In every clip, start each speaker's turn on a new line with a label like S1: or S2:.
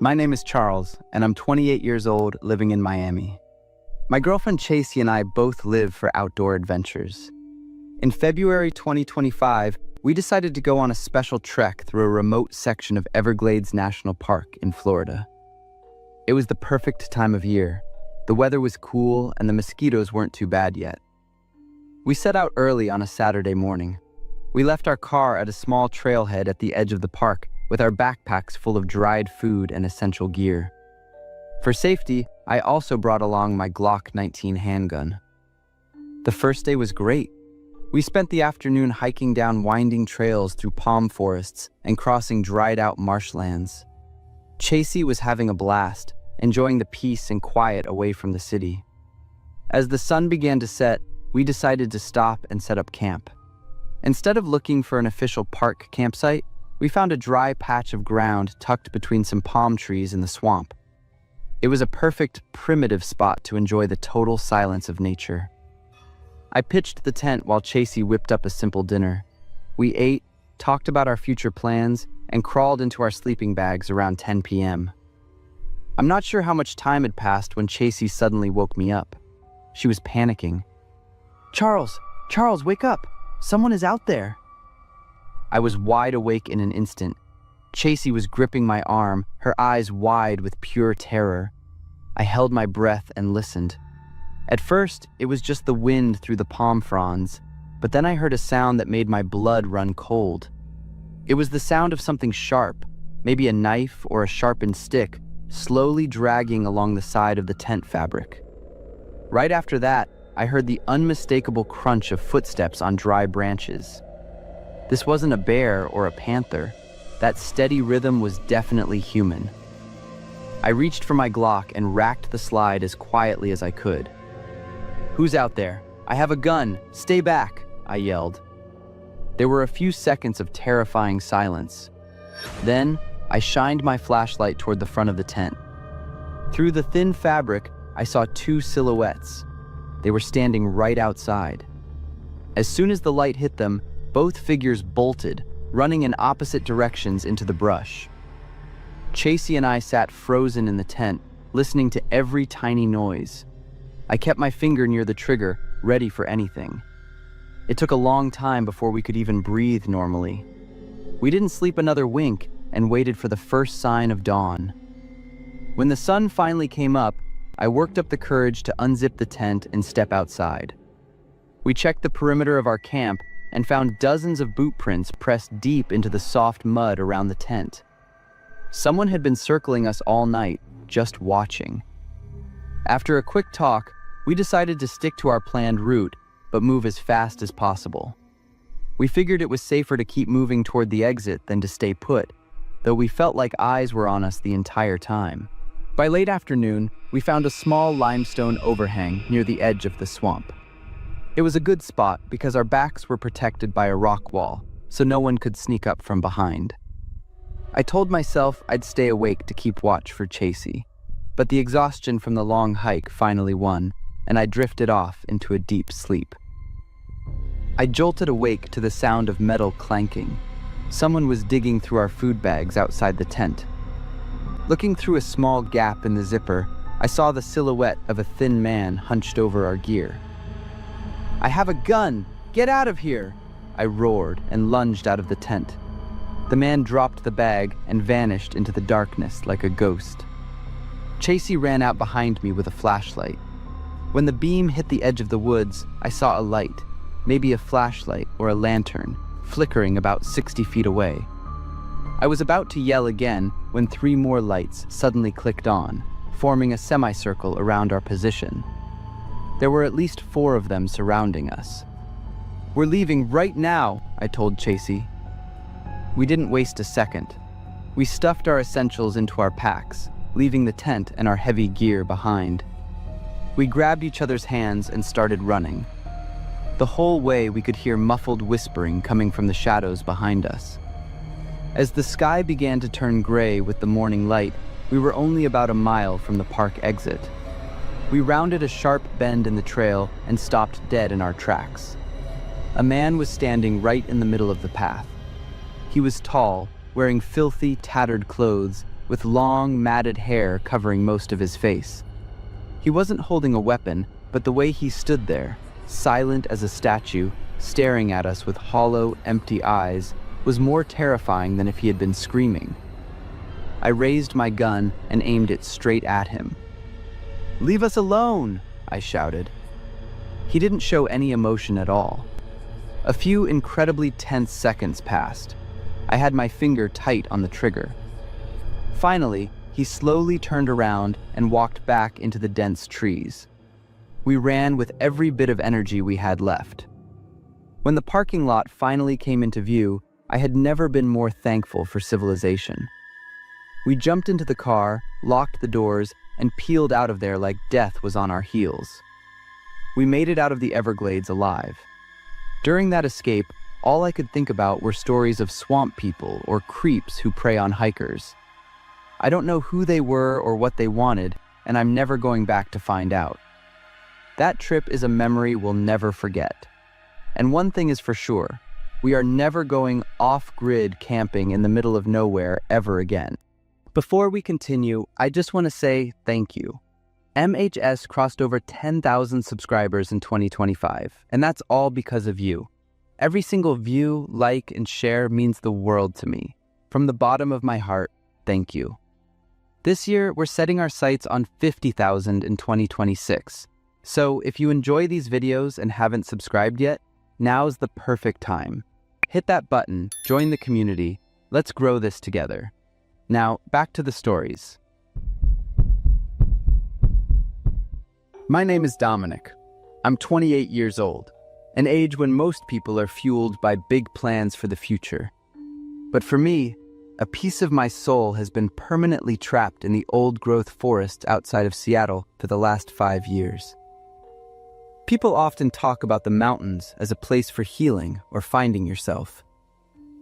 S1: My name is Charles, and I'm 28 years old, living in Miami. My girlfriend Chasey and I both live for outdoor adventures. In February 2025, we decided to go on a special trek through a remote section of Everglades National Park in Florida. It was the perfect time of year. The weather was cool, and the mosquitoes weren't too bad yet. We set out early on a Saturday morning. We left our car at a small trailhead at the edge of the park with our backpacks full of dried food and essential gear. For safety, I also brought along my Glock 19 handgun. The first day was great. We spent the afternoon hiking down winding trails through palm forests and crossing dried-out marshlands. Chasey was having a blast, enjoying the peace and quiet away from the city. As the sun began to set, we decided to stop and set up camp. Instead of looking for an official park campsite, we found a dry patch of ground tucked between some palm trees in the swamp. It was a perfect, primitive spot to enjoy the total silence of nature. I pitched the tent while Chasey whipped up a simple dinner. We ate, talked about our future plans, and crawled into our sleeping bags around 10 p.m. I'm not sure how much time had passed when Chasey suddenly woke me up. She was panicking. Charles, wake up! Someone is out there!" I was wide awake in an instant. Chasey was gripping my arm, her eyes wide with pure terror. I held my breath and listened. At first, it was just the wind through the palm fronds, but then I heard a sound that made my blood run cold. It was the sound of something sharp, maybe a knife or a sharpened stick, slowly dragging along the side of the tent fabric. Right after that, I heard the unmistakable crunch of footsteps on dry branches. This wasn't a bear or a panther. That steady rhythm was definitely human. I reached for my Glock and racked the slide as quietly as I could. "Who's out there? I have a gun! Stay back!" I yelled. There were a few seconds of terrifying silence. Then, I shined my flashlight toward the front of the tent. Through the thin fabric, I saw two silhouettes. They were standing right outside. As soon as the light hit them, both figures bolted, running in opposite directions into the brush. Chasey and I sat frozen in the tent, listening to every tiny noise. I kept my finger near the trigger, ready for anything. It took a long time before we could even breathe normally. We didn't sleep another wink and waited for the first sign of dawn. When the sun finally came up, I worked up the courage to unzip the tent and step outside. We checked the perimeter of our camp and found dozens of boot prints pressed deep into the soft mud around the tent. Someone had been circling us all night, just watching. After a quick talk, we decided to stick to our planned route, but move as fast as possible. We figured it was safer to keep moving toward the exit than to stay put, though we felt like eyes were on us the entire time. By late afternoon, we found a small limestone overhang near the edge of the swamp. It was a good spot because our backs were protected by a rock wall, so no one could sneak up from behind. I told myself I'd stay awake to keep watch for Chasey, but the exhaustion from the long hike finally won, and I drifted off into a deep sleep. I jolted awake to the sound of metal clanking. Someone was digging through our food bags outside the tent. Looking through a small gap in the zipper, I saw the silhouette of a thin man hunched over our gear. "I have a gun! Get out of here!" I roared and lunged out of the tent. The man dropped the bag and vanished into the darkness like a ghost. Chasey ran out behind me with a flashlight. When the beam hit the edge of the woods, I saw a light, maybe a flashlight or a lantern, flickering about 60 feet away. I was about to yell again when 3 more lights suddenly clicked on, forming a semicircle around our position. There were at least 4 of them surrounding us. "We're leaving right now," I told Chasey. We didn't waste a second. We stuffed our essentials into our packs, leaving the tent and our heavy gear behind. We grabbed each other's hands and started running. The whole way we could hear muffled whispering coming from the shadows behind us. As the sky began to turn gray with the morning light, we were only about a mile from the park exit. We rounded a sharp bend in the trail and stopped dead in our tracks. A man was standing right in the middle of the path. He was tall, wearing filthy, tattered clothes, with long, matted hair covering most of his face. He wasn't holding a weapon, but the way he stood there, silent as a statue, staring at us with hollow, empty eyes, was more terrifying than if he had been screaming. I raised my gun and aimed it straight at him. "Leave us alone!" I shouted. He didn't show any emotion at all. A few incredibly tense seconds passed. I had my finger tight on the trigger. Finally, he slowly turned around and walked back into the dense trees. We ran with every bit of energy we had left. When the parking lot finally came into view, I had never been more thankful for civilization. We jumped into the car, locked the doors, and peeled out of there like death was on our heels. We made it out of the Everglades alive. During that escape, all I could think about were stories of swamp people or creeps who prey on hikers. I don't know who they were or what they wanted, and I'm never going back to find out. That trip is a memory we'll never forget. And one thing is for sure, we are never going off-grid camping in the middle of nowhere ever again. Before we continue, I just want to say thank you. MHS crossed over 10,000 subscribers in 2025, and that's all because of you. Every single view, like, and share means the world to me. From the bottom of my heart, thank you. This year, we're setting our sights on 50,000 in 2026. So if you enjoy these videos and haven't subscribed yet, now's the perfect time. Hit that button, join the community, let's grow this together. Now, back to the stories. My name is Dominic. I'm 28 years old, an age when most people are fueled by big plans for the future. But for me, a piece of my soul has been permanently trapped in the old-growth forest outside of Seattle for the last 5 years. People often talk about the mountains as a place for healing or finding yourself.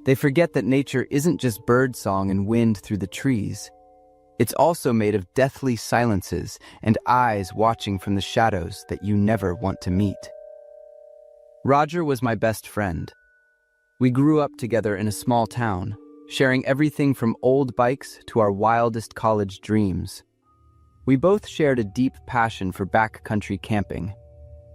S1: They forget that nature isn't just birdsong and wind through the trees. It's also made of deathly silences and eyes watching from the shadows that you never want to meet. Roger was my best friend. We grew up together in a small town, sharing everything from old bikes to our wildest college dreams. We both shared a deep passion for backcountry camping.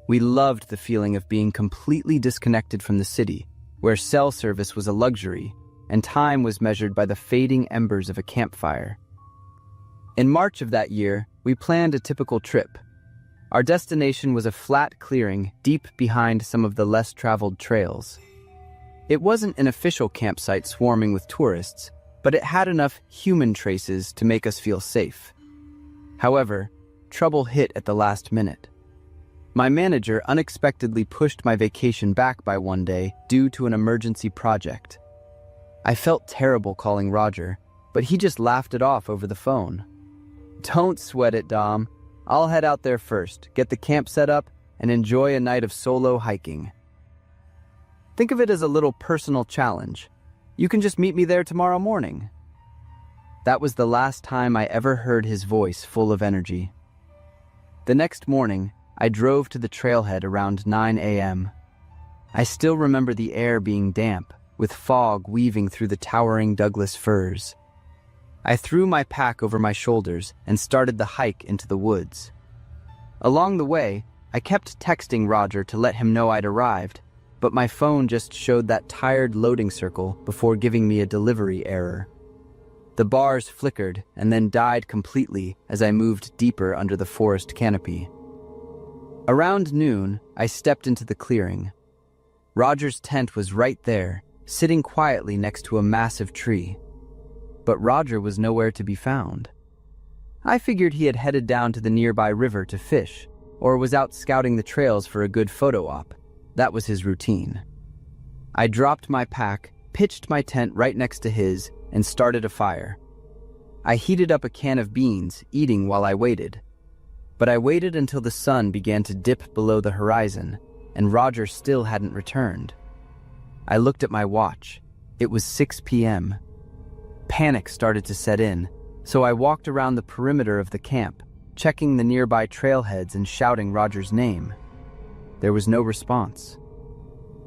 S1: We loved the feeling of being completely disconnected from the city, where cell service was a luxury and time was measured by the fading embers of a campfire. In March of that year, we planned a typical trip. Our destination was a flat clearing deep behind some of the less traveled trails. It wasn't an official campsite swarming with tourists, but it had enough human traces to make us feel safe. However, trouble hit at the last minute. My manager unexpectedly pushed my vacation back by one day due to an emergency project. I felt terrible calling Roger, but he just laughed it off over the phone. "Don't sweat it, Dom. I'll head out there first, get the camp set up, and enjoy a night of solo hiking. Think of it as a little personal challenge. You can just meet me there tomorrow morning." That was the last time I ever heard his voice full of energy. The next morning, I drove to the trailhead around 9 a.m. I still remember the air being damp, with fog weaving through the towering Douglas firs. I threw my pack over my shoulders and started the hike into the woods. Along the way, I kept texting Roger to let him know I'd arrived, but my phone just showed that tired loading circle before giving me a delivery error. The bars flickered and then died completely as I moved deeper under the forest canopy. Around noon, I stepped into the clearing. Roger's tent was right there, sitting quietly next to a massive tree. But Roger was nowhere to be found. I figured he had headed down to the nearby river to fish, or was out scouting the trails for a good photo op. That was his routine. I dropped my pack, pitched my tent right next to his, and started a fire. I heated up a can of beans, eating while I waited. But I waited until the sun began to dip below the horizon, and Roger still hadn't returned. I looked at my watch. It was 6 p.m. Panic started to set in, so I walked around the perimeter of the camp, checking the nearby trailheads and shouting Roger's name. There was no response.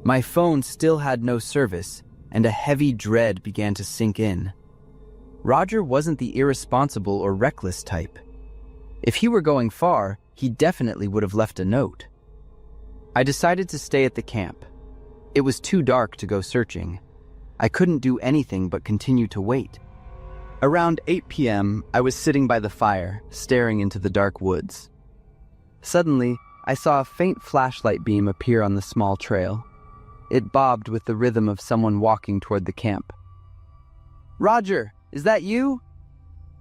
S1: My phone still had no service, and a heavy dread began to sink in. Roger wasn't the irresponsible or reckless type. If he were going far, he definitely would have left a note. I decided to stay at the camp. It was too dark to go searching. I couldn't do anything but continue to wait. Around 8 p.m., I was sitting by the fire, staring into the dark woods. Suddenly, I saw a faint flashlight beam appear on the small trail. It bobbed with the rhythm of someone walking toward the camp. "Roger, is that you?"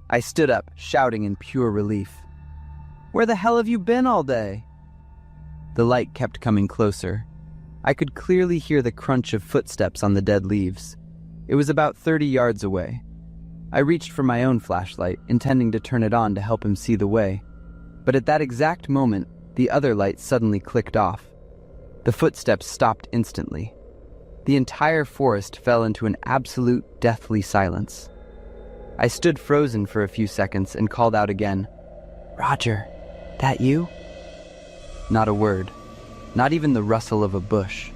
S1: I stood up, shouting in pure relief. "Where the hell have you been all day?" The light kept coming closer. I could clearly hear the crunch of footsteps on the dead leaves. It was about 30 yards away. I reached for my own flashlight, intending to turn it on to help him see the way. But at that exact moment, the other light suddenly clicked off. The footsteps stopped instantly. The entire forest fell into an absolute deathly silence. I stood frozen for a few seconds and called out again, "Roger, that you?" Not a word, not even the rustle of a bush.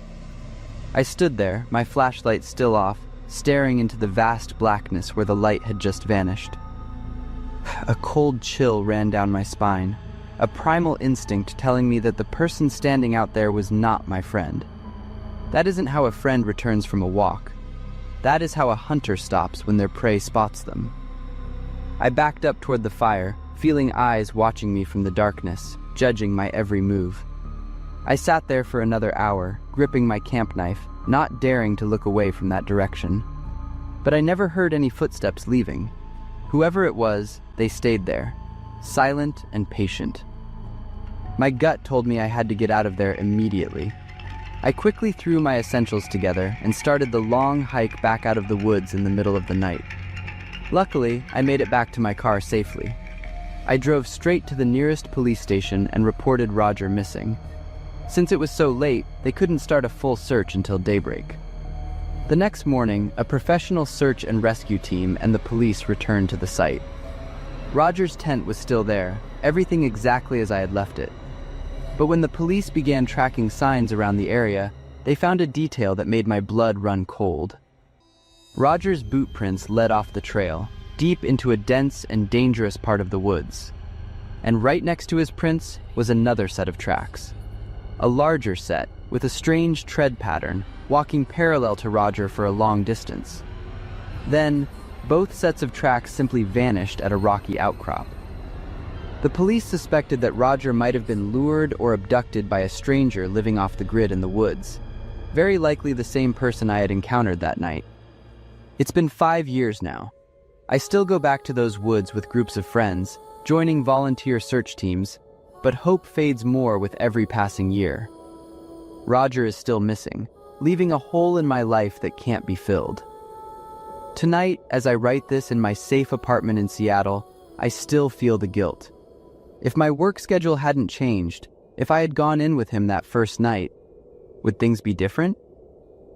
S1: I stood there, my flashlight still off, staring into the vast blackness where the light had just vanished. A cold chill ran down my spine, a primal instinct telling me that the person standing out there was not my friend. That isn't how a friend returns from a walk. That is how a hunter stops when their prey spots them. I backed up toward the fire, feeling eyes watching me from the darkness, judging my every move. I sat there for another hour, gripping my camp knife, not daring to look away from that direction. But I never heard any footsteps leaving. Whoever it was, they stayed there, silent and patient. My gut told me I had to get out of there immediately. I quickly threw my essentials together and started the long hike back out of the woods in the middle of the night. Luckily, I made it back to my car safely. I drove straight to the nearest police station and reported Roger missing. Since it was so late, they couldn't start a full search until daybreak. The next morning, a professional search and rescue team and the police returned to the site. Roger's tent was still there, everything exactly as I had left it. But when the police began tracking signs around the area, they found a detail that made my blood run cold. Roger's boot prints led off the trail, deep into a dense and dangerous part of the woods. And right next to his prints was another set of tracks. A larger set, with a strange tread pattern, walking parallel to Roger for a long distance. Then, both sets of tracks simply vanished at a rocky outcrop. The police suspected that Roger might have been lured or abducted by a stranger living off the grid in the woods, very likely the same person I had encountered that night. It's been 5 years now. I still go back to those woods with groups of friends, joining volunteer search teams, but hope fades more with every passing year. Roger is still missing, leaving a hole in my life that can't be filled. Tonight, as I write this in my safe apartment in Seattle, I still feel the guilt. If my work schedule hadn't changed, if I had gone in with him that first night, would things be different?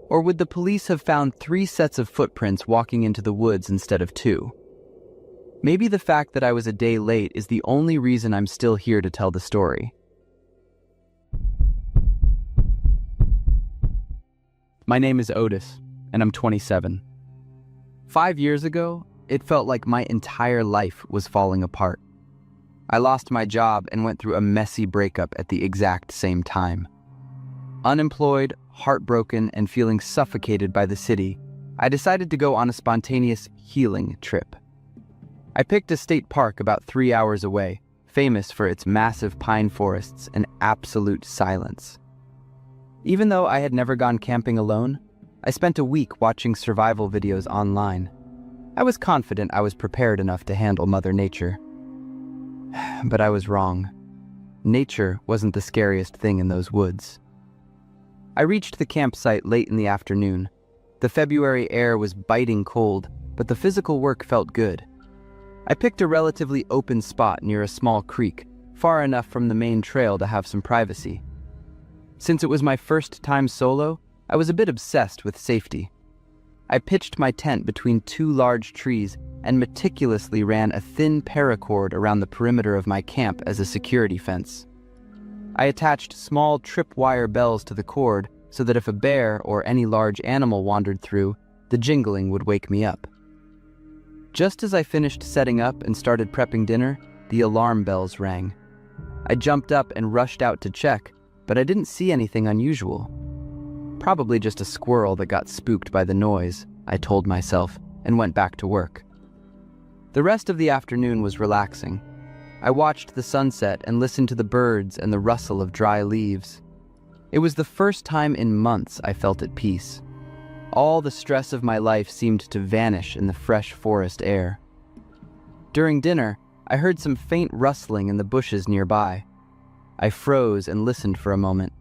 S1: Or would the police have found 3 sets of footprints walking into the woods instead of 2? Maybe the fact that I was a day late is the only reason I'm still here to tell the story. My name is Otis, and I'm 27. 5 years ago, it felt like my entire life was falling apart. I lost my job and went through a messy breakup at the exact same time. Unemployed, heartbroken, and feeling suffocated by the city, I decided to go on a spontaneous healing trip. I picked a state park about 3 hours away, famous for its massive pine forests and absolute silence. Even though I had never gone camping alone, I spent a week watching survival videos online. I was confident I was prepared enough to handle Mother Nature. But I was wrong. Nature wasn't the scariest thing in those woods. I reached the campsite late in the afternoon. The February air was biting cold, but the physical work felt good. I picked a relatively open spot near a small creek, far enough from the main trail to have some privacy. Since it was my first time solo, I was a bit obsessed with safety. I pitched my tent between 2 large trees and meticulously ran a thin paracord around the perimeter of my camp as a security fence. I attached small tripwire bells to the cord so that if a bear or any large animal wandered through, the jingling would wake me up. Just as I finished setting up and started prepping dinner, the alarm bells rang. I jumped up and rushed out to check, but I didn't see anything unusual. Probably just a squirrel that got spooked by the noise, I told myself, and went back to work. The rest of the afternoon was relaxing. I watched the sunset and listened to the birds and the rustle of dry leaves. It was the first time in months I felt at peace. All the stress of my life seemed to vanish in the fresh forest air. During dinner, I heard some faint rustling in the bushes nearby. I froze and listened for a moment.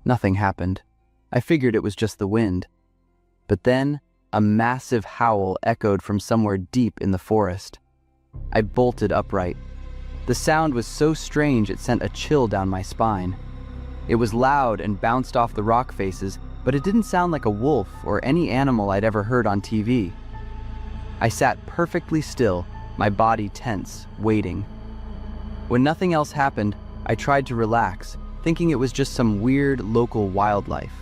S1: Nothing happened. I figured it was just the wind. But then, a massive howl echoed from somewhere deep in the forest. I bolted upright. The sound was so strange it sent a chill down my spine. It was loud and bounced off the rock faces, but it didn't sound like a wolf or any animal I'd ever heard on TV. I sat perfectly still, my body tense, waiting. When nothing else happened, I tried to relax, thinking it was just some weird local wildlife.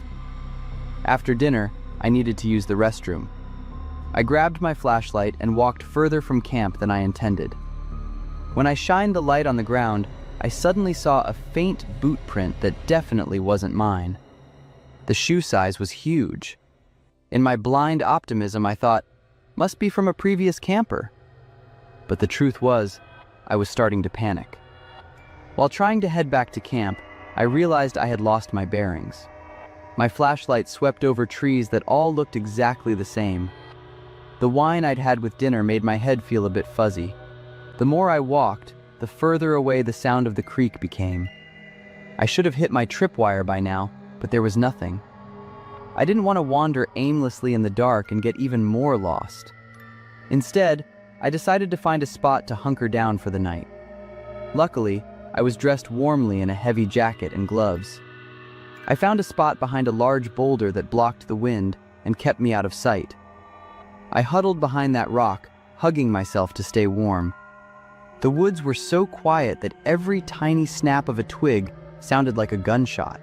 S1: After dinner, I needed to use the restroom. I grabbed my flashlight and walked further from camp than I intended. When I shined the light on the ground, I suddenly saw a faint boot print that definitely wasn't mine. The shoe size was huge. In my blind optimism, I thought, must be from a previous camper. But the truth was, I was starting to panic. While trying to head back to camp, I realized I had lost my bearings. My flashlight swept over trees that all looked exactly the same. The wine I'd had with dinner made my head feel a bit fuzzy. The more I walked, the further away the sound of the creek became. I should have hit my tripwire by now, but there was nothing. I didn't want to wander aimlessly in the dark and get even more lost. Instead, I decided to find a spot to hunker down for the night. Luckily, I was dressed warmly in a heavy jacket and gloves. I found a spot behind a large boulder that blocked the wind and kept me out of sight. I huddled behind that rock, hugging myself to stay warm. The woods were so quiet that every tiny snap of a twig sounded like a gunshot.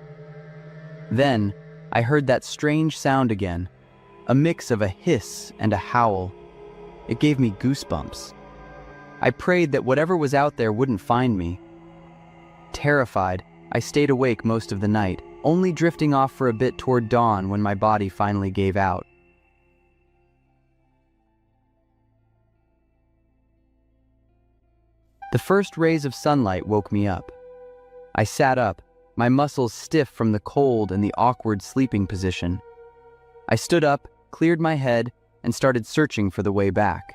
S1: Then, I heard that strange sound again, a mix of a hiss and a howl. It gave me goosebumps. I prayed that whatever was out there wouldn't find me. Terrified, I stayed awake most of the night, only drifting off for a bit toward dawn when my body finally gave out. The first rays of sunlight woke me up. I sat up, my muscles stiff from the cold and the awkward sleeping position. I stood up, cleared my head, and started searching for the way back.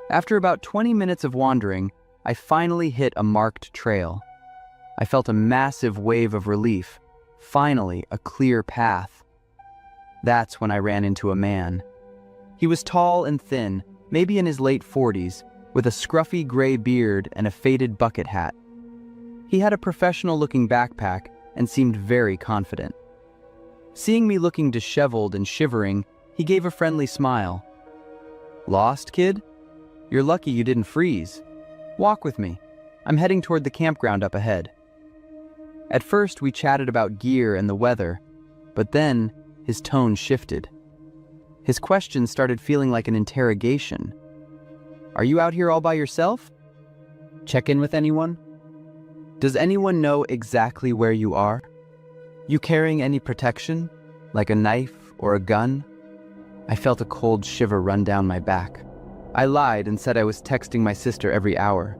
S1: After about 20 minutes of wandering, I finally hit a marked trail. I felt a massive wave of relief. Finally, a clear path. That's when I ran into a man. He was tall and thin, maybe in his late 40s, with a scruffy gray beard and a faded bucket hat. He had a professional-looking backpack and seemed very confident. Seeing me looking disheveled and shivering, he gave a friendly smile. "Lost, kid? You're lucky you didn't freeze. Walk with me. I'm heading toward the campground up ahead." At first, we chatted about gear and the weather, but then his tone shifted. His questions started feeling like an interrogation. "Are you out here all by yourself? Check in with anyone? Does anyone know exactly where you are? You carrying any protection, like a knife or a gun?" I felt a cold shiver run down my back. I lied and said I was texting my sister every hour.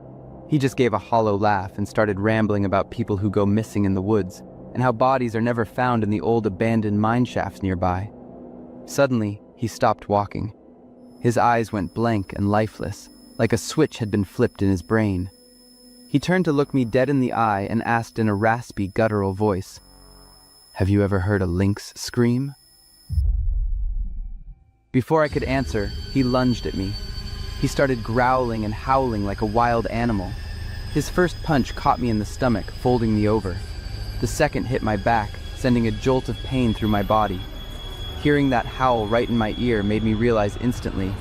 S1: He just gave a hollow laugh and started rambling about people who go missing in the woods and how bodies are never found in the old abandoned mine shafts nearby. Suddenly, he stopped walking. His eyes went blank and lifeless, like a switch had been flipped in his brain. He turned to look me dead in the eye and asked in a raspy, guttural voice, "Have you ever heard a lynx scream?" Before I could answer, he lunged at me. He started growling and howling like a wild animal. His first punch caught me in the stomach, folding me over. The second hit my back, sending a jolt of pain through my body. Hearing that howl right in my ear made me realize instantly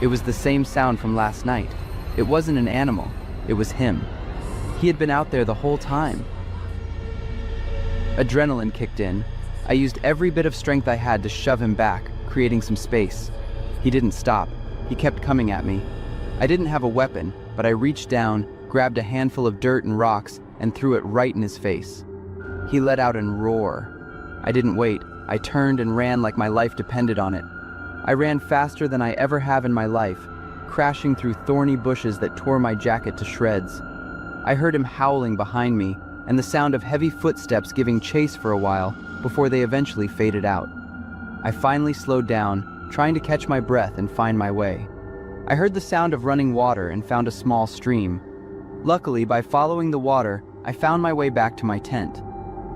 S1: it was the same sound from last night. It wasn't an animal, it was him. He had been out there the whole time. Adrenaline kicked in. I used every bit of strength I had to shove him back, creating some space. He didn't stop. He kept coming at me. I didn't have a weapon, but I reached down, grabbed a handful of dirt and rocks, and threw it right in his face. He let out a roar. I didn't wait. I turned and ran like my life depended on it. I ran faster than I ever have in my life, crashing through thorny bushes that tore my jacket to shreds. I heard him howling behind me, and the sound of heavy footsteps giving chase for a while before they eventually faded out. I finally slowed down, trying to catch my breath and find my way. I heard the sound of running water and found a small stream. Luckily, by following the water, I found my way back to my tent.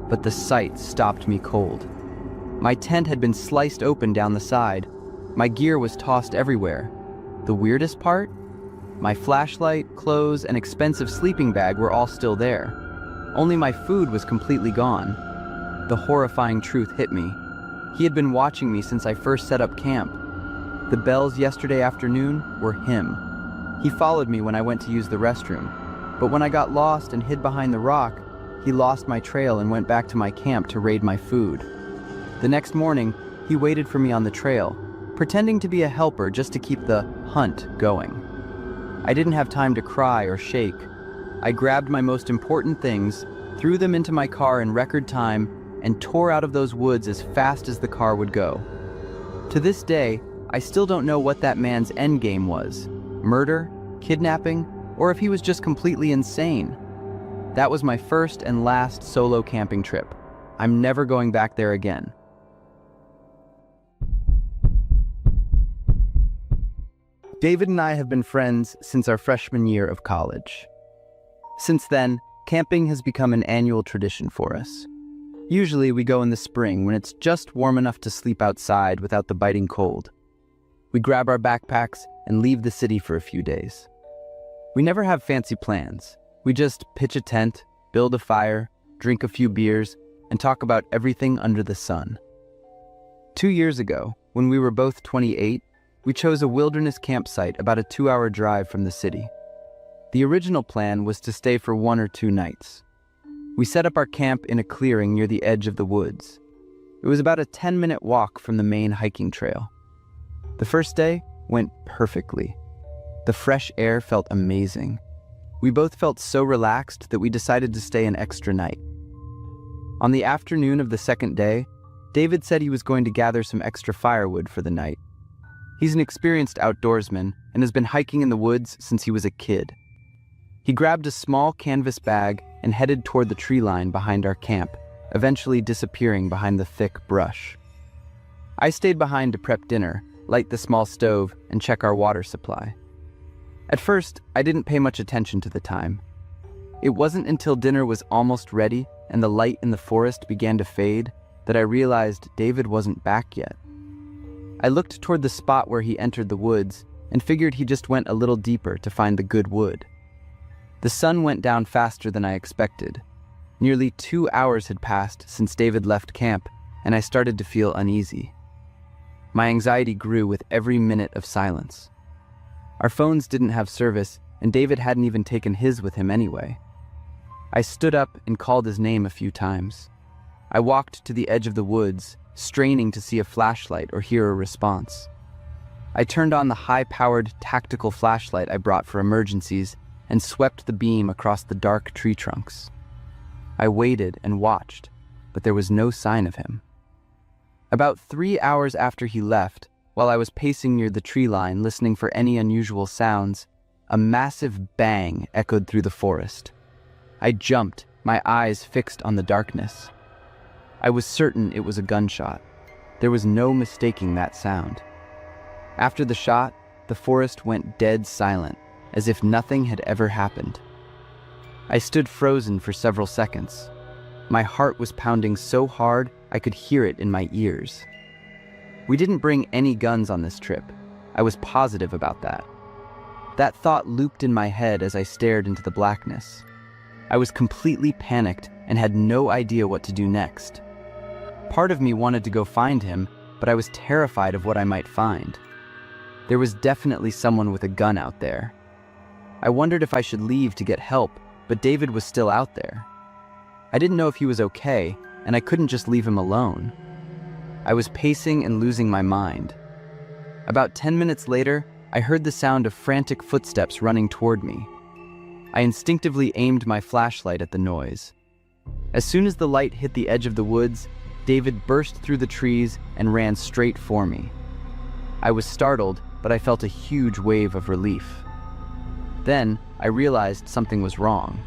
S1: But the sight stopped me cold. My tent had been sliced open down the side. My gear was tossed everywhere. The weirdest part? My flashlight, clothes, and expensive sleeping bag were all still there. Only my food was completely gone. The horrifying truth hit me. He had been watching me since I first set up camp. The bells yesterday afternoon were him. He followed me when I went to use the restroom, but when I got lost and hid behind the rock, he lost my trail and went back to my camp to raid my food. The next morning, he waited for me on the trail, pretending to be a helper just to keep the hunt going. I didn't have time to cry or shake. I grabbed my most important things, threw them into my car in record time, and tore out of those woods as fast as the car would go. To this day, I still don't know what that man's endgame was: murder, kidnapping, or if he was just completely insane. That was my first and last solo camping trip. I'm never going back there again. David and I have been friends since our freshman year of college. Since then, camping has become an annual tradition for us. Usually we go in the spring when it's just warm enough to sleep outside without the biting cold. We grab our backpacks and leave the city for a few days. We never have fancy plans. We just pitch a tent, build a fire, drink a few beers, and talk about everything under the sun. 2 years ago, when we were both 28, we chose a wilderness campsite about a 2-hour drive from the city. The original plan was to stay for 1 or 2 nights. We set up our camp in a clearing near the edge of the woods. It was about a 10-minute walk from the main hiking trail. The first day went perfectly. The fresh air felt amazing. We both felt so relaxed that we decided to stay an extra night. On the afternoon of the second day, David said he was going to gather some extra firewood for the night. He's an experienced outdoorsman and has been hiking in the woods since he was a kid. He grabbed a small canvas bag and headed toward the tree line behind our camp, eventually disappearing behind the thick brush. I stayed behind to prep dinner, light the small stove, and check our water supply. At first, I didn't pay much attention to the time. It wasn't until dinner was almost ready and the light in the forest began to fade that I realized David wasn't back yet. I looked toward the spot where he entered the woods and figured he just went a little deeper to find the good wood. The sun went down faster than I expected. Nearly 2 hours had passed since David left camp, and I started to feel uneasy. My anxiety grew with every minute of silence. Our phones didn't have service, and David hadn't even taken his with him anyway. I stood up and called his name a few times. I walked to the edge of the woods, straining to see a flashlight or hear a response. I turned on the high-powered tactical flashlight I brought for emergencies and swept the beam across the dark tree trunks. I waited and watched, but there was no sign of him. About 3 hours after he left, while I was pacing near the tree line listening for any unusual sounds, a massive bang echoed through the forest. I jumped, my eyes fixed on the darkness. I was certain it was a gunshot. There was no mistaking that sound. After the shot, the forest went dead silent, as if nothing had ever happened. I stood frozen for several seconds. My heart was pounding so hard I could hear it in my ears. We didn't bring any guns on this trip. I was positive about that. That thought looped in my head as I stared into the blackness. I was completely panicked and had no idea what to do next. Part of me wanted to go find him, but I was terrified of what I might find. There was definitely someone with a gun out there. I wondered if I should leave to get help, but David was still out there. I didn't know if he was okay, and I couldn't just leave him alone. I was pacing and losing my mind. About 10 minutes later, I heard the sound of frantic footsteps running toward me. I instinctively aimed my flashlight at the noise. As soon as the light hit the edge of the woods, David burst through the trees and ran straight for me. I was startled, but I felt a huge wave of relief. Then, I realized something was wrong.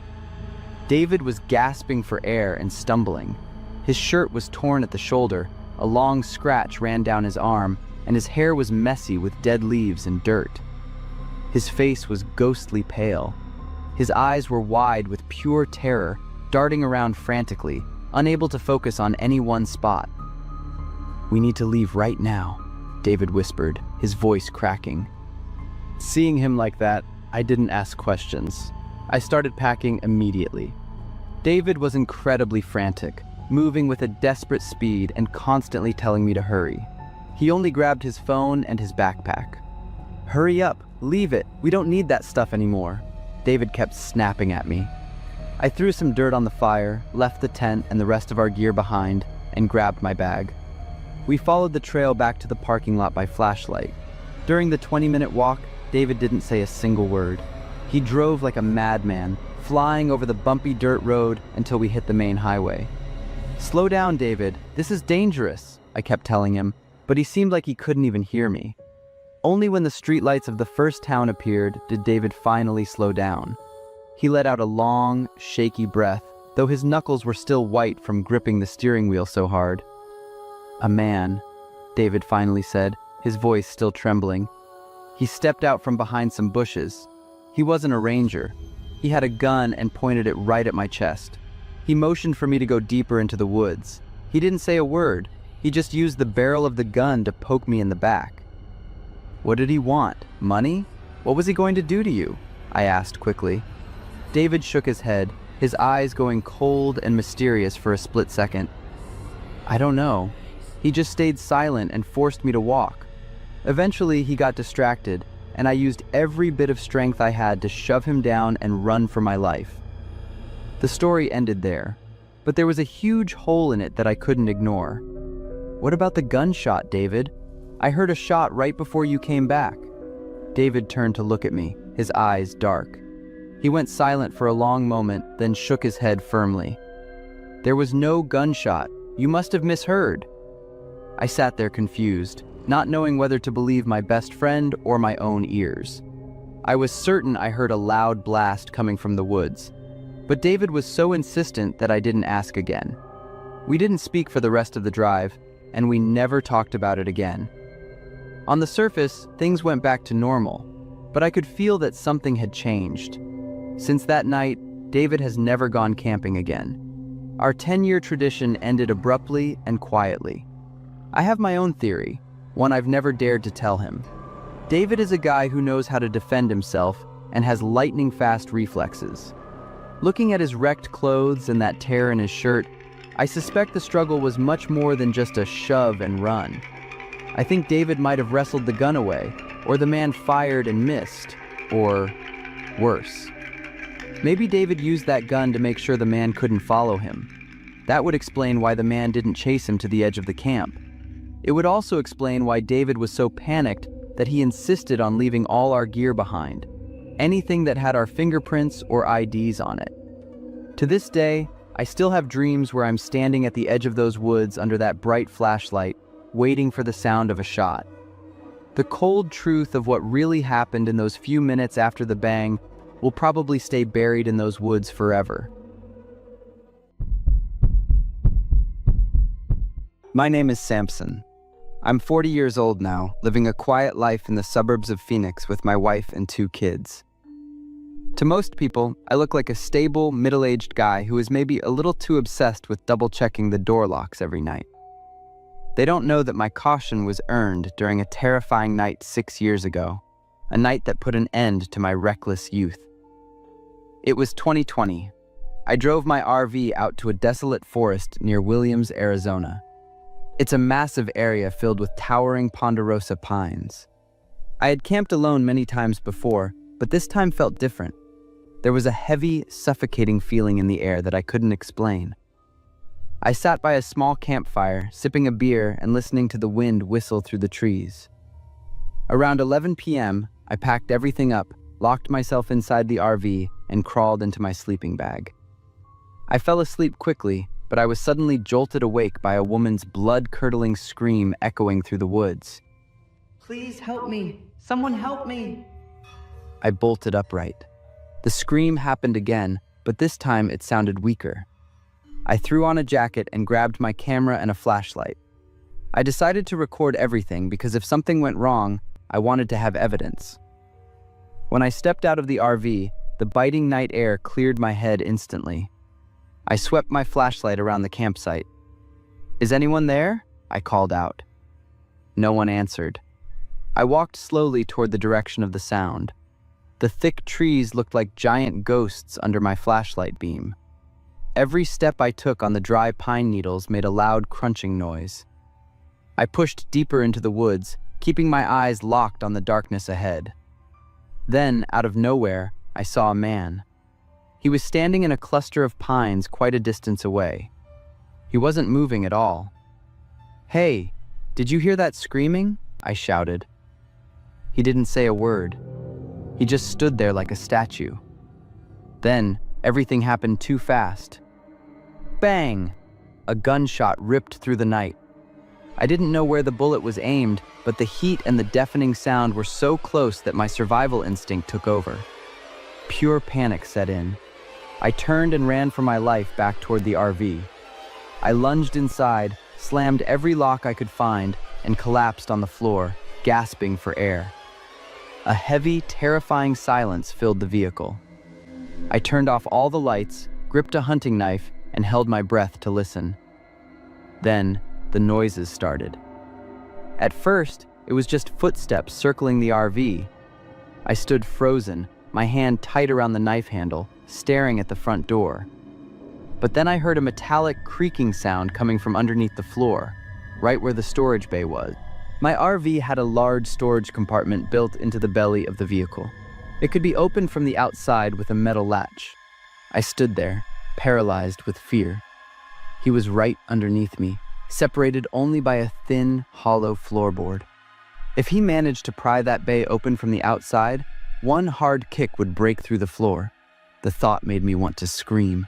S1: David was gasping for air and stumbling. His shirt was torn at the shoulder, a long scratch ran down his arm, and his hair was messy with dead leaves and dirt. His face was ghostly pale. His eyes were wide with pure terror, darting around frantically, unable to focus on any one spot. "We need to leave right now," David whispered, his voice cracking. Seeing him like that, I didn't ask questions. I started packing immediately. David was incredibly frantic, moving with a desperate speed and constantly telling me to hurry. He only grabbed his phone and his backpack. "Hurry up, leave it, we don't need that stuff anymore," David kept snapping at me. I threw some dirt on the fire, left the tent and the rest of our gear behind, and grabbed my bag. We followed the trail back to the parking lot by flashlight. During the 20-minute walk, David didn't say a single word. He drove like a madman, flying over the bumpy dirt road until we hit the main highway. "Slow down, David, this is dangerous," I kept telling him, but he seemed like he couldn't even hear me. Only when the streetlights of the first town appeared did David finally slow down. He let out a long, shaky breath, though his knuckles were still white from gripping the steering wheel so hard. "A man," David finally said, his voice still trembling. He stepped out from behind some bushes. He wasn't a ranger. He had a gun and pointed it right at my chest. He motioned for me to go deeper into the woods. He didn't say a word. He just used the barrel of the gun to poke me in the back. "What did he want? Money? What was he going to do to you?" I asked quickly. David shook his head, his eyes going cold and mysterious for a split second. "I don't know. He just stayed silent and forced me to walk. Eventually, he got distracted, and I used every bit of strength I had to shove him down and run for my life." The story ended there, but there was a huge hole in it that I couldn't ignore. "What about the gunshot, David? I heard a shot right before you came back." David turned to look at me, his eyes dark. He went silent for a long moment, then shook his head firmly. "There was no gunshot. You must have misheard." I sat there confused, not knowing whether to believe my best friend or my own ears. I was certain I heard a loud blast coming from the woods, but David was so insistent that I didn't ask again. We didn't speak for the rest of the drive, and we never talked about it again. On the surface, things went back to normal, but I could feel that something had changed. Since that night, David has never gone camping again. Our 10-year tradition ended abruptly and quietly. I have my own theory, one I've never dared to tell him. David is a guy who knows how to defend himself and has lightning-fast reflexes. Looking at his wrecked clothes and that tear in his shirt, I suspect the struggle was much more than just a shove and run. I think David might have wrestled the gun away, or the man fired and missed, or worse. Maybe David used that gun to make sure the man couldn't follow him. That would explain why the man didn't chase him to the edge of the camp. It would also explain why David was so panicked that he insisted on leaving all our gear behind, anything that had our fingerprints or IDs on it. To this day, I still have dreams where I'm standing at the edge of those woods under that bright flashlight, waiting for the sound of a shot. The cold truth of what really happened in those few minutes after the bang will probably stay buried in those woods forever. My name is Samson. I'm 40 years old now, living a quiet life in the suburbs of Phoenix with my wife and 2 kids. To most people, I look like a stable, middle-aged guy who is maybe a little too obsessed with double-checking the door locks every night. They don't know that my caution was earned during a terrifying night 6 years ago, a night that put an end to my reckless youth. It was 2020. I drove my RV out to a desolate forest near Williams, Arizona. It's a massive area filled with towering ponderosa pines. I had camped alone many times before, but this time felt different. There was a heavy, suffocating feeling in the air that I couldn't explain. I sat by a small campfire, sipping a beer and listening to the wind whistle through the trees. Around 11 p.m., I packed everything up, locked myself inside the RV, and crawled into my sleeping bag. I fell asleep quickly, but I was suddenly jolted awake by a woman's blood-curdling scream echoing through the woods.
S2: Please help me! Someone help me!
S1: I bolted upright. The scream happened again, but this time it sounded weaker. I threw on a jacket and grabbed my camera and a flashlight. I decided to record everything because if something went wrong, I wanted to have evidence. When I stepped out of the RV, the biting night air cleared my head instantly. I swept my flashlight around the campsite. "Is anyone there?" I called out. No one answered. I walked slowly toward the direction of the sound. The thick trees looked like giant ghosts under my flashlight beam. Every step I took on the dry pine needles made a loud crunching noise. I pushed deeper into the woods, keeping my eyes locked on the darkness ahead. Then, out of nowhere, I saw a man. He was standing in a cluster of pines quite a distance away. He wasn't moving at all. "Hey, did you hear that screaming?" I shouted. He didn't say a word. He just stood there like a statue. Then, everything happened too fast. Bang! A gunshot ripped through the night. I didn't know where the bullet was aimed, but the heat and the deafening sound were so close that my survival instinct took over. Pure panic set in. I turned and ran for my life back toward the RV. I lunged inside, slammed every lock I could find, and collapsed on the floor, gasping for air. A heavy, terrifying silence filled the vehicle. I turned off all the lights, gripped a hunting knife, and held my breath to listen. Then, the noises started. At first, it was just footsteps circling the RV. I stood frozen, my hand tight around the knife handle, staring at the front door. But then I heard a metallic creaking sound coming from underneath the floor, right where the storage bay was. My RV had a large storage compartment built into the belly of the vehicle. It could be opened from the outside with a metal latch. I stood there, paralyzed with fear. He was right underneath me, separated only by a thin, hollow floorboard. If he managed to pry that bay open from the outside, one hard kick would break through the floor. The thought made me want to scream.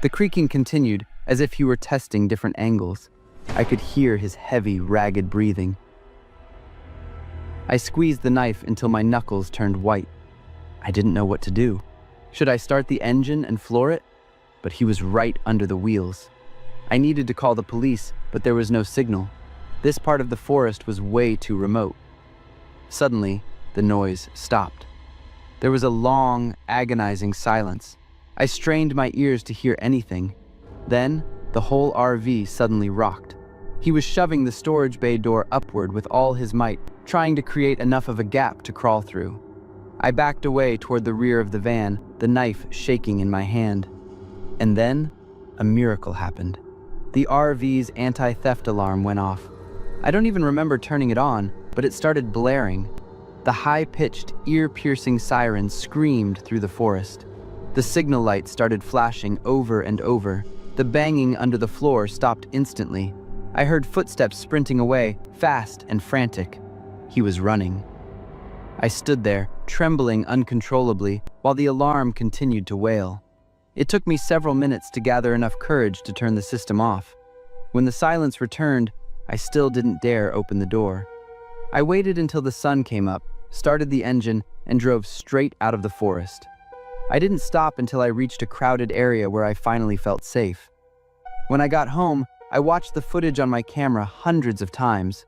S1: The creaking continued, as if he were testing different angles. I could hear his heavy, ragged breathing. I squeezed the knife until my knuckles turned white. I didn't know what to do. Should I start the engine and floor it? But he was right under the wheels. I needed to call the police, but there was no signal. This part of the forest was way too remote. Suddenly, the noise stopped. There was a long, agonizing silence. I strained my ears to hear anything. Then, the whole RV suddenly rocked. He was shoving the storage bay door upward with all his might, trying to create enough of a gap to crawl through. I backed away toward the rear of the van, the knife shaking in my hand. And then, a miracle happened. The RV's anti-theft alarm went off. I don't even remember turning it on, but it started blaring. The high-pitched, ear-piercing siren screamed through the forest. The signal light started flashing over and over. The banging under the floor stopped instantly. I heard footsteps sprinting away, fast and frantic. He was running. I stood there, trembling uncontrollably, while the alarm continued to wail. It took me several minutes to gather enough courage to turn the system off. When the silence returned, I still didn't dare open the door. I waited until the sun came up, started the engine, and drove straight out of the forest. I didn't stop until I reached a crowded area where I finally felt safe. When I got home, I watched the footage on my camera hundreds of times.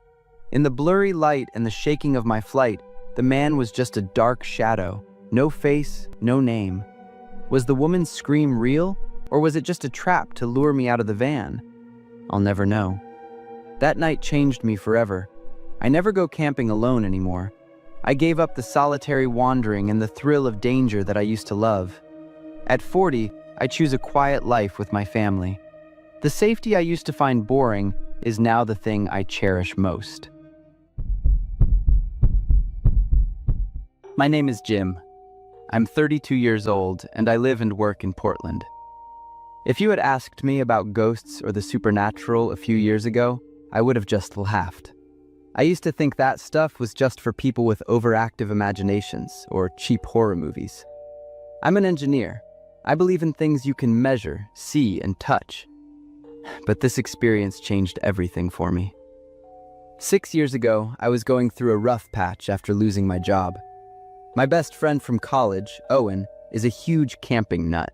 S1: In the blurry light and the shaking of my flight, the man was just a dark shadow. No face, no name. Was the woman's scream real, or was it just a trap to lure me out of the van? I'll never know. That night changed me forever. I never go camping alone anymore. I gave up the solitary wandering and the thrill of danger that I used to love. At 40, I choose a quiet life with my family. The safety I used to find boring is now the thing I cherish most. My name is Jim. I'm 32 years old, and I live and work in Portland. If you had asked me about ghosts or the supernatural a few years ago, I would have just laughed. I used to think that stuff was just for people with overactive imaginations or cheap horror movies. I'm an engineer. I believe in things you can measure, see, and touch. But this experience changed everything for me. 6 years ago, I was going through a rough patch after losing my job. My best friend from college, Owen, is a huge camping nut.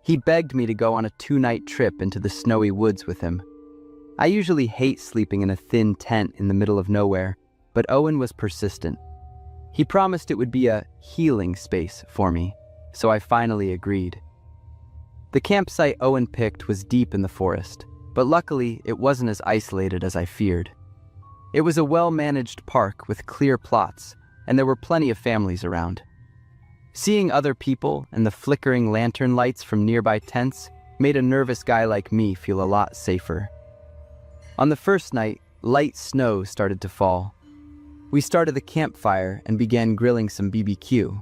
S1: He begged me to go on a 2-night trip into the snowy woods with him. I usually hate sleeping in a thin tent in the middle of nowhere, but Owen was persistent. He promised it would be a healing space for me, so I finally agreed. The campsite Owen picked was deep in the forest, but luckily it wasn't as isolated as I feared. It was a well-managed park with clear plots, and there were plenty of families around. Seeing other people and the flickering lantern lights from nearby tents made a nervous guy like me feel a lot safer. On the first night, light snow started to fall. We started the campfire and began grilling some BBQ.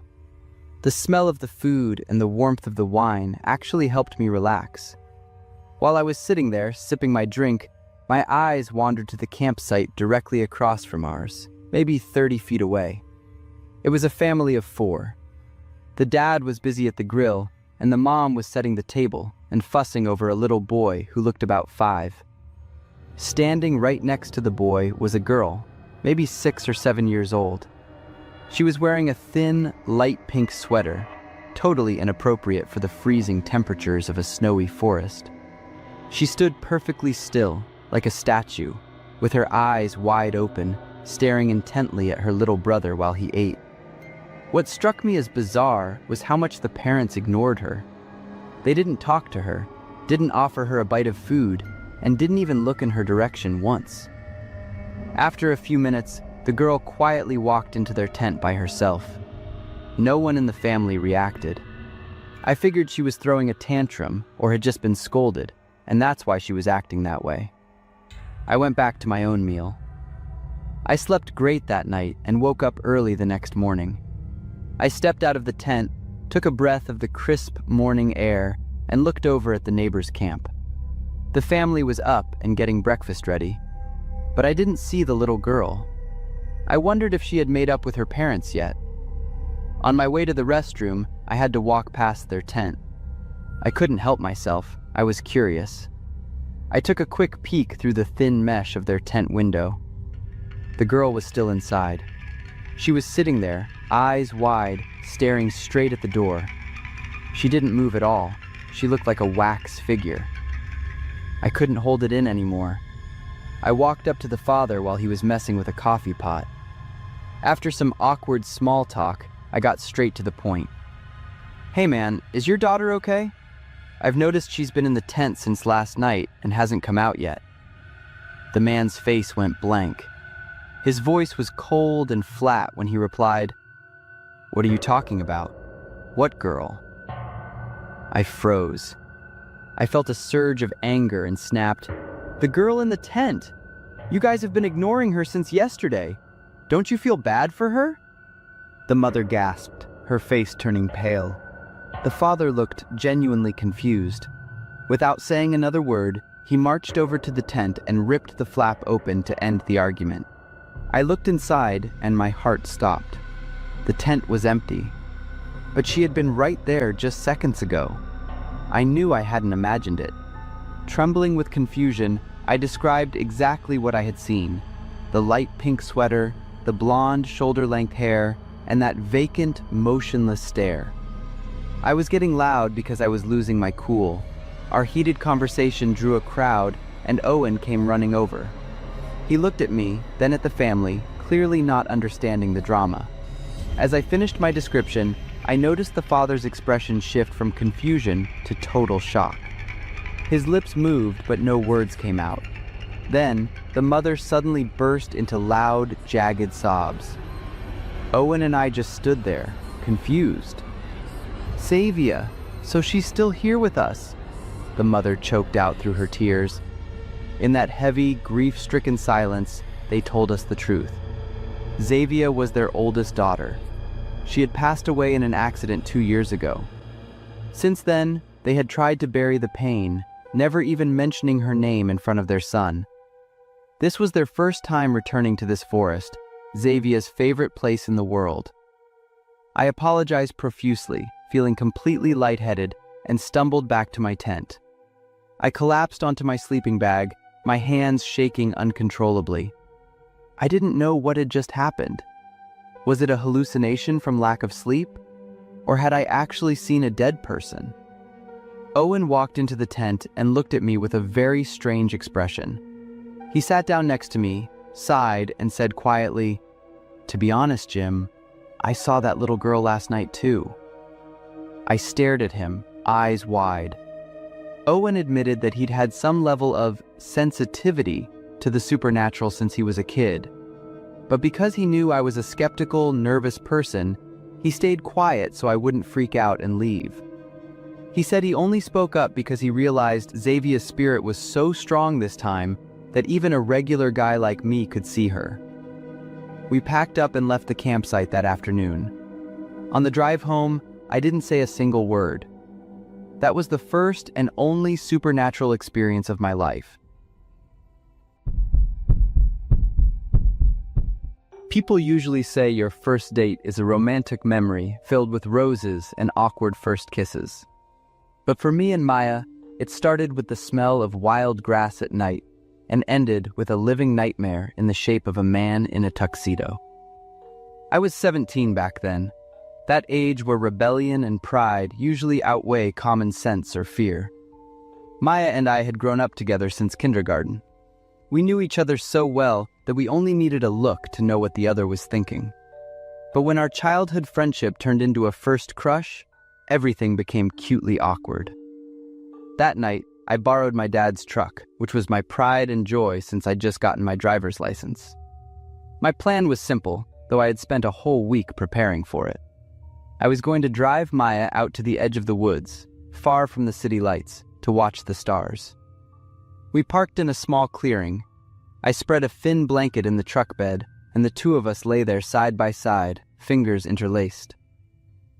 S1: The smell of the food and the warmth of the wine actually helped me relax. While I was sitting there, sipping my drink, my eyes wandered to the campsite directly across from ours, maybe 30 feet away. It was a family of 4. The dad was busy at the grill, and the mom was setting the table and fussing over a little boy who looked about 5. Standing right next to the boy was a girl, maybe 6 or 7 years old. She was wearing a thin, light pink sweater, totally inappropriate for the freezing temperatures of a snowy forest. She stood perfectly still, like a statue, with her eyes wide open, staring intently at her little brother while he ate. What struck me as bizarre was how much the parents ignored her. They didn't talk to her, didn't offer her a bite of food, and didn't even look in her direction once. After a few minutes, the girl quietly walked into their tent by herself. No one in the family reacted. I figured she was throwing a tantrum or had just been scolded, and that's why she was acting that way. I went back to my own meal. I slept great that night and woke up early the next morning. I stepped out of the tent, took a breath of the crisp morning air, and looked over at the neighbor's camp. The family was up and getting breakfast ready, but I didn't see the little girl. I wondered if she had made up with her parents yet. On my way to the restroom, I had to walk past their tent. I couldn't help myself. I was curious. I took a quick peek through the thin mesh of their tent window. The girl was still inside. She was sitting there, eyes wide, staring straight at the door. She didn't move at all. She looked like a wax figure. I couldn't hold it in anymore. I walked up to the father while he was messing with a coffee pot. After some awkward small talk, I got straight to the point. "Hey man, is your daughter okay? I've noticed she's been in the tent since last night and hasn't come out yet." The man's face went blank. His voice was cold and flat when he replied, "What are you talking about? What girl?" I froze. I felt a surge of anger and snapped, "The girl in the tent! You guys have been ignoring her since yesterday. Don't you feel bad for her?" The mother gasped, her face turning pale. The father looked genuinely confused. Without saying another word, he marched over to the tent and ripped the flap open to end the argument. I looked inside and my heart stopped. The tent was empty. But she had been right there just seconds ago. I knew I hadn't imagined it. Trembling with confusion, I described exactly what I had seen. The light pink sweater, the blonde shoulder-length hair, and that vacant, motionless stare. I was getting loud because I was losing my cool. Our heated conversation drew a crowd, and Owen came running over. He looked at me, then at the family, clearly not understanding the drama. As I finished my description, I noticed the father's expression shift from confusion to total shock. His lips moved, but no words came out. Then, the mother suddenly burst into loud, jagged sobs. Owen and I just stood there, confused. "Savia, so she's still here with us," the mother choked out through her tears. In that heavy, grief-stricken silence, they told us the truth. Xavia was their oldest daughter. She had passed away in an accident 2 years ago. Since then, they had tried to bury the pain, never even mentioning her name in front of their son. This was their first time returning to this forest, Xavier's favorite place in the world. I apologized profusely, feeling completely lightheaded, and stumbled back to my tent. I collapsed onto my sleeping bag, my hands shaking uncontrollably. I didn't know what had just happened. Was it a hallucination from lack of sleep? Or had I actually seen a dead person? Owen walked into the tent and looked at me with a very strange expression. He sat down next to me, sighed, and said quietly, "To be honest, Jim, I saw that little girl last night too." I stared at him, eyes wide. Owen admitted that he'd had some level of sensitivity to the supernatural since he was a kid. But because he knew I was a skeptical, nervous person, he stayed quiet so I wouldn't freak out and leave. He said he only spoke up because he realized Xavier's spirit was so strong this time that even a regular guy like me could see her. We packed up and left the campsite that afternoon. On the drive home, I didn't say a single word. That was the first and only supernatural experience of my life. People usually say your first date is a romantic memory filled with roses and awkward first kisses. But for me and Maya, it started with the smell of wild grass at night and ended with a living nightmare in the shape of a man in a tuxedo. I was 17 back then, that age where rebellion and pride usually outweigh common sense or fear. Maya and I had grown up together since kindergarten. We knew each other so well that we only needed a look to know what the other was thinking. But when our childhood friendship turned into a first crush, everything became cutely awkward. That night, I borrowed my dad's truck, which was my pride and joy since I'd just gotten my driver's license. My plan was simple, though I had spent a whole week preparing for it. I was going to drive Maya out to the edge of the woods, far from the city lights, to watch the stars. We parked in a small clearing. I spread a thin blanket in the truck bed, and the two of us lay there side by side, fingers interlaced.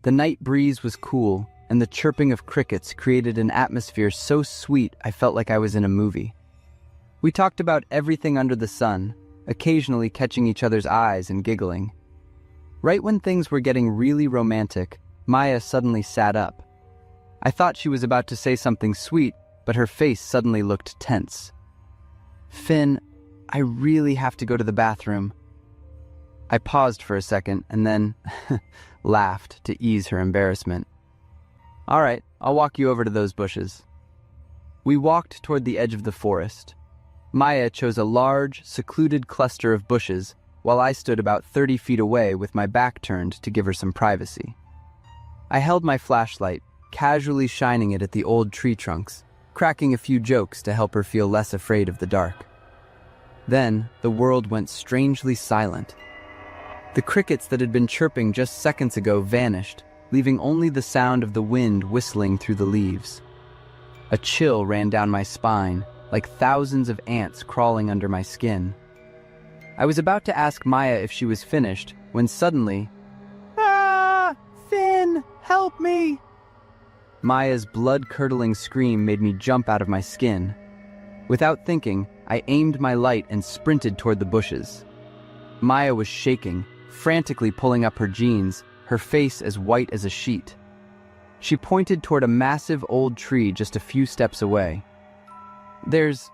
S1: The night breeze was cool, and the chirping of crickets created an atmosphere so sweet I felt like I was in a movie. We talked about everything under the sun, occasionally catching each other's eyes and giggling. Right when things were getting really romantic, Maya suddenly sat up. I thought she was about to say something sweet, but her face suddenly looked tense. "Finn, I really have to go to the bathroom." I paused for a second and then laughed to ease her embarrassment. "All right, I'll walk you over to those bushes." We walked toward the edge of the forest. Maya chose a large, secluded cluster of bushes, while I stood about 30 feet away with my back turned to give her some privacy. I held my flashlight, casually shining it at the old tree trunks, cracking a few jokes to help her feel less afraid of the dark. Then, the world went strangely silent. The crickets that had been chirping just seconds ago vanished, leaving only the sound of the wind whistling through the leaves. A chill ran down my spine, like thousands of ants crawling under my skin. I was about to ask Maya if she was finished, when suddenly, "Ah! Finn, help me!" Maya's blood-curdling scream made me jump out of my skin. Without thinking, I aimed my light and sprinted toward the bushes. Maya was shaking, frantically pulling up her jeans, her face as white as a sheet. She pointed toward a massive old tree just a few steps away. There's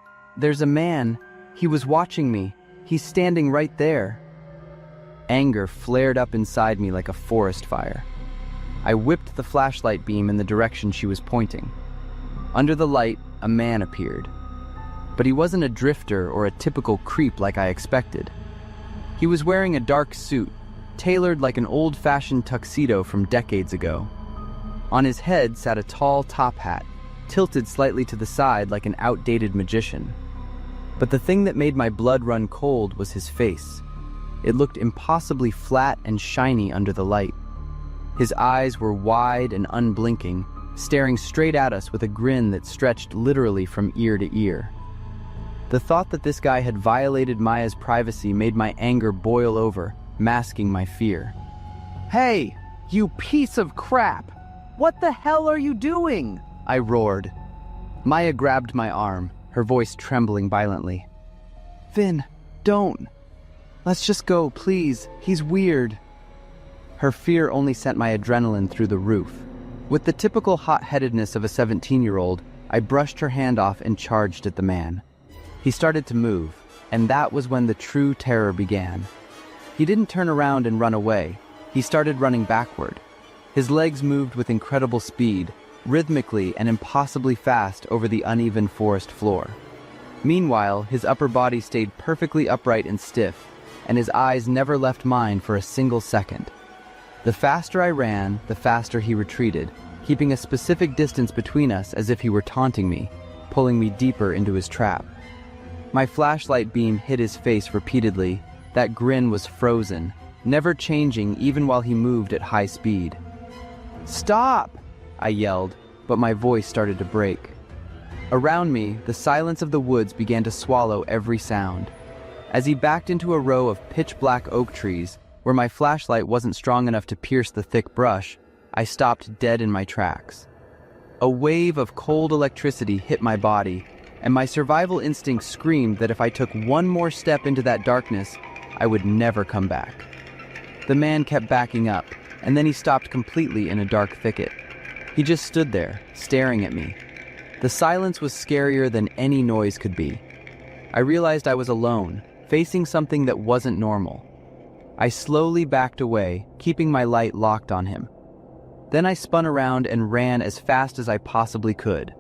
S1: a man. He was watching me. He's standing right there." Anger flared up inside me like a forest fire. I whipped the flashlight beam in the direction she was pointing. Under the light, a man appeared. But he wasn't a drifter or a typical creep like I expected. He was wearing a dark suit, tailored like an old-fashioned tuxedo from decades ago. On his head sat a tall top hat, tilted slightly to the side like an outdated magician. But the thing that made my blood run cold was his face. It looked impossibly flat and shiny under the light. His eyes were wide and unblinking, staring straight at us with a grin that stretched literally from ear to ear. The thought that this guy had violated Maya's privacy made my anger boil over, masking my fear. "Hey, you piece of crap! What the hell are you doing?" I roared. Maya grabbed my arm, her voice trembling violently. Finn, don't. Let's just go, please. He's weird. Her fear only sent my adrenaline through the roof. With the typical hot-headedness of a 17-year-old, I brushed her hand off and charged at the man. He started to move, and that was when the true terror began. He didn't turn around and run away. He started running backward. His legs moved with incredible speed, rhythmically and impossibly fast over the uneven forest floor. Meanwhile, his upper body stayed perfectly upright and stiff, and his eyes never left mine for a single second. The faster I ran, the faster he retreated, keeping a specific distance between us as if he were taunting me, pulling me deeper into his trap. My flashlight beam hit his face repeatedly. That grin was frozen, never changing even while he moved at high speed. "Stop!" I yelled, but my voice started to break. Around me, the silence of the woods began to swallow every sound. As he backed into a row of pitch-black oak trees, where my flashlight wasn't strong enough to pierce the thick brush, I stopped dead in my tracks. A wave of cold electricity hit my body, and my survival instinct screamed that if I took one more step into that darkness, I would never come back. The man kept backing up, and then he stopped completely in a dark thicket. He just stood there, staring at me. The silence was scarier than any noise could be. I realized I was alone, facing something that wasn't normal. I slowly backed away, keeping my light locked on him. Then I spun around and ran as fast as I possibly could.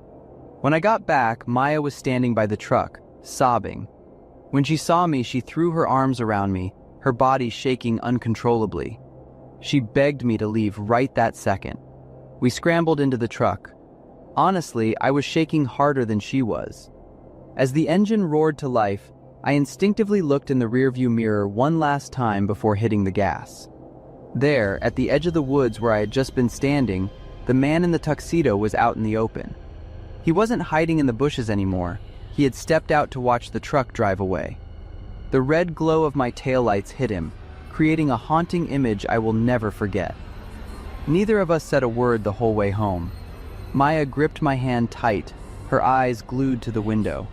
S1: When I got back, Maya was standing by the truck, sobbing. When she saw me, she threw her arms around me, her body shaking uncontrollably. She begged me to leave right that second. We scrambled into the truck. Honestly, I was shaking harder than she was. As the engine roared to life, I instinctively looked in the rearview mirror one last time before hitting the gas. There, at the edge of the woods where I had just been standing, the man in the tuxedo was out in the open. He wasn't hiding in the bushes anymore. He had stepped out to watch the truck drive away. The red glow of my taillights hit him, creating a haunting image I will never forget. Neither of us said a word the whole way home. Maya gripped my hand tight, her eyes glued to the window.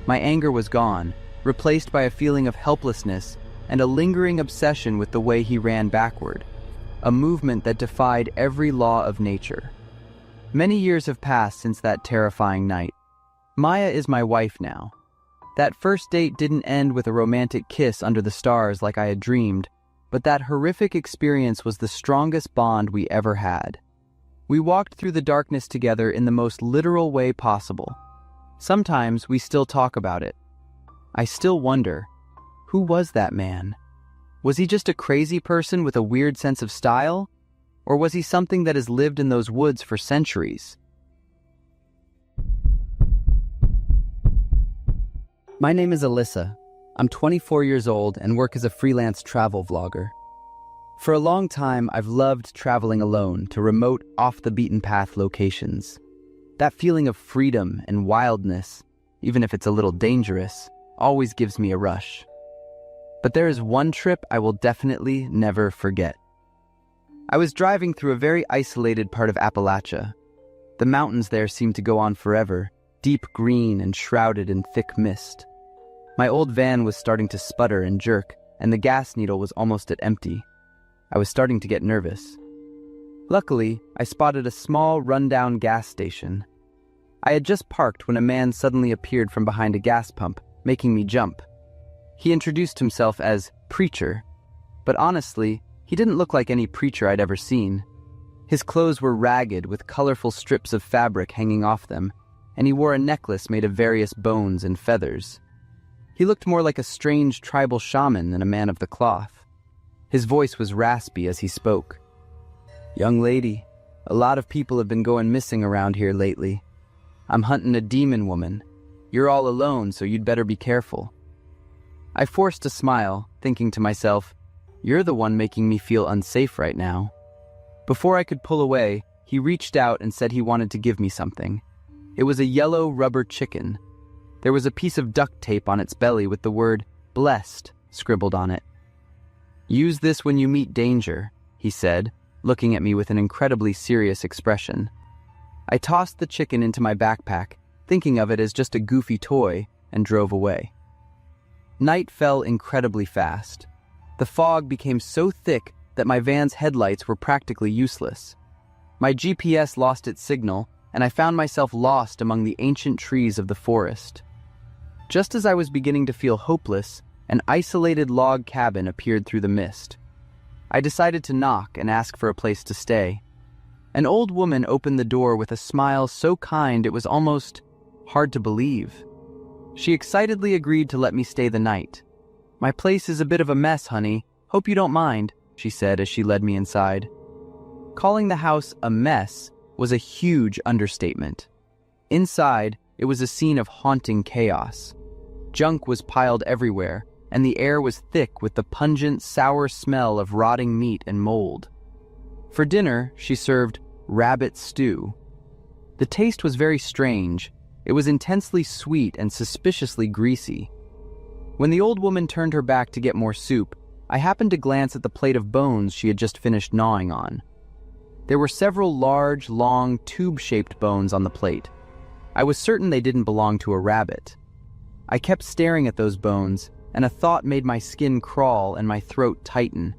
S1: My anger was gone, replaced by a feeling of helplessness and a lingering obsession with the way he ran backward, a movement that defied every law of nature. Many years have passed since that terrifying night. Maya is my wife now. That first date didn't end with a romantic kiss under the stars like I had dreamed, but that horrific experience was the strongest bond we ever had. We walked through the darkness together in the most literal way possible. Sometimes we still talk about it. I still wonder, who was that man? Was he just a crazy person with a weird sense of style? Or was he something that has lived in those woods for centuries? My name is Alyssa. I'm 24 years old and work as a freelance travel vlogger. For a long time, I've loved traveling alone to remote, off-the-beaten-path locations. That feeling of freedom and wildness, even if it's a little dangerous, always gives me a rush. But there is one trip I will definitely never forget. I was driving through a very isolated part of Appalachia. The mountains there seemed to go on forever, deep green and shrouded in thick mist. My old van was starting to sputter and jerk, and the gas needle was almost at empty. I was starting to get nervous. Luckily, I spotted a small, rundown gas station. I had just parked when a man suddenly appeared from behind a gas pump, making me jump. He introduced himself as Preacher, but honestly, he didn't look like any preacher I'd ever seen. His clothes were ragged with colorful strips of fabric hanging off them, and he wore a necklace made of various bones and feathers. He looked more like a strange tribal shaman than a man of the cloth. His voice was raspy as he spoke. "Young lady, a lot of people have been going missing around here lately. I'm hunting a demon woman. You're all alone, so you'd better be careful." I forced a smile, thinking to myself, "You're the one making me feel unsafe right now." Before I could pull away, he reached out and said he wanted to give me something. It was a yellow rubber chicken. There was a piece of duct tape on its belly with the word "blessed" scribbled on it. "Use this when you meet danger," he said, looking at me with an incredibly serious expression. I tossed the chicken into my backpack, thinking of it as just a goofy toy, and drove away. Night fell incredibly fast. The fog became so thick that my van's headlights were practically useless. My GPS lost its signal, and I found myself lost among the ancient trees of the forest. Just as I was beginning to feel hopeless, an isolated log cabin appeared through the mist. I decided to knock and ask for a place to stay. An old woman opened the door with a smile so kind it was almost hard to believe. She excitedly agreed to let me stay the night. "My place is a bit of a mess, honey. Hope you don't mind," she said as she led me inside. Calling the house a mess was a huge understatement. Inside, it was a scene of haunting chaos. Junk was piled everywhere, and the air was thick with the pungent, sour smell of rotting meat and mold. For dinner, she served rabbit stew. The taste was very strange. It was intensely sweet and suspiciously greasy. When the old woman turned her back to get more soup, I happened to glance at the plate of bones she had just finished gnawing on. There were several large, long, tube-shaped bones on the plate. I was certain they didn't belong to a rabbit. I kept staring at those bones, and a thought made my skin crawl and my throat tighten.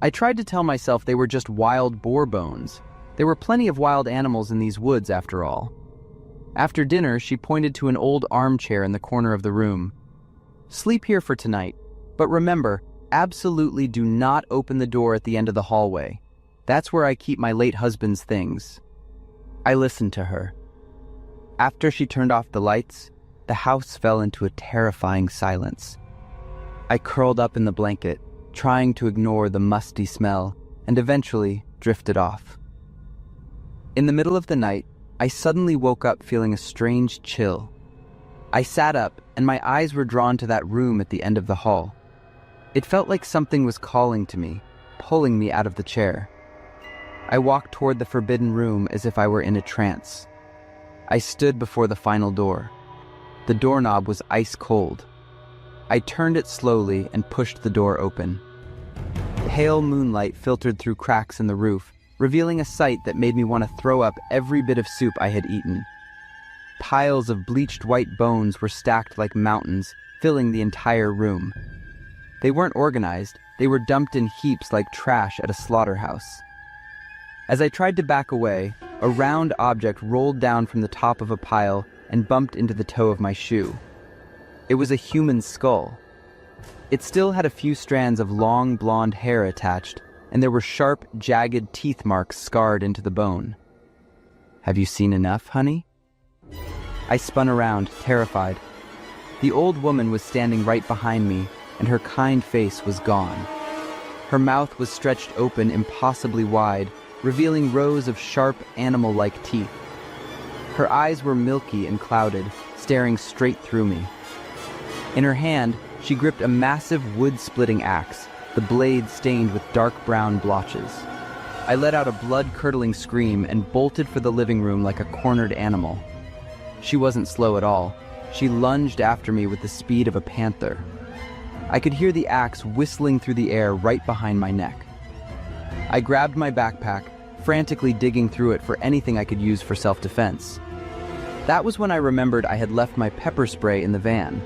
S1: I tried to tell myself they were just wild boar bones. There were plenty of wild animals in these woods, after all. After dinner, she pointed to an old armchair in the corner of the room. "Sleep here for tonight, but remember, absolutely do not open the door at the end of the hallway. That's where I keep my late husband's things." I listened to her. After she turned off the lights, the house fell into a terrifying silence. I curled up in the blanket, trying to ignore the musty smell, and eventually drifted off. In the middle of the night, I suddenly woke up feeling a strange chill. I sat up, and my eyes were drawn to that room at the end of the hall. It felt like something was calling to me, pulling me out of the chair. I walked toward the forbidden room as if I were in a trance. I stood before the final door. The doorknob was ice cold. I turned it slowly and pushed the door open. Pale moonlight filtered through cracks in the roof, revealing a sight that made me want to throw up every bit of soup I had eaten. Piles of bleached white bones were stacked like mountains, filling the entire room. They weren't organized, they were dumped in heaps like trash at a slaughterhouse. As I tried to back away, a round object rolled down from the top of a pile and bumped into the toe of my shoe. It was a human skull. It still had a few strands of long blonde hair attached, and there were sharp, jagged teeth marks scarred into the bone. "Have you seen enough, honey?" I spun around, terrified. The old woman was standing right behind me, and her kind face was gone. Her mouth was stretched open impossibly wide, revealing rows of sharp, animal-like teeth. Her eyes were milky and clouded, staring straight through me. In her hand, she gripped a massive wood-splitting axe, the blade stained with dark brown blotches. I let out a blood-curdling scream and bolted for the living room like a cornered animal. She wasn't slow at all. She lunged after me with the speed of a panther. I could hear the axe whistling through the air right behind my neck. I grabbed my backpack, frantically digging through it for anything I could use for self-defense. That was when I remembered I had left my pepper spray in the van.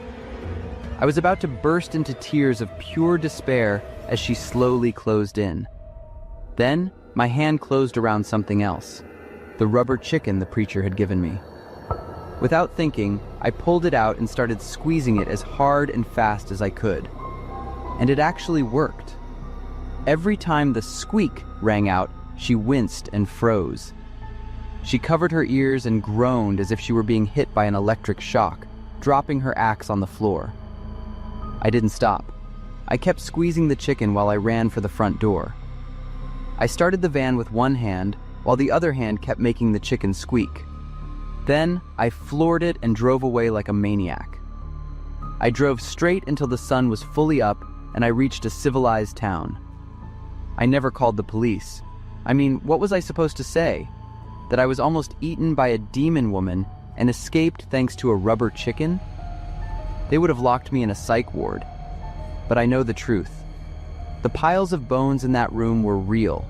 S1: I was about to burst into tears of pure despair as she slowly closed in. Then, my hand closed around something else, the rubber chicken the preacher had given me. Without thinking, I pulled it out and started squeezing it as hard and fast as I could. And it actually worked. Every time the squeak rang out, she winced and froze. She covered her ears and groaned as if she were being hit by an electric shock, dropping her axe on the floor. I didn't stop. I kept squeezing the chicken while I ran for the front door. I started the van with one hand, while the other hand kept making the chicken squeak. Then, I floored it and drove away like a maniac. I drove straight until the sun was fully up and I reached a civilized town. I never called the police. I mean, what was I supposed to say? That I was almost eaten by a demon woman and escaped thanks to a rubber chicken? They would have locked me in a psych ward. But I know the truth. The piles of bones in that room were real.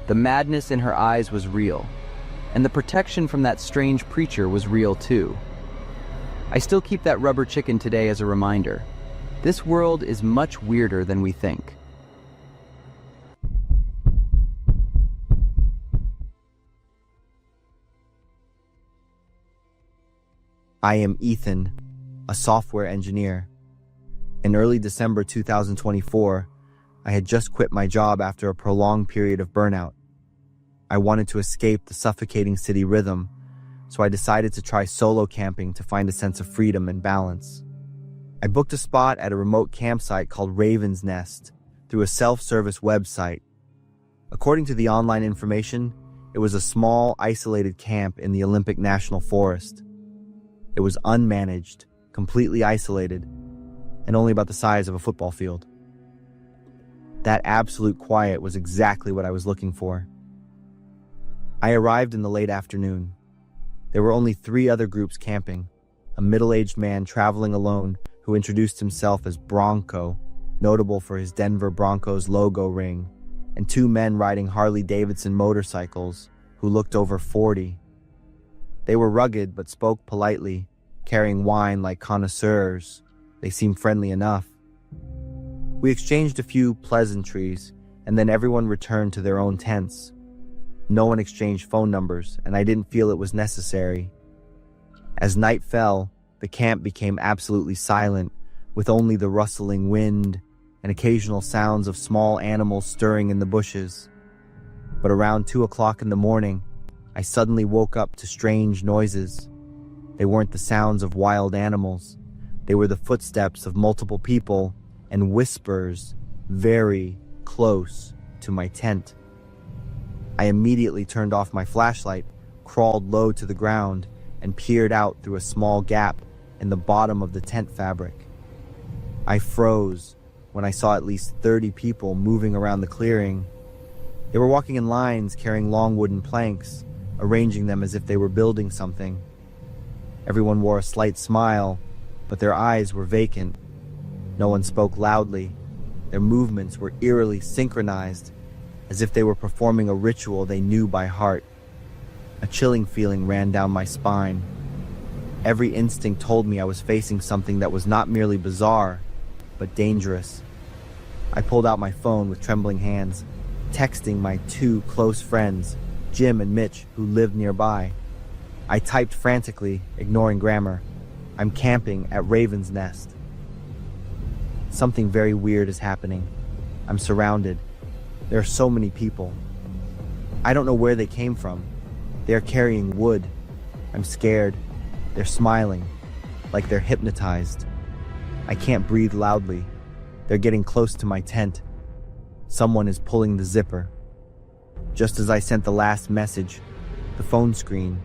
S1: The madness in her eyes was real. And the protection from that strange preacher was real too. I still keep that rubber chicken today as a reminder. This world is much weirder than we think.
S3: I am Ethan, a software engineer. In early December 2024, I had just quit my job after a prolonged period of burnout. I wanted to escape the suffocating city rhythm, so I decided to try solo camping to find a sense of freedom and balance. I booked a spot at a remote campsite called Raven's Nest through a self-service website. According to the online information, it was a small, isolated camp in the Olympic National Forest. It was unmanaged, completely isolated, and only about the size of a football field. That absolute quiet was exactly what I was looking for. I arrived in the late afternoon. There were only 3 other groups camping: a middle-aged man traveling alone who introduced himself as Bronco, notable for his Denver Broncos logo ring, and 2 men riding Harley-Davidson motorcycles who looked over 40. They were rugged but spoke politely, carrying wine like connoisseurs. They seemed friendly enough. We exchanged a few pleasantries, and then everyone returned to their own tents. No one exchanged phone numbers, and I didn't feel it was necessary. As night fell, the camp became absolutely silent, with only the rustling wind and occasional sounds of small animals stirring in the bushes. But around 2 o'clock in the morning, I suddenly woke up to strange noises. They weren't the sounds of wild animals. They were the footsteps of multiple people and whispers very close to my tent. I immediately turned off my flashlight, crawled low to the ground, and peered out through a small gap in the bottom of the tent fabric. I froze when I saw at least 30 people moving around the clearing. They were walking in lines, carrying long wooden planks, arranging them as if they were building something. Everyone wore a slight smile, but their eyes were vacant. No one spoke loudly. Their movements were eerily synchronized, as if they were performing a ritual they knew by heart. A chilling feeling ran down my spine. Every instinct told me I was facing something that was not merely bizarre, but dangerous. I pulled out my phone with trembling hands, texting my 2 close friends, Jim and Mitch, who lived nearby. I typed frantically, ignoring grammar. I'm camping at Raven's Nest. Something very weird is happening. I'm surrounded. There are so many people. I don't know where they came from. They are carrying wood. I'm scared. They're smiling, like they're hypnotized. I can't breathe loudly. They're getting close to my tent. Someone is pulling the zipper. Just as I sent the last message, the phone screen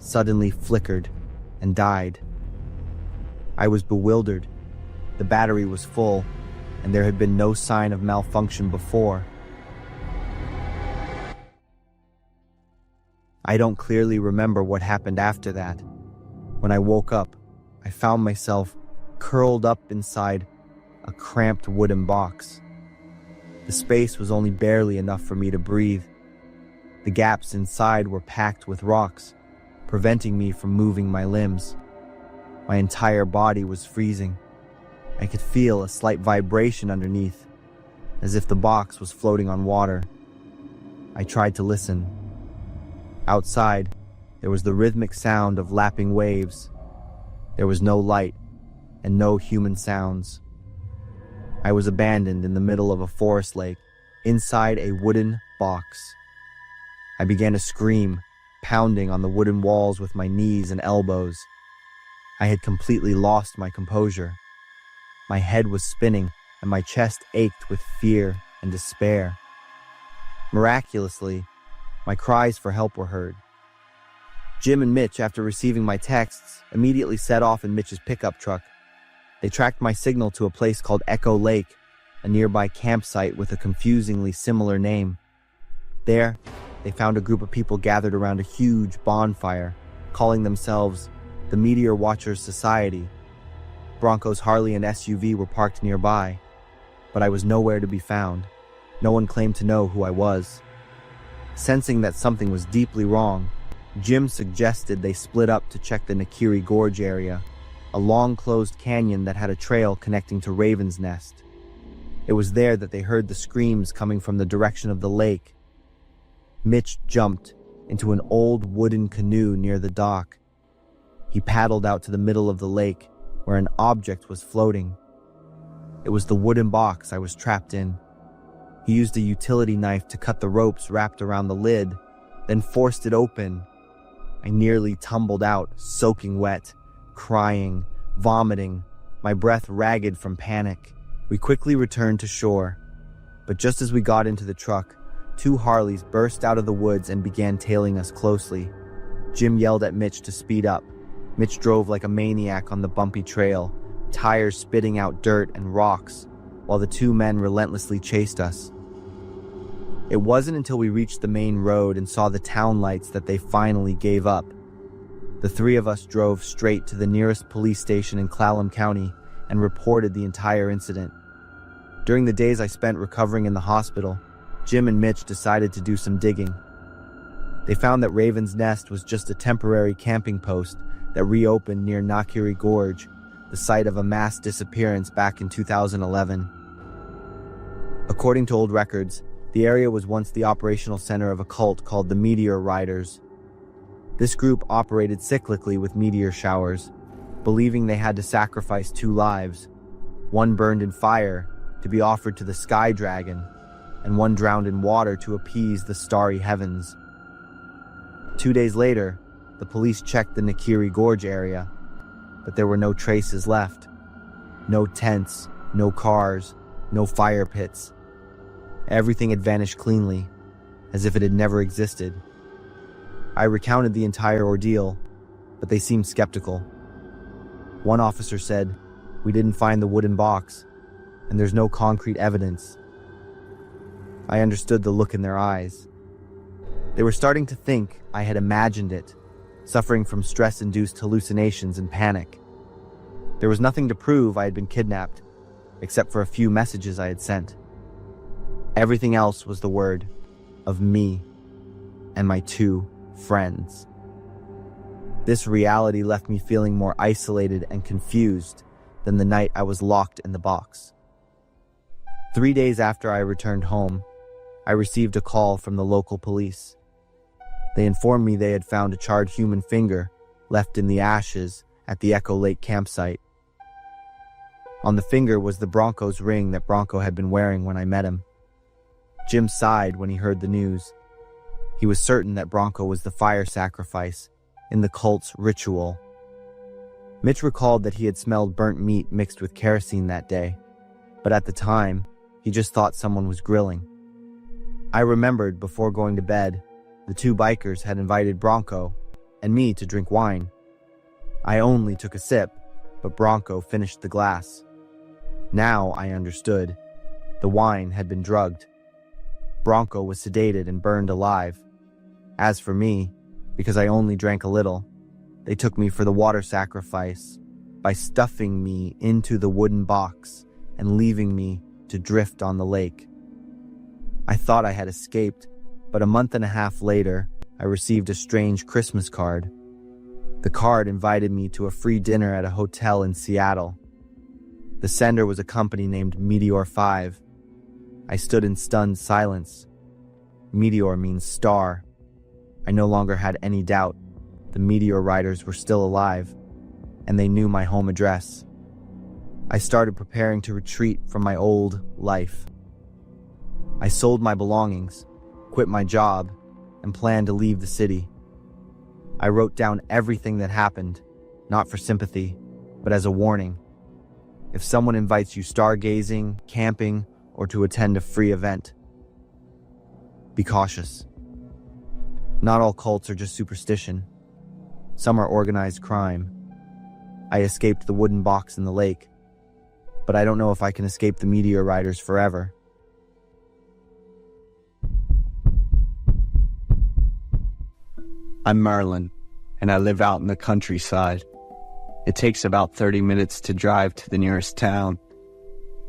S3: suddenly flickered and died. I was bewildered. The battery was full, and there had been no sign of malfunction before. I don't clearly remember what happened after that. When I woke up, I found myself curled up inside a cramped wooden box. The space was only barely enough for me to breathe. The gaps inside were packed with rocks, preventing me from moving my limbs. My entire body was freezing. I could feel a slight vibration underneath, as if the box was floating on water. I tried to listen. Outside, there was the rhythmic sound of lapping waves. There was no light and no human sounds. I was abandoned in the middle of a forest lake, inside a wooden box. I began to scream, pounding on the wooden walls with my knees and elbows. I had completely lost my composure. My head was spinning, and my chest ached with fear and despair. Miraculously, my cries for help were heard. Jim and Mitch, after receiving my texts, immediately set off in Mitch's pickup truck. They tracked my signal to a place called Echo Lake, a nearby campsite with a confusingly similar name. There, they found a group of people gathered around a huge bonfire, calling themselves the Meteor Watchers Society. Bronco's Harley and SUV were parked nearby, but I was nowhere to be found. No one claimed to know who I was. Sensing that something was deeply wrong, Jim suggested they split up to check the Nakiri Gorge area. a long closed canyon that had a trail connecting to Raven's Nest. It was there that they heard the screams coming from the direction of the lake. Mitch jumped into an old wooden canoe near the dock. He paddled out to the middle of the lake where an object was floating. It was the wooden box I was trapped in. He used a utility knife to cut the ropes wrapped around the lid, then forced it open. I nearly tumbled out, soaking wet, crying, vomiting, my breath ragged from panic. We quickly returned to shore, but just as we got into the truck, two Harleys burst out of the woods and began tailing us closely. Jim yelled at Mitch to speed up. Mitch drove like a maniac on the bumpy trail, tires spitting out dirt and rocks, while the two men relentlessly chased us. It wasn't until we reached the main road and saw the town lights that they finally gave up. The three of us drove straight to the nearest police station in Clallam County and reported the entire incident. During the days I spent recovering in the hospital, Jim and Mitch decided to do some digging. They found that Raven's Nest was just a temporary camping post that reopened near Nakiri Gorge, the site of a mass disappearance back in 2011. According to old records, the area was once the operational center of a cult called the Meteor Riders. This group operated cyclically with meteor showers, believing they had to sacrifice two lives. One burned in fire to be offered to the Sky Dragon, and one drowned in water to appease the starry heavens. 2 days later, the police checked the Nakiri Gorge area, but there were no traces left. No tents, no cars, no fire pits. Everything had vanished cleanly, as if it had never existed. I recounted the entire ordeal, but they seemed skeptical. One officer said, "We didn't find the wooden box, and there's no concrete evidence." I understood the look in their eyes. They were starting to think I had imagined it, suffering from stress-induced hallucinations and panic. There was nothing to prove I had been kidnapped, except for a few messages I had sent. Everything else was the word of me and my two friends. This reality left me feeling more isolated and confused than the night I was locked in the box. 3 days after I returned home, I received a call from the local police. They informed me they had found a charred human finger left in the ashes at the Echo Lake campsite. On the finger was the Bronco's ring that Bronco had been wearing when I met him. Jim sighed when he heard the news. He was certain that Bronco was the fire sacrifice in the cult's ritual. Mitch recalled that he had smelled burnt meat mixed with kerosene that day, but at the time, he just thought someone was grilling. I remembered before going to bed, the two bikers had invited Bronco and me to drink wine. I only took a sip, but Bronco finished the glass. Now I understood. The wine had been drugged. Bronco was sedated and burned alive. As for me, because I only drank a little, they took me for the water sacrifice by stuffing me into the wooden box and leaving me to drift on the lake. I thought I had escaped, but a month and a half later, I received a strange Christmas card. The card invited me to a free dinner at a hotel in Seattle. The sender was a company named Meteor 5. I stood in stunned silence. Meteor means star. I no longer had any doubt. The Meteor Riders were still alive, and they knew my home address. I started preparing to retreat from my old life. I sold my belongings, quit my job, and planned to leave the city. I wrote down everything that happened, not for sympathy, but as a warning. If someone invites you stargazing, camping, or to attend a free event, be cautious. Not all cults are just superstition. Some are organized crime. I escaped the wooden box in the lake, but I don't know if I can escape the Meteor Riders forever.
S4: I'm Merlin, and I live out in the countryside. It takes about 30 minutes to drive to the nearest town.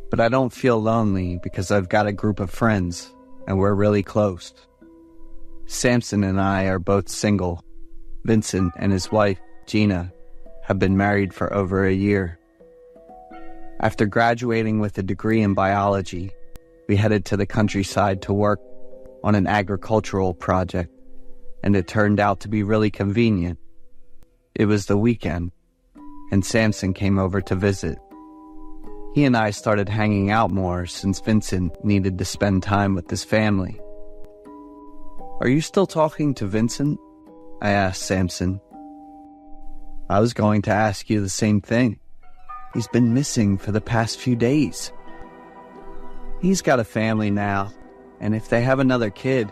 S4: But I don't feel lonely because I've got a group of friends, and we're really close. Samson and I are both single. Vincent and his wife, Gina, have been married for over a year. After graduating with a degree in biology, we headed to the countryside to work on an agricultural project, and it turned out to be really convenient. It was the weekend, and Samson came over to visit. He and I started hanging out more since Vincent needed to spend time with his family. "Are you still talking to Vincent?" I asked Samson. "I was going to ask you the same thing. He's been missing for the past few days." "He's got a family now, and if they have another kid,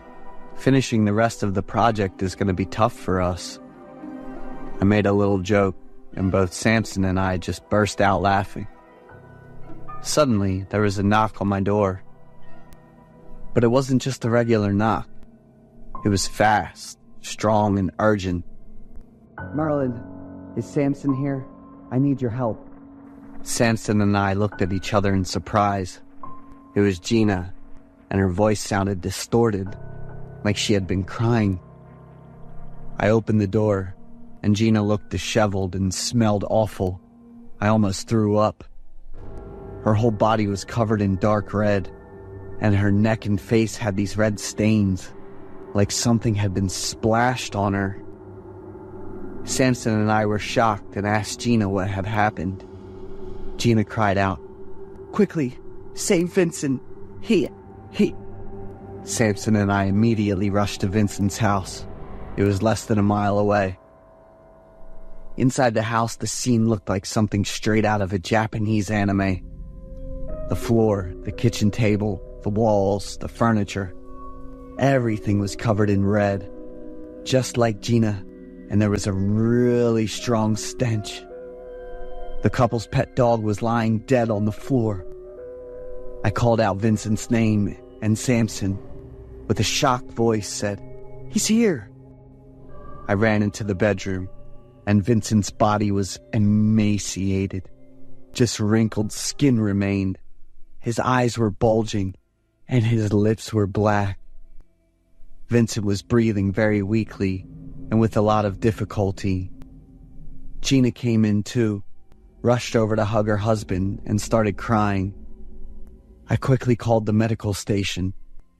S4: finishing the rest of the project is going to be tough for us." I made a little joke, and both Samson and I just burst out laughing. Suddenly, there was a knock on my door. But it wasn't just a regular knock. It was fast, strong, and urgent.
S1: Merlin, is Samson here? I need your help.
S4: Samson and I looked at each other in surprise. It was Gina, and her voice sounded distorted, like she had been crying. I opened the door, and Gina looked disheveled and smelled awful. I almost threw up. Her whole body was covered in dark red, and her neck and face had these red stains, like something had been splashed on her. Samson and I were shocked and asked Gina what had happened. Gina cried out, "Quickly, save Vincent! He... Samson and I immediately rushed to Vincent's house. It was less than a mile away. Inside the house, the scene looked like something straight out of a Japanese anime. The floor, the kitchen table, the walls, the furniture, everything was covered in red, just like Gina, and there was a really strong stench. The couple's pet dog was lying dead on the floor. I called out Vincent's name, and Samson, with a shocked voice, said, "He's here!" I ran into the bedroom, and Vincent's body was emaciated. Just wrinkled skin remained. His eyes were bulging, and his lips were black. Vincent was breathing very weakly, and with a lot of difficulty. Gina came in too, rushed over to hug her husband, and started crying. I quickly called the medical station,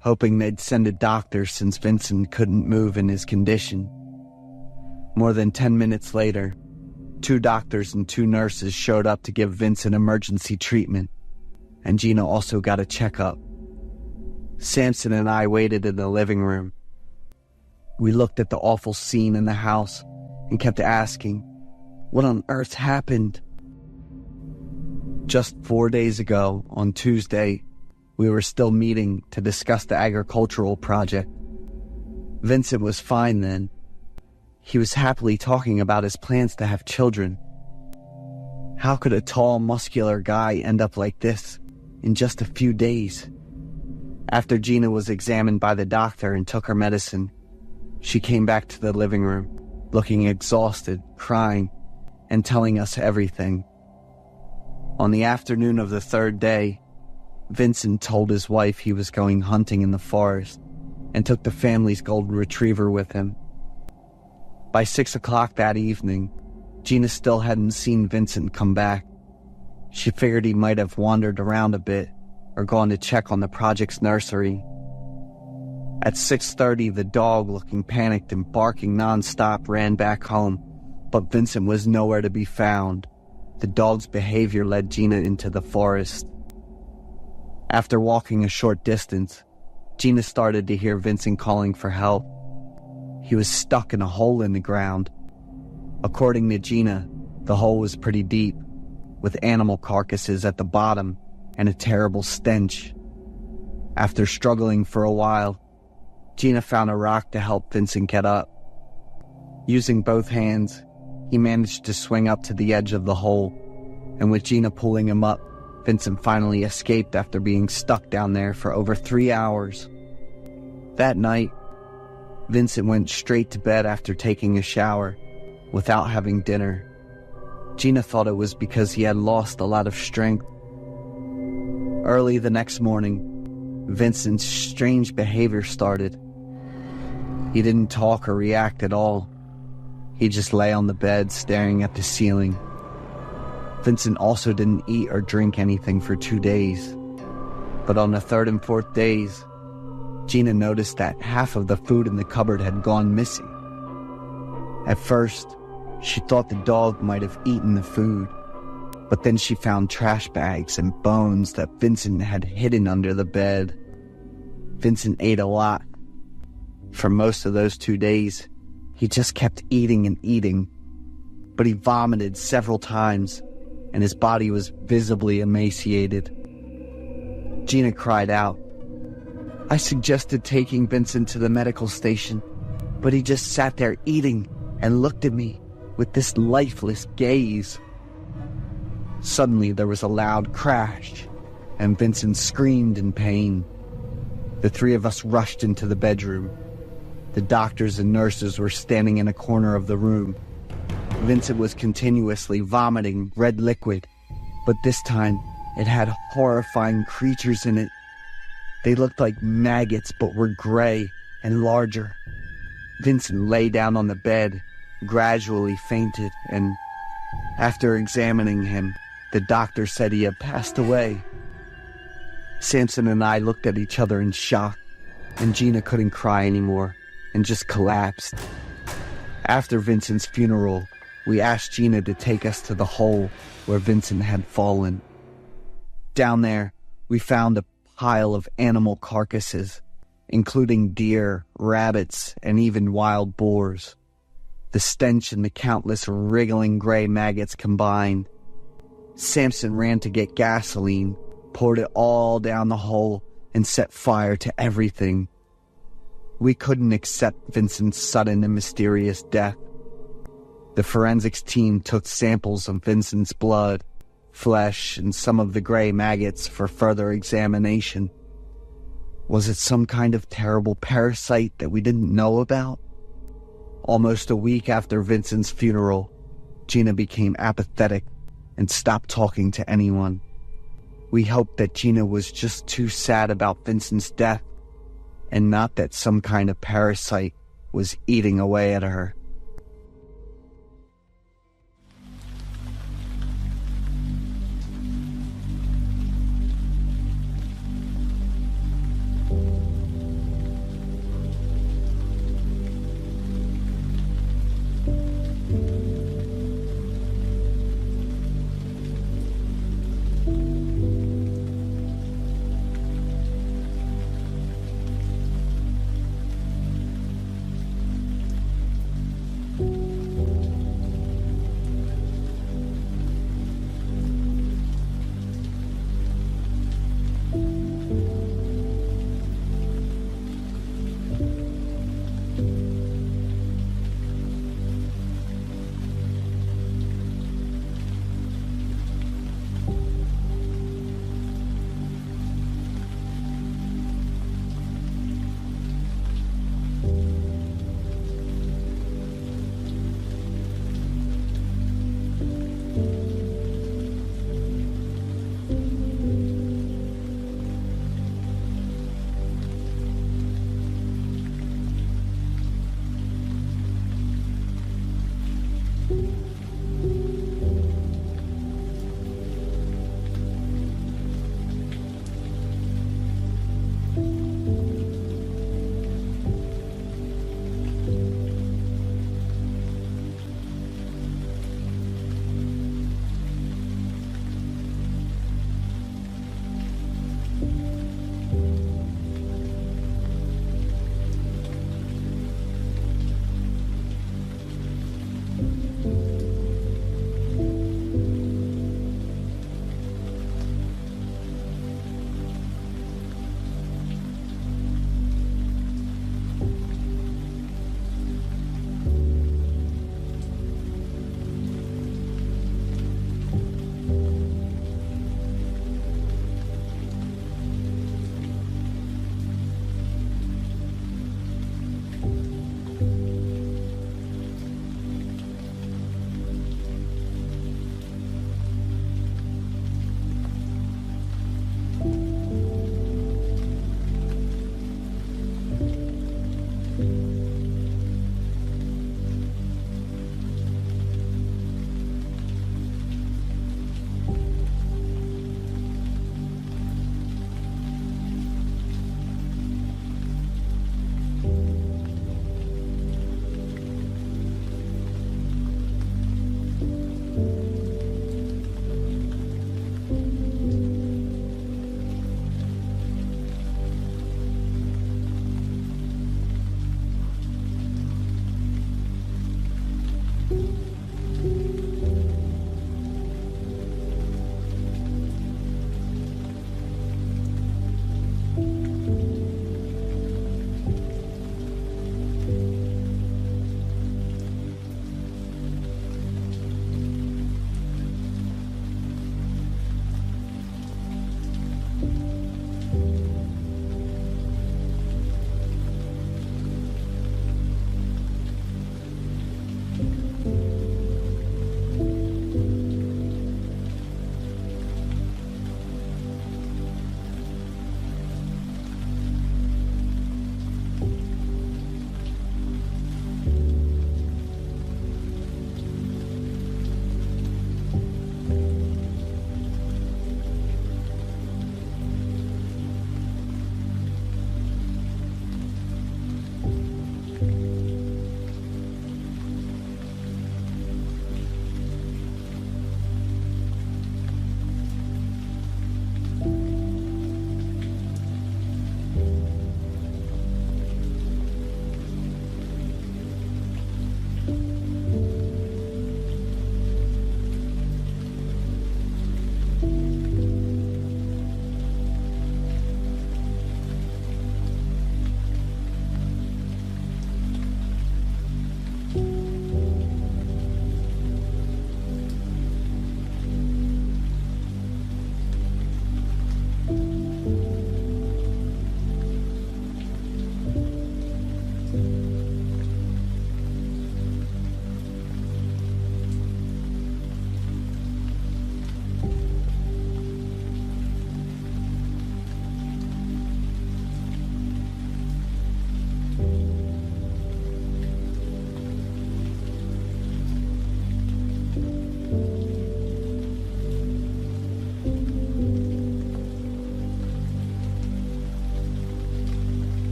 S4: hoping they'd send a doctor since Vincent couldn't move in his condition. More than 10 minutes later, 2 doctors and 2 nurses showed up to give Vincent emergency treatment, and Gina also got a checkup. Samson and I waited in the living room. We looked at the awful scene in the house and kept asking, what on earth happened? Just 4 days ago, on Tuesday, we were still meeting to discuss the agricultural project. Vincent was fine then. He was happily talking about his plans to have children. How could a tall, muscular guy end up like this in just a few days? After Gina was examined by the doctor and took her medicine, she came back to the living room, looking exhausted, crying, and telling us everything. On the afternoon of the 3rd day, Vincent told his wife he was going hunting in the forest and took the family's golden retriever with him. By 6 o'clock that evening, Gina still hadn't seen Vincent come back. She figured he might have wandered around a bit or gone to check on the project's nursery. At 6:30, the dog, looking panicked and barking nonstop, ran back home, but Vincent was nowhere to be found. The dog's behavior led Gina into the forest. After walking a short distance, Gina started to hear Vincent calling for help. He was stuck in a hole in the ground. According to Gina, the hole was pretty deep, with animal carcasses at the bottom and a terrible stench. After struggling for a while, Gina found a rock to help Vincent get up. Using both hands, he managed to swing up to the edge of the hole, and with Gina pulling him up, Vincent finally escaped after being stuck down there for over 3 hours. That night, Vincent went straight to bed after taking a shower, without having dinner. Gina thought it was because he had lost a lot of strength. Early the next morning, Vincent's strange behavior started. He didn't talk or react at all. He just lay on the bed staring at the ceiling. Vincent also didn't eat or drink anything for 2 days. But on the third and fourth days, Gina noticed that half of the food in the cupboard had gone missing. At first, she thought the dog might have eaten the food, but then she found trash bags and bones that Vincent had hidden under the bed. Vincent ate a lot. For most of those 2 days, he just kept eating and eating, but he vomited several times, and his body was visibly emaciated. Gina cried out. I suggested taking Vincent to the medical station, but he just sat there eating and looked at me with this lifeless gaze. Suddenly there was a loud crash, and Vincent screamed in pain. The three of us rushed into the bedroom. The doctors and nurses were standing in a corner of the room. Vincent was continuously vomiting red liquid, but this time it had horrifying creatures in it. They looked like maggots but were gray and larger. Vincent lay down on the bed, gradually fainted, and after examining him, the doctor said he had passed away. Samson and I looked at each other in shock, and Gina couldn't cry anymore and just collapsed. After Vincent's funeral, we asked Gina to take us to the hole where Vincent had fallen. Down there, we found a pile of animal carcasses, including deer, rabbits, and even wild boars. The stench and the countless wriggling gray maggots combined. Samson ran to get gasoline, poured it all down the hole, and set fire to everything. We couldn't accept Vincent's sudden and mysterious death. The forensics team took samples of Vincent's blood, flesh, and some of the gray maggots for further examination. Was it some kind of terrible parasite that we didn't know about? Almost a week after Vincent's funeral, Gina became apathetic and stopped talking to anyone. We hoped that Gina was just too sad about Vincent's death, and not that some kind of parasite was eating away at her.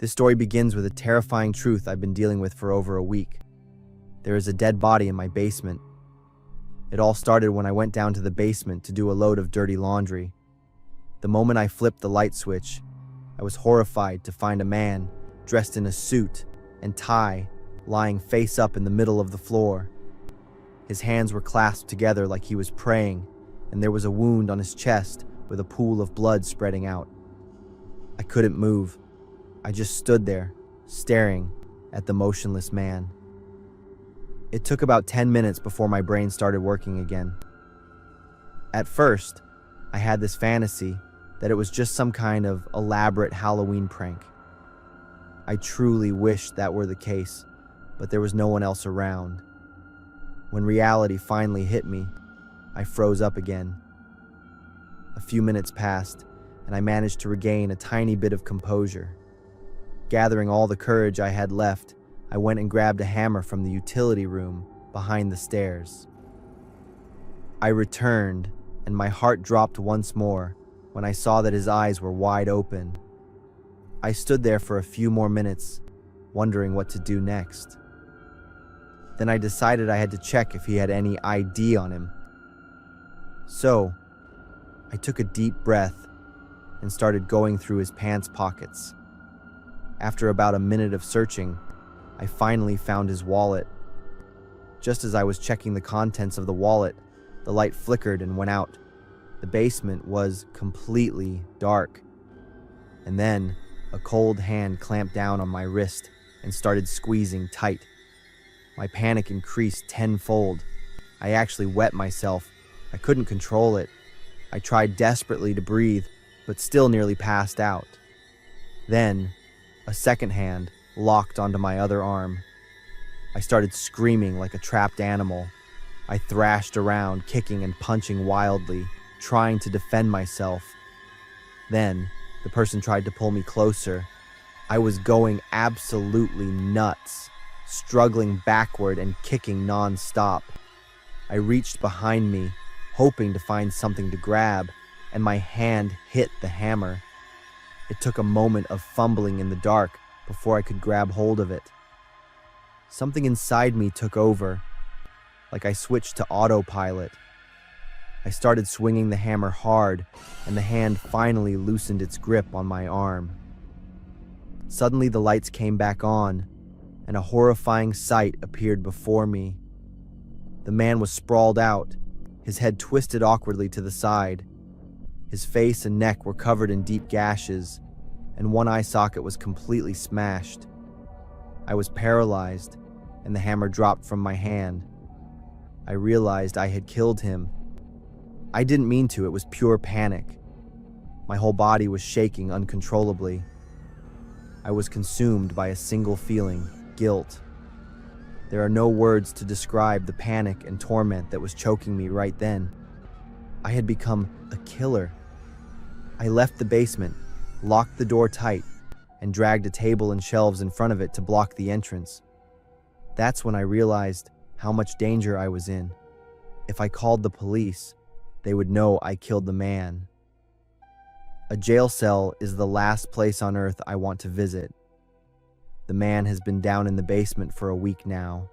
S3: This story begins with a terrifying truth I've been dealing with for over a week. There is a dead body in my basement. It all started when I went down to the basement to do a load of dirty laundry. The moment I flipped the light switch, I was horrified to find a man dressed in a suit and tie lying face up in the middle of the floor. His hands were clasped together like he was praying, and there was a wound on his chest with a pool of blood spreading out. I couldn't move. I just stood there, staring at the motionless man. It took about 10 minutes before my brain started working again. At first, I had this fantasy that it was just some kind of elaborate Halloween prank. I truly wished that were the case, but there was no one else around. When reality finally hit me, I froze up again. A few minutes passed, and I managed to regain a tiny bit of composure. Gathering all the courage I had left, I went and grabbed a hammer from the utility room behind the stairs. I returned, and my heart dropped once more when I saw that his eyes were wide open. I stood there for a few more minutes, wondering what to do next. Then I decided I had to check if he had any ID on him. So, I took a deep breath and started going through his pants pockets. After about a minute of searching, I finally found his wallet. Just as I was checking the contents of the wallet, the light flickered and went out. The basement was completely dark. And then, a cold hand clamped down on my wrist and started squeezing tight. My panic increased tenfold. I actually wet myself. I couldn't control it. I tried desperately to breathe, but still nearly passed out. Then, a second hand locked onto my other arm. I started screaming like a trapped animal. I thrashed around, kicking and punching wildly, trying to defend myself. Then, the person tried to pull me closer. I was going absolutely nuts, struggling backward and kicking non-stop. I reached behind me, hoping to find something to grab, and my hand hit the hammer. It took a moment of fumbling in the dark before I could grab hold of it. Something inside me took over, like I switched to autopilot. I started swinging the hammer hard, and the hand finally loosened its grip on my arm. Suddenly the lights came back on, and a horrifying sight appeared before me. The man was sprawled out, his head twisted awkwardly to the side. His face and neck were covered in deep gashes, and one eye socket was completely smashed. I was paralyzed, and the hammer dropped from my hand. I realized I had killed him. I didn't mean to, it was pure panic. My whole body was shaking uncontrollably. I was consumed by a single feeling, guilt. There are no words to describe the panic and torment that was choking me right then. I had become a killer. I left the basement, locked the door tight, and dragged a table and shelves in front of it to block the entrance. That's when I realized how much danger I was in. If I called the police, they would know I killed the man. A jail cell is the last place on earth I want to visit. The man has been down in the basement for a week now.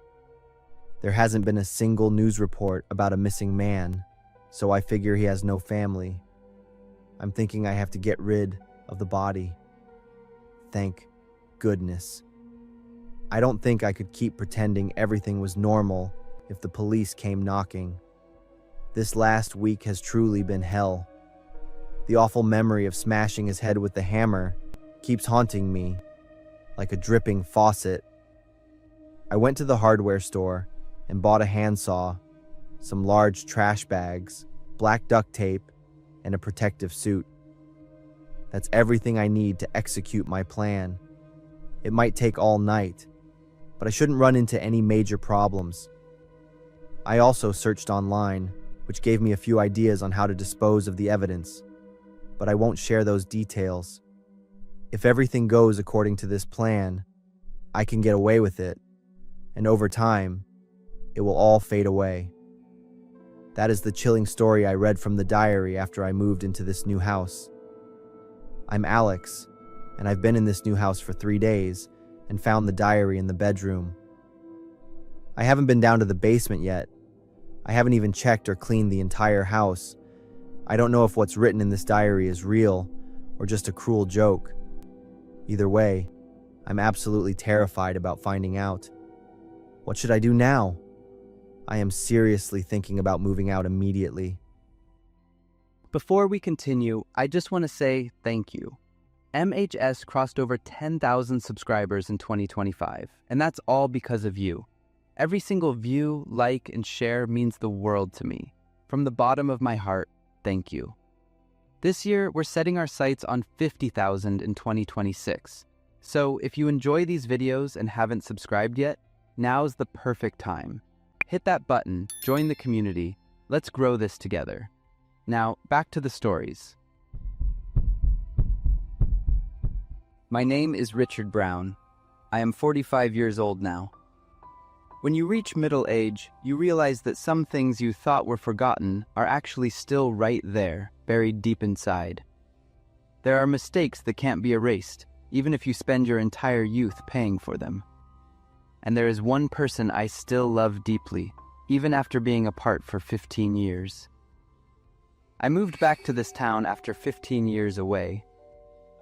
S3: There hasn't been a single news report about a missing man, so I figure he has no family. I'm thinking I have to get rid of the body. Thank goodness. I don't think I could keep pretending everything was normal if the police came knocking. This last week has truly been hell. The awful memory of smashing his head with the hammer keeps haunting me like a dripping faucet. I went to the hardware store and bought a handsaw, some large trash bags, black duct tape, and a protective suit. That's everything I need to execute my plan. It might take all night, but I shouldn't run into any major problems. I also searched online, which gave me a few ideas on how to dispose of the evidence, but I won't share those details. If everything goes according to this plan, I can get away with it, and over time, it will all fade away. That is the chilling story I read from the diary after I moved into this new house. I'm Alex, and I've been in this new house for 3 days and found the diary in the bedroom. I haven't been down to the basement yet. I haven't even checked or cleaned the entire house. I don't know if what's written in this diary is real or just a cruel joke. Either way, I'm absolutely terrified about finding out. What should I do now? I am seriously thinking about moving out immediately.
S1: Before we continue, I just want to say thank you. MHS crossed over 10,000 subscribers in 2025, and that's all because of you. Every single view, like, and share means the world to me. From the bottom of my heart, thank you. This year, we're setting our sights on 50,000 in 2026. So if you enjoy these videos and haven't subscribed yet, now's the perfect time. Hit that button, join the community, let's grow this together. Now, back to the stories. My name is Richard Brown. I am 45 years old now. When you reach middle age, you realize that some things you thought were forgotten are actually still right there, buried deep inside. There are mistakes that can't be erased, even if you spend your entire youth paying for them. And there is one person I still love deeply, even after being apart for 15 years. I moved back to this town after 15 years away.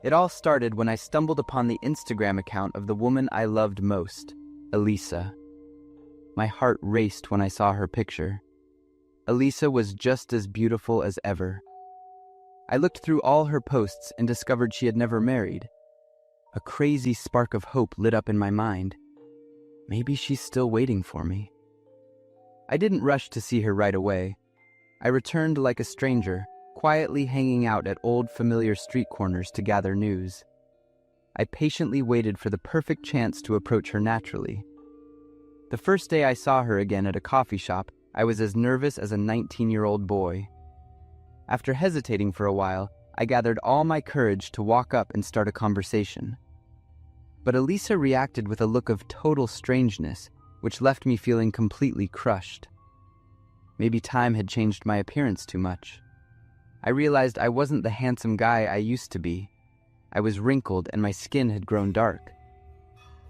S1: It all started when I stumbled upon the Instagram account of the woman I loved most, Elisa. My heart raced when I saw her picture. Elisa was just as beautiful as ever. I looked through all her posts and discovered she had never married. A crazy spark of hope lit up in my mind. Maybe she's still waiting for me. I didn't rush to see her right away. I returned like a stranger, quietly hanging out at old familiar street corners to gather news. I patiently waited for the perfect chance to approach her naturally. The first day I saw her again at a coffee shop, I was as nervous as a 19-year-old boy. After hesitating for a while, I gathered all my courage to walk up and start a conversation. But Elisa reacted with a look of total strangeness, which left me feeling completely crushed. Maybe time had changed my appearance too much. I realized I wasn't the handsome guy I used to be. I was wrinkled and my skin had grown dark.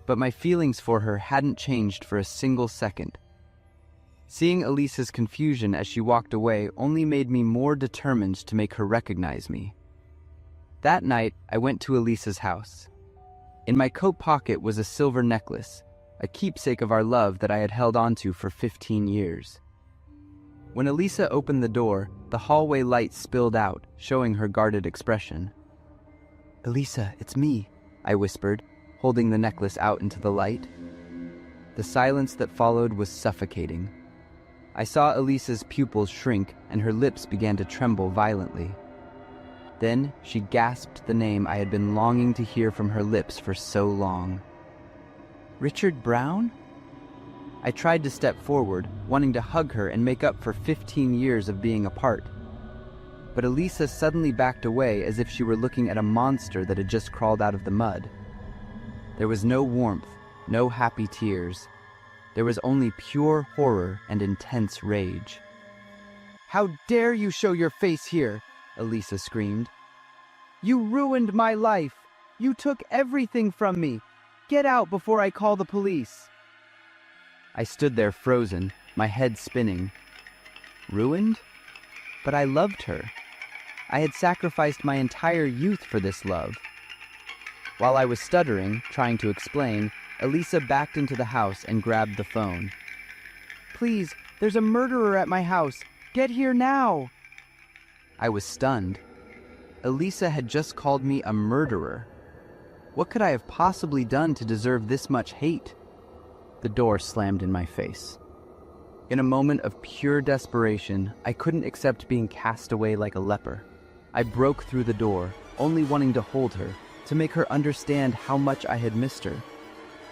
S1: But my feelings for her hadn't changed for a single second. Seeing Elisa's confusion as she walked away only made me more determined to make her recognize me. That night, I went to Elisa's house. In my coat pocket was a silver necklace, a keepsake of our love that I had held onto for 15 years. When Elisa opened the door, the hallway light spilled out, showing her guarded expression. "Elisa, it's me," I whispered, holding the necklace out into the light. The silence that followed was suffocating. I saw Elisa's pupils shrink and her lips began to tremble violently. Then she gasped the name I had been longing to hear from her lips for so long. "Richard Brown?" I tried to step forward, wanting to hug her and make up for 15 years of being apart. But Elisa suddenly backed away as if she were looking at a monster that had just crawled out of the mud. There was no warmth, no happy tears. There was only pure horror and intense rage. "How dare you show your face here?" Elisa screamed. "You ruined my life! You took everything from me! Get out before I call the police!" I stood there frozen, my head spinning. Ruined? But I loved her. I had sacrificed my entire youth for this love. While I was stuttering, trying to explain, Elisa backed into the house and grabbed the phone. "Please, there's a murderer at my house. Get here now!" I was stunned. Elisa had just called me a murderer. What could I have possibly done to deserve this much hate? The door slammed in my face. In a moment of pure desperation, I couldn't accept being cast away like a leper. I broke through the door, only wanting to hold her, to make her understand how much I had missed her.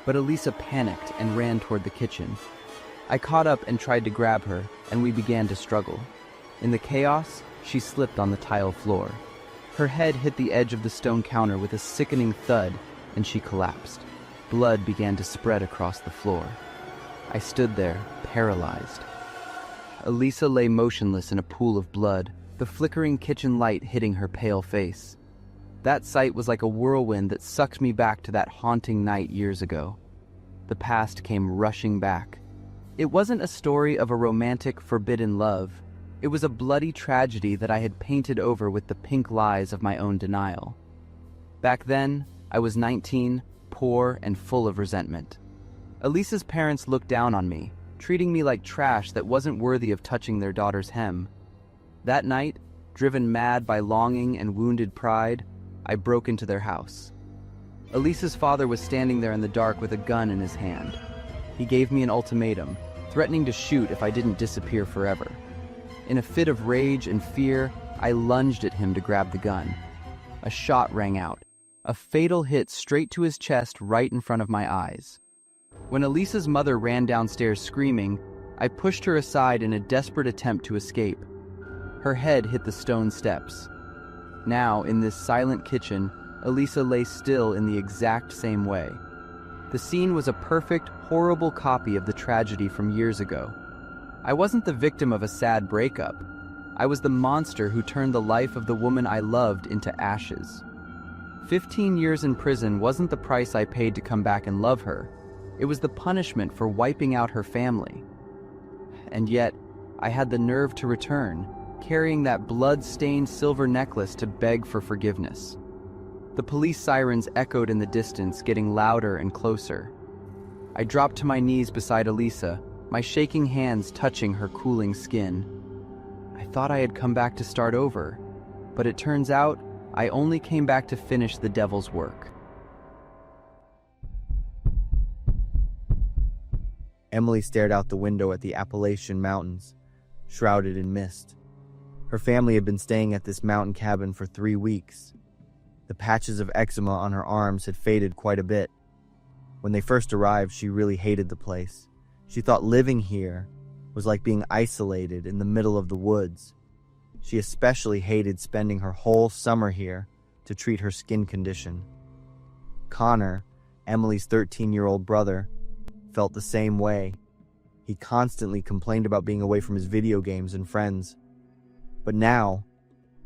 S1: But Elisa panicked and ran toward the kitchen. I caught up and tried to grab her, and we began to struggle. In the chaos, she slipped on the tile floor. Her head hit the edge of the stone counter with a sickening thud, and she collapsed. Blood began to spread across the floor. I stood there, paralyzed. Elisa lay motionless in a pool of blood, the flickering kitchen light hitting her pale face. That sight was like a whirlwind that sucked me back to that haunting night years ago. The past came rushing back. It wasn't a story of a romantic, forbidden love. It was a bloody tragedy that I had painted over with the pink lies of my own denial. Back then, I was 19, poor, and full of resentment. Elisa's parents looked down on me, treating me like trash that wasn't worthy of touching their daughter's hem. That night, driven mad by longing and wounded pride, I broke into their house. Elisa's father was standing there in the dark with a gun in his hand. He gave me an ultimatum, threatening to shoot if I didn't disappear forever. In a fit of rage and fear, I lunged at him to grab the gun. A shot rang out, a fatal hit straight to his chest right in front of my eyes. When Elisa's mother ran downstairs screaming, I pushed her aside in a desperate attempt to escape. Her head hit the stone steps. Now, in this silent kitchen, Elisa lay still in the exact same way. The scene was a perfect, horrible copy of the tragedy from years ago. I wasn't the victim of a sad breakup. I was the monster who turned the life of the woman I loved into ashes. 15 years in prison wasn't the price I paid to come back and love her. It was the punishment for wiping out her family. And yet, I had the nerve to return, carrying that blood-stained silver necklace to beg for forgiveness. The police sirens echoed in the distance, getting louder and closer. I dropped to my knees beside Elisa, my shaking hands touching her cooling skin. I thought I had come back to start over, but it turns out I only came back to finish the devil's work.
S3: Emily stared out the window at the Appalachian Mountains, shrouded in mist. Her family had been staying at this mountain cabin for 3 weeks. The patches of eczema on her arms had faded quite a bit. When they first arrived, she really hated the place. She thought living here was like being isolated in the middle of the woods. She especially hated spending her whole summer here to treat her skin condition. Connor, Emily's 13-year-old brother, felt the same way. He constantly complained about being away from his video games and friends. But now,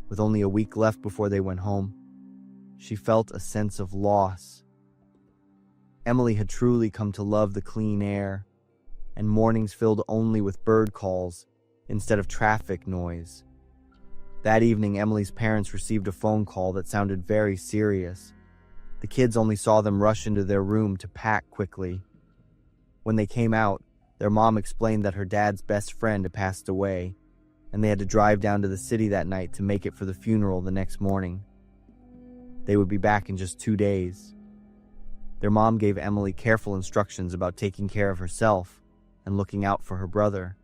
S3: with only a week left before they went home, she felt a sense of loss. Emily had truly come to love the clean air and mornings filled only with bird calls instead of traffic noise. That evening, Emily's parents received a phone call that sounded very serious. The kids only saw them rush into their room to pack quickly. When they came out, their mom explained that her dad's best friend had passed away, and they had to drive down to the city that night to make it for the funeral the next morning. They would be back in just 2 days. Their mom gave Emily careful instructions about taking care of herself and looking out for her brother.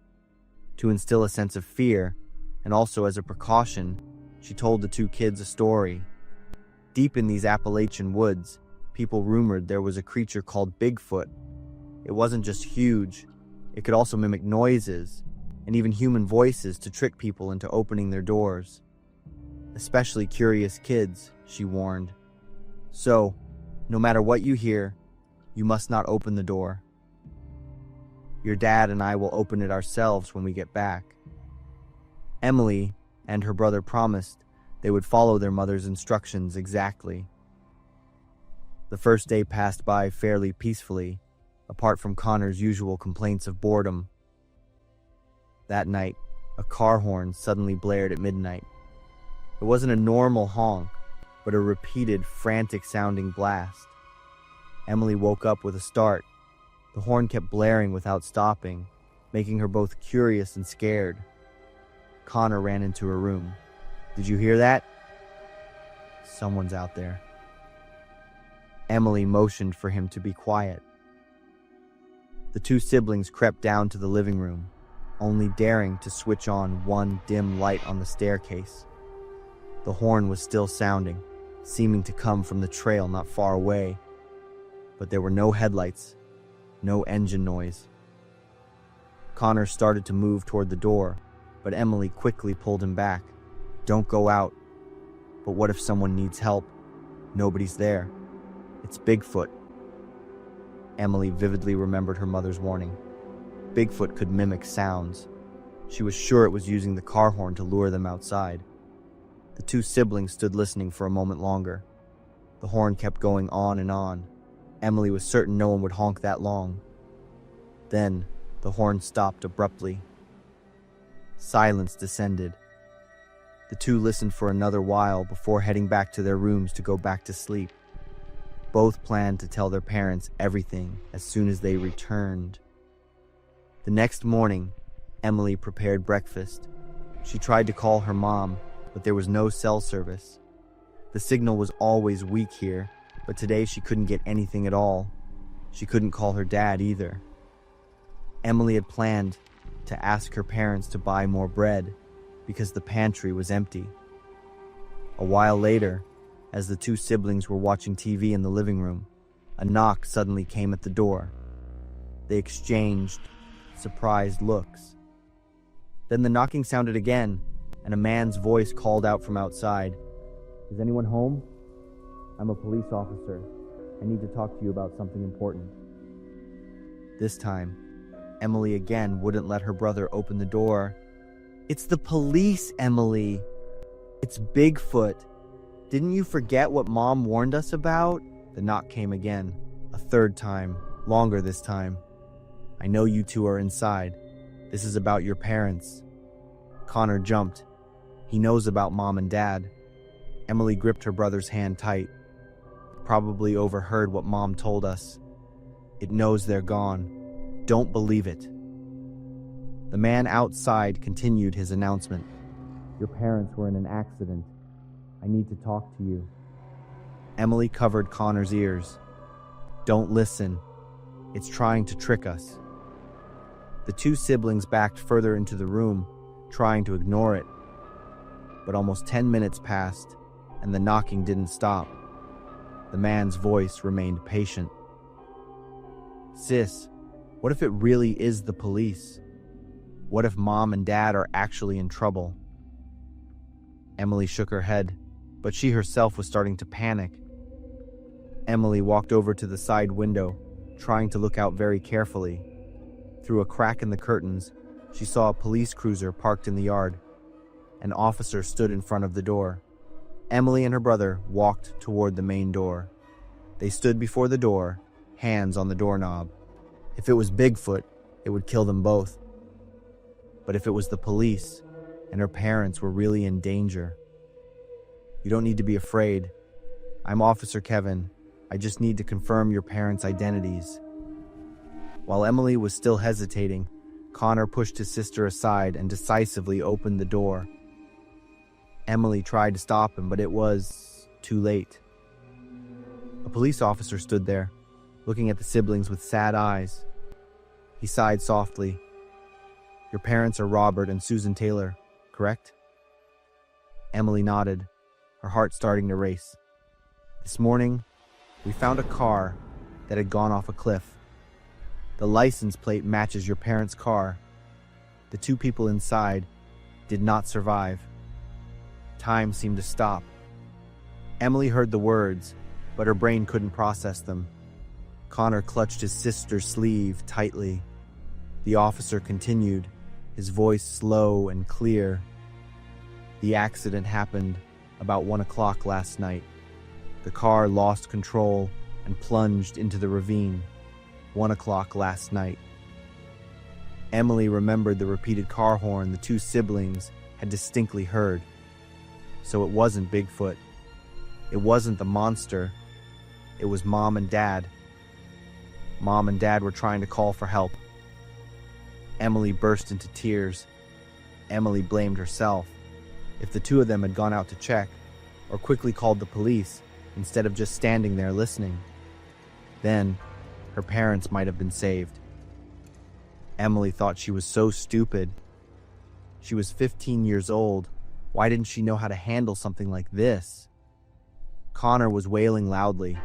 S3: To instill a sense of fear, and also as a precaution, she told the 2 kids a story. Deep in these Appalachian woods, people rumored there was a creature called Bigfoot. It wasn't just huge, it could also mimic noises and even human voices to trick people into opening their doors. Especially curious kids, she warned. So, no matter what you hear, you must not open the door. Your dad and I will open it ourselves when we get back. Emily and her brother promised they would follow their mother's instructions exactly. The first day passed by fairly peacefully, apart from Connor's usual complaints of boredom. That night, a car horn suddenly blared at midnight. It wasn't a normal honk, but a repeated, frantic-sounding blast. Emily woke up with a start. The horn kept blaring without stopping, making her both curious and scared. Connor ran into her room. "Did you hear that?" "Someone's out there." Emily motioned for him to be quiet. The 2 siblings crept down to the living room, only daring to switch on one dim light on the staircase. The horn was still sounding, seeming to come from the trail not far away, but there were no headlights, no engine noise. Connor started to move toward the door, but Emily quickly pulled him back. "Don't go out." "But what if someone needs help? Nobody's there. It's Bigfoot." Emily vividly remembered her mother's warning. Bigfoot could mimic sounds. She was sure it was using the car horn to lure them outside. The two siblings stood listening for a moment longer. The horn kept going on and on. Emily was certain no one would honk that long. Then, the horn stopped abruptly. Silence descended. The two listened for another while before heading back to their rooms to go back to sleep. Both planned to tell their parents everything as soon as they returned. The next morning, Emily prepared breakfast. She tried to call her mom, but there was no cell service. The signal was always weak here, but today she couldn't get anything at all. She couldn't call her dad either. Emily had planned to ask her parents to buy more bread because the pantry was empty. A while later, as the two siblings were watching TV in the living room, a knock suddenly came at the door. They exchanged surprised looks. Then the knocking sounded again, and a man's voice called out from outside. "Is anyone home? I'm a police officer. I need to talk to you about something important." This time, Emily again wouldn't let her brother open the door. "It's the police, Emily. It's Bigfoot. Didn't you forget what Mom warned us about?" The knock came again, a third time, longer this time. "I know you two are inside. This is about your parents." Connor jumped. He knows about Mom and Dad. Emily gripped her brother's hand tight. "Probably overheard what Mom told us. It knows they're gone. Don't believe it." The man outside continued his announcement. "Your parents were in an accident. I need to talk to you." Emily covered Connor's ears. "Don't listen. It's trying to trick us." The two siblings backed further into the room, trying to ignore it. But almost 10 minutes passed, and the knocking didn't stop. The man's voice remained patient. "Sis, what if it really is the police? What if Mom and Dad are actually in trouble?" Emily shook her head, but she herself was starting to panic. Emily walked over to the side window, trying to look out very carefully. Through a crack in the curtains, she saw a police cruiser parked in the yard. An officer stood in front of the door. Emily and her brother walked toward the main door. They stood before the door, hands on the doorknob. If it was Bigfoot, it would kill them both. But if it was the police, and her parents were really in danger? "You don't need to be afraid. I'm Officer Kevin. I just need to confirm your parents' identities." While Emily was still hesitating, Connor pushed his sister aside and decisively opened the door. Emily tried to stop him, but it was too late. A police officer stood there, looking at the siblings with sad eyes. He sighed softly. "Your parents are Robert and Susan Taylor, correct?" Emily nodded, her heart starting to race. "This morning, we found a car that had gone off a cliff. The license plate matches your parents' car. The two people inside did not survive." Time seemed to stop. Emily heard the words, but her brain couldn't process them. Connor clutched his sister's sleeve tightly. The officer continued, his voice slow and clear. "The accident happened about 1 o'clock last night. The car lost control and plunged into the ravine. 1 o'clock last night." Emily remembered the repeated car horn the two siblings had distinctly heard. So it wasn't Bigfoot. It wasn't the monster. It was Mom and Dad. Mom and Dad were trying to call for help. Emily burst into tears. Emily blamed herself. If the two of them had gone out to check, or quickly called the police, instead of just standing there listening, then her parents might have been saved. Emily thought she was so stupid. She was 15 years old. Why didn't she know how to handle something like this? Connor was wailing loudly.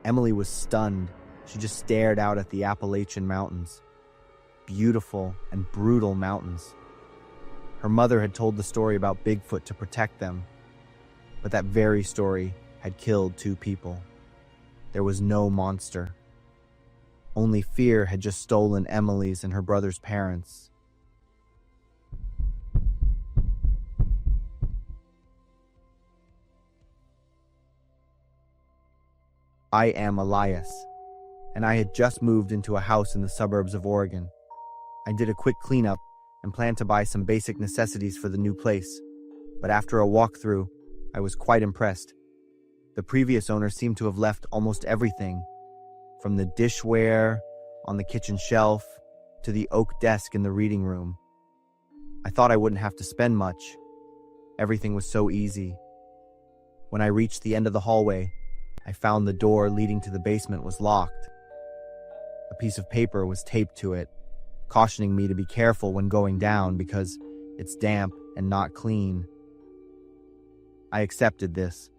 S3: Emily was stunned. She just stared out at the Appalachian Mountains. Beautiful and brutal mountains. Her mother had told the story about Bigfoot to protect them, but that very story had killed two people. There was no monster. Only fear had just stolen Emily's and her brother's parents. I am Elias, and I had just moved into a house in the suburbs of Oregon. I did a quick cleanup and planned to buy some basic necessities for the new place, but after a walkthrough, I was quite impressed. The previous owner seemed to have left almost everything, from the dishware on the kitchen shelf to the oak desk in the reading room. I thought I wouldn't have to spend much. Everything was so easy. When I reached the end of the hallway, I found the door leading to the basement was locked. A piece of paper was taped to it, cautioning me to be careful when going down because it's damp and not clean. I accepted this.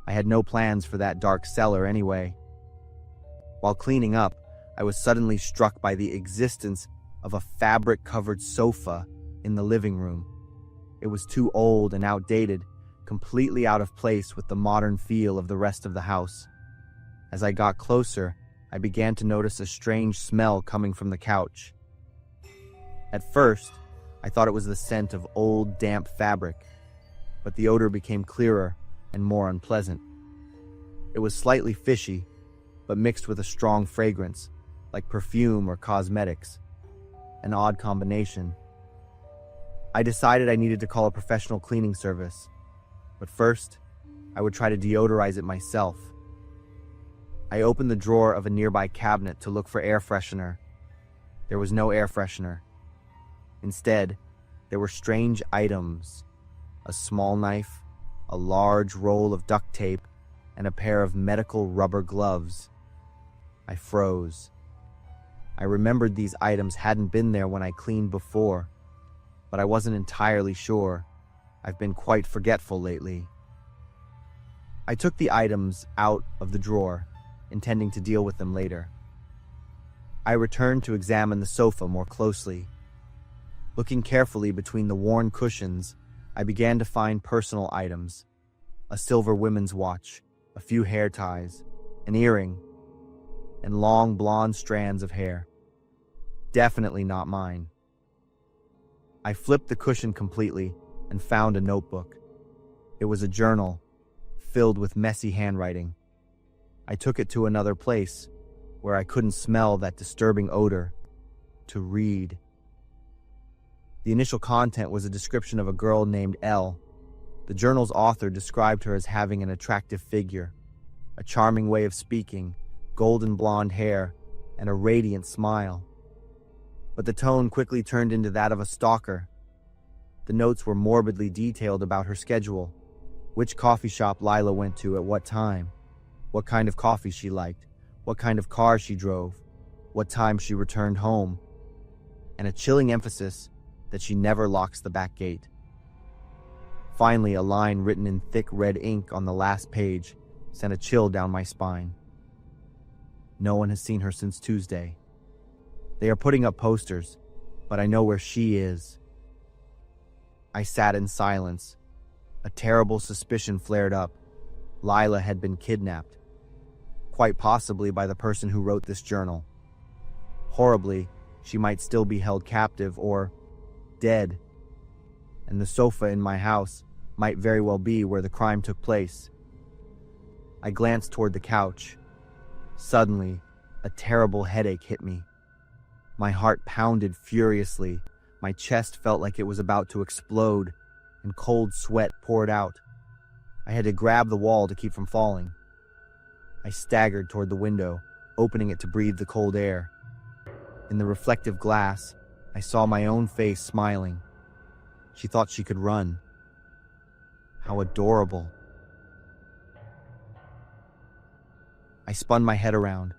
S3: I had no plans for that dark cellar anyway. While cleaning up, I was suddenly struck by the existence of a fabric-covered sofa in the living room. It was too old and outdated, completely out of place with the modern feel of the rest of the house. As I got closer, I began to notice a strange smell coming from the couch. At first, I thought it was the scent of old, damp fabric, but the odor became clearer and more unpleasant. It was slightly fishy, but mixed with a strong fragrance, like perfume or cosmetics. An odd combination. I decided I needed to call a professional cleaning service, but first, I would try to deodorize it myself. I opened the drawer of a nearby cabinet to look for air freshener. There was no air freshener. Instead, there were strange items: a small knife, a large roll of duct tape, and a pair of medical rubber gloves. I froze. I remembered these items hadn't been there when I cleaned before, but I wasn't entirely sure. I've been quite forgetful lately. I took the items out of the drawer, intending to deal with them later. I returned to examine the sofa more closely. Looking carefully between the worn cushions, I began to find personal items: a silver women's watch, a few hair ties, an earring, and long blonde strands of hair. Definitely not mine. I flipped the cushion completely and found a notebook. It was a journal, filled with messy handwriting. I took it to another place, where I couldn't smell that disturbing odor, to read. The initial content was a description of a girl named Elle. The journal's author described her as having an attractive figure, a charming way of speaking, golden blonde hair, and a radiant smile. But the tone quickly turned into that of a stalker. The notes were morbidly detailed about her schedule: which coffee shop Lila went to at what time, what kind of coffee she liked, what kind of car she drove, what time she returned home, and a chilling emphasis that she never locks the back gate. Finally, a line written in thick red ink on the last page sent a chill down my spine. No one has seen her since Tuesday. They are putting up posters, but I know where she is. I sat in silence. A terrible suspicion flared up. Lila had been kidnapped, quite possibly by the person who wrote this journal. Horribly, she might still be held captive or dead, and the sofa in my house might very well be where the crime took place. I glanced toward the couch. Suddenly, a terrible headache hit me. My heart pounded furiously. My chest felt like it was about to explode, and cold sweat poured out. I had to grab the wall to keep from falling. I staggered toward the window, opening it to breathe the cold air. In the reflective glass, I saw my own face smiling. She thought she could run. How adorable. I spun my head around,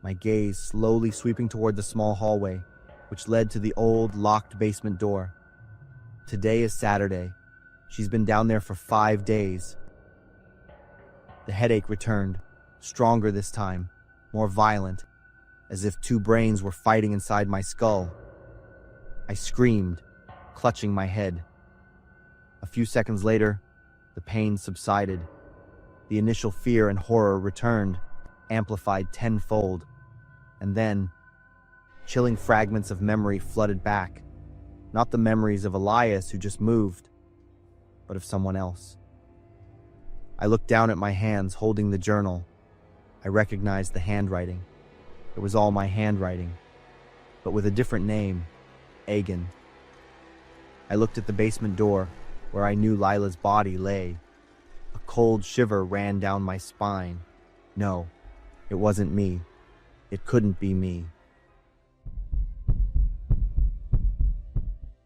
S3: my gaze slowly sweeping toward the small hallway, which led to the old, locked basement door. Today is Saturday. She's been down there for 5 days. The headache returned, stronger this time, more violent, as if two brains were fighting inside my skull. I screamed, clutching my head. A few seconds later, the pain subsided. The initial fear and horror returned, amplified tenfold. And then, chilling fragments of memory flooded back. Not the memories of Elias who just moved, but of someone else. I looked down at my hands holding the journal. I recognized the handwriting. It was all my handwriting, but with a different name, Agan. I looked at the basement door where I knew Lila's body lay. A cold shiver ran down my spine. No, it wasn't me. It couldn't be me.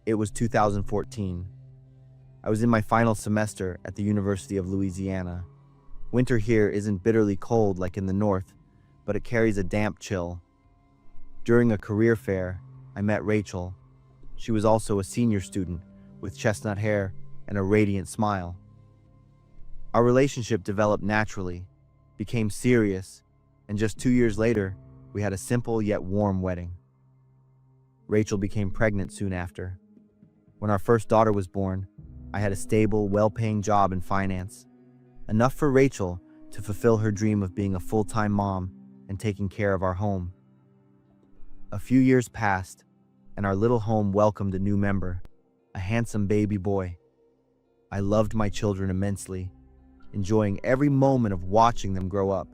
S3: It was 2014. I was in my final semester at the University of Louisiana. Winter here isn't bitterly cold like in the north, but it carries a damp chill. During a career fair, I met Rachel. She was also a senior student with chestnut hair and a radiant smile. Our relationship developed naturally, became serious, and just 2 years later, we had a simple yet warm wedding. Rachel became pregnant soon after. When our first daughter was born, I had a stable, well-paying job in finance, enough for Rachel to fulfill her dream of being a full-time mom and taking care of our home. A few years passed, and our little home welcomed a new member, a handsome baby boy. I loved my children immensely, enjoying every moment of watching them grow up.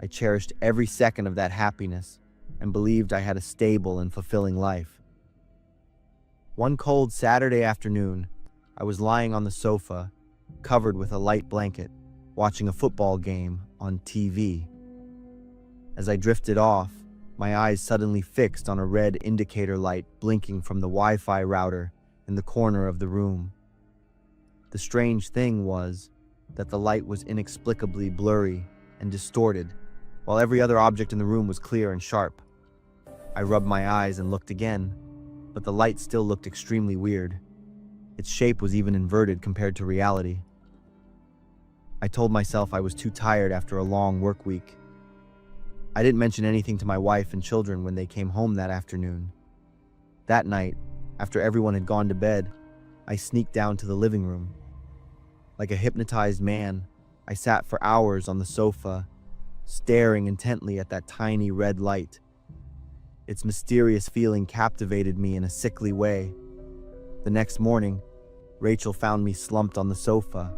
S3: I cherished every second of that happiness and believed I had a stable and fulfilling life. One cold Saturday afternoon, I was lying on the sofa, covered with a light blanket, watching a football game on TV. As I drifted off, my eyes suddenly fixed on a red indicator light blinking from the Wi-Fi router in the corner of the room. The strange thing was that the light was inexplicably blurry and distorted, while every other object in the room was clear and sharp. I rubbed my eyes and looked again, but the light still looked extremely weird. Its shape was even inverted compared to reality. I told myself I was too tired after a long work week. I didn't mention anything to my wife and children when they came home that afternoon. That night, after everyone had gone to bed, I sneaked down to the living room. Like a hypnotized man, I sat for hours on the sofa, staring intently at that tiny red light. Its mysterious feeling captivated me in a sickly way. The next morning, Rachel found me slumped on the sofa.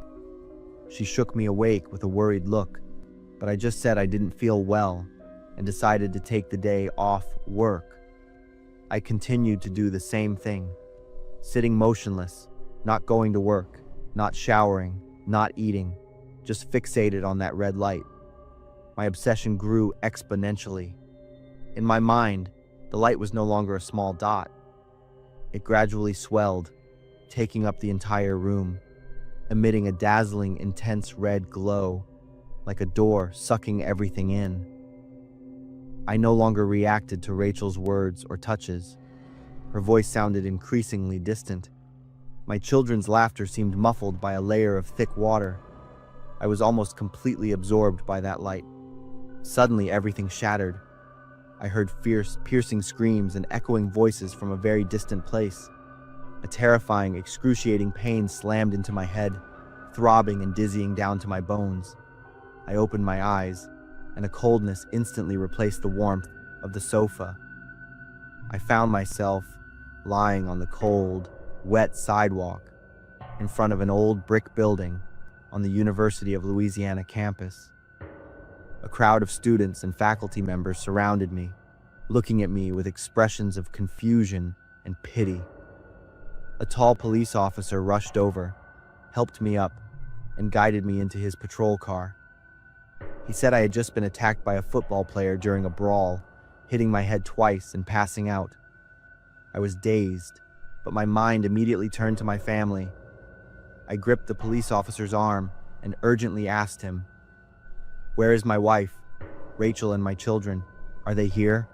S3: She shook me awake with a worried look, but I just said I didn't feel well and decided to take the day off work. I continued to do the same thing, sitting motionless, not going to work, not showering, not eating, just fixated on that red light. My obsession grew exponentially. In my mind, the light was no longer a small dot. It gradually swelled, taking up the entire room, emitting a dazzling, intense red glow, like a door sucking everything in. I no longer reacted to Rachel's words or touches. Her voice sounded increasingly distant. My children's laughter seemed muffled by a layer of thick water. I was almost completely absorbed by that light. Suddenly, everything shattered. I heard fierce, piercing screams and echoing voices from a very distant place. A terrifying, excruciating pain slammed into my head, throbbing and dizzying down to my bones. I opened my eyes, and a coldness instantly replaced the warmth of the sofa. I found myself lying on the cold, wet sidewalk in front of an old brick building on the University of Louisiana campus. A crowd of students and faculty members surrounded me, looking at me with expressions of confusion and pity. A tall police officer rushed over, helped me up, and guided me into his patrol car. He said I had just been attacked by a football player during a brawl, hitting my head twice and passing out. I was dazed, but my mind immediately turned to my family. I gripped the police officer's arm and urgently asked him, "Where is my wife, Rachel, and my children? Are they here?"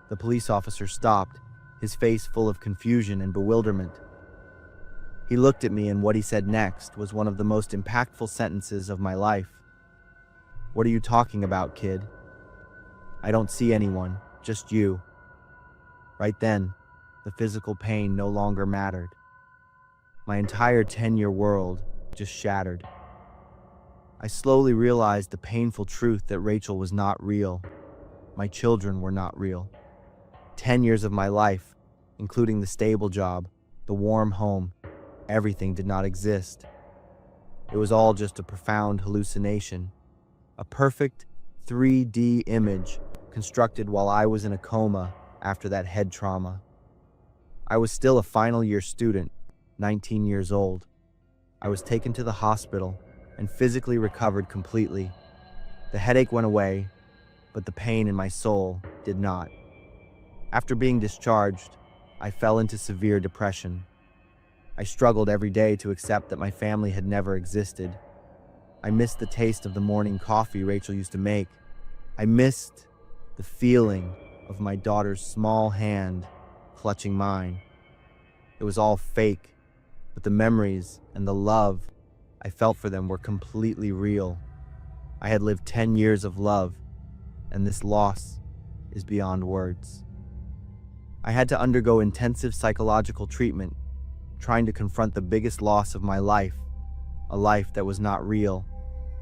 S3: The police officer stopped, his face full of confusion and bewilderment. He looked at me, and what he said next was one of the most impactful sentences of my life. "What are you talking about, kid? I don't see anyone, just you." Right then, the physical pain no longer mattered. My entire 10-year world just shattered. I slowly realized the painful truth that Rachel was not real. My children were not real. 10 years of my life, including the stable job, the warm home, everything did not exist. It was all just a profound hallucination. a perfect 3D image constructed while I was in a coma after that head trauma. I was still a final year student, 19 years old. I was taken to the hospital and physically recovered completely. The headache went away, but the pain in my soul did not. After being discharged, I fell into severe depression. I struggled every day to accept that my family had never existed. I missed the taste of the morning coffee Rachel used to make. I missed the feeling of my daughter's small hand clutching mine. It was all fake, but the memories and the love I felt for them were completely real. I had lived 10 years of love, and this loss is beyond words. I had to undergo intensive psychological treatment, trying to confront the biggest loss of my life, a life that was not real,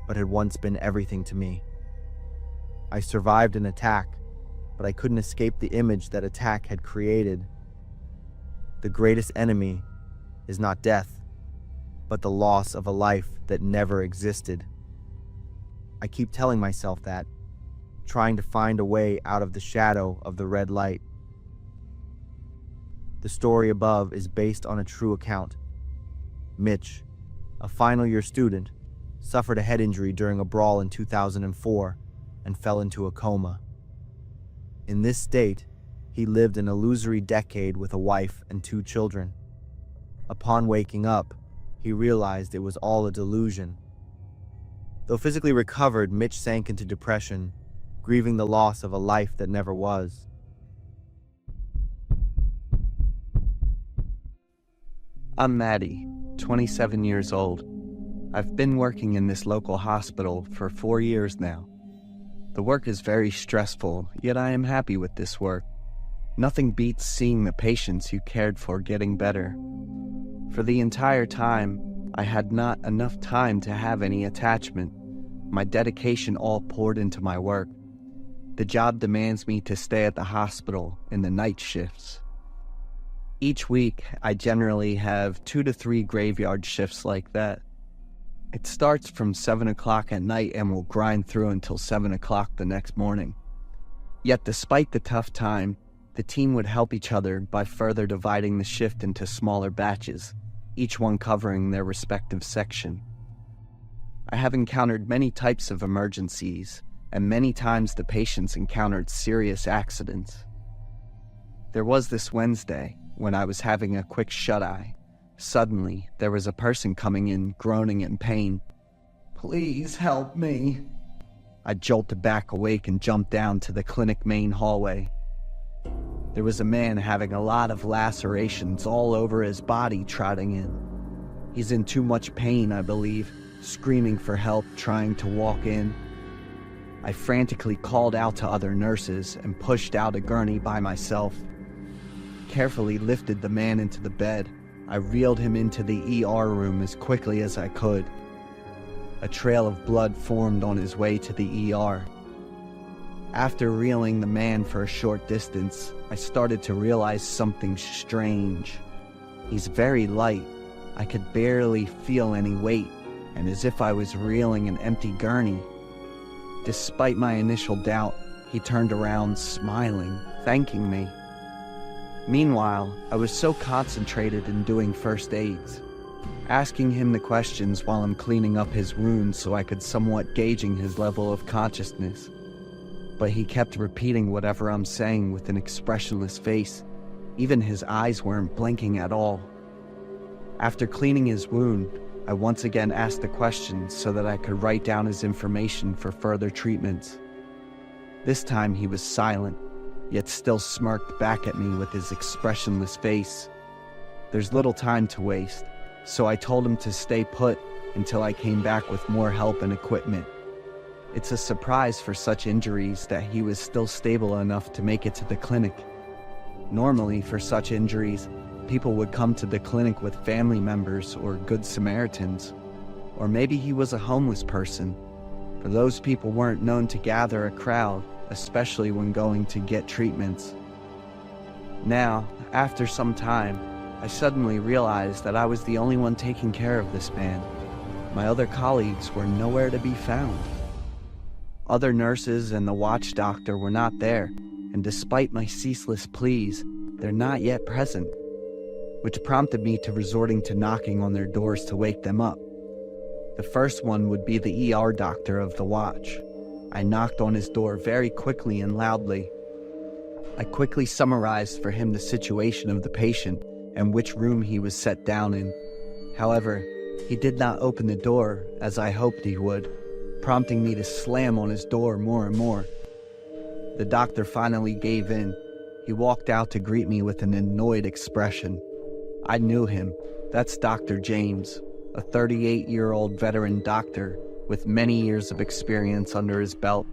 S3: but had once been everything to me. I survived an attack, but I couldn't escape the image that attack had created. The greatest enemy is not death, but the loss of a life that never existed. I keep telling myself that, trying to find a way out of the shadow of the red light. The story above is based on a true account. Mitch, a final year student, suffered a head injury during a brawl in 2004 and fell into a coma. In this state, he lived an illusory decade with a wife and 2 children. Upon waking up, he realized it was all a delusion. Though physically recovered, Mitch sank into depression, grieving the loss of a life that never was.
S4: I'm Maddie, 27 years old. I've been working in this local hospital for 4 years now. The work is very stressful, yet I am happy with this work. Nothing beats seeing the patients you cared for getting better. For the entire time, I had not enough time to have any attachment. My dedication all poured into my work. The job demands me to stay at the hospital in the night shifts. Each week, I generally have 2 to 3 graveyard shifts like that. It starts from 7 o'clock at night and will grind through until 7 o'clock the next morning. Yet despite the tough time, the team would help each other by further dividing the shift into smaller batches, each one covering their respective section. I have encountered many types of emergencies, and many times the patients encountered serious accidents. There was this Wednesday, when I was having a quick shut-eye. Suddenly, there was a person coming in, groaning in pain. "Please help me." I jolted back awake and jumped down to the clinic main hallway. There was a man having a lot of lacerations all over his body trotting in. He's in too much pain, I believe, screaming for help, trying to walk in. I frantically called out to other nurses and pushed out a gurney by myself. Carefully lifted the man into the bed. I reeled him into the ER room as quickly as I could. A trail of blood formed on his way to the ER. After reeling the man for a short distance, I started to realize something strange. He's very light. I could barely feel any weight, and as if I was reeling an empty gurney. Despite my initial doubt, he turned around smiling, thanking me. Meanwhile, I was so concentrated in doing first aids, asking him the questions while I'm cleaning up his wounds so I could somewhat gauging his level of consciousness. But he kept repeating whatever I'm saying with an expressionless face. Even his eyes weren't blinking at all. After cleaning his wound, I once again asked the questions so that I could write down his information for further treatments. This time he was silent, yet still smirked back at me with his expressionless face. There's little time to waste, so I told him to stay put until I came back with more help and equipment. It's a surprise for such injuries that he was still stable enough to make it to the clinic. Normally, for such injuries, people would come to the clinic with family members or good Samaritans. Or maybe he was a homeless person, for those people weren't known to gather a crowd, especially when going to get treatments. Now, after some time, I suddenly realized that I was the only one taking care of this man. My other colleagues were nowhere to be found. Other nurses and the watch doctor were not there, and despite my ceaseless pleas, they're not yet present, which prompted me to resorting to knocking on their doors to wake them up. The first one would be the ER doctor of the watch. I knocked on his door very quickly and loudly. I quickly summarized for him the situation of the patient and which room he was set down in. However, he did not open the door as I hoped he would, prompting me to slam on his door more and more. The doctor finally gave in. He walked out to greet me with an annoyed expression. I knew him. That's Dr. James, a 38-year-old veteran doctor with many years of experience under his belt.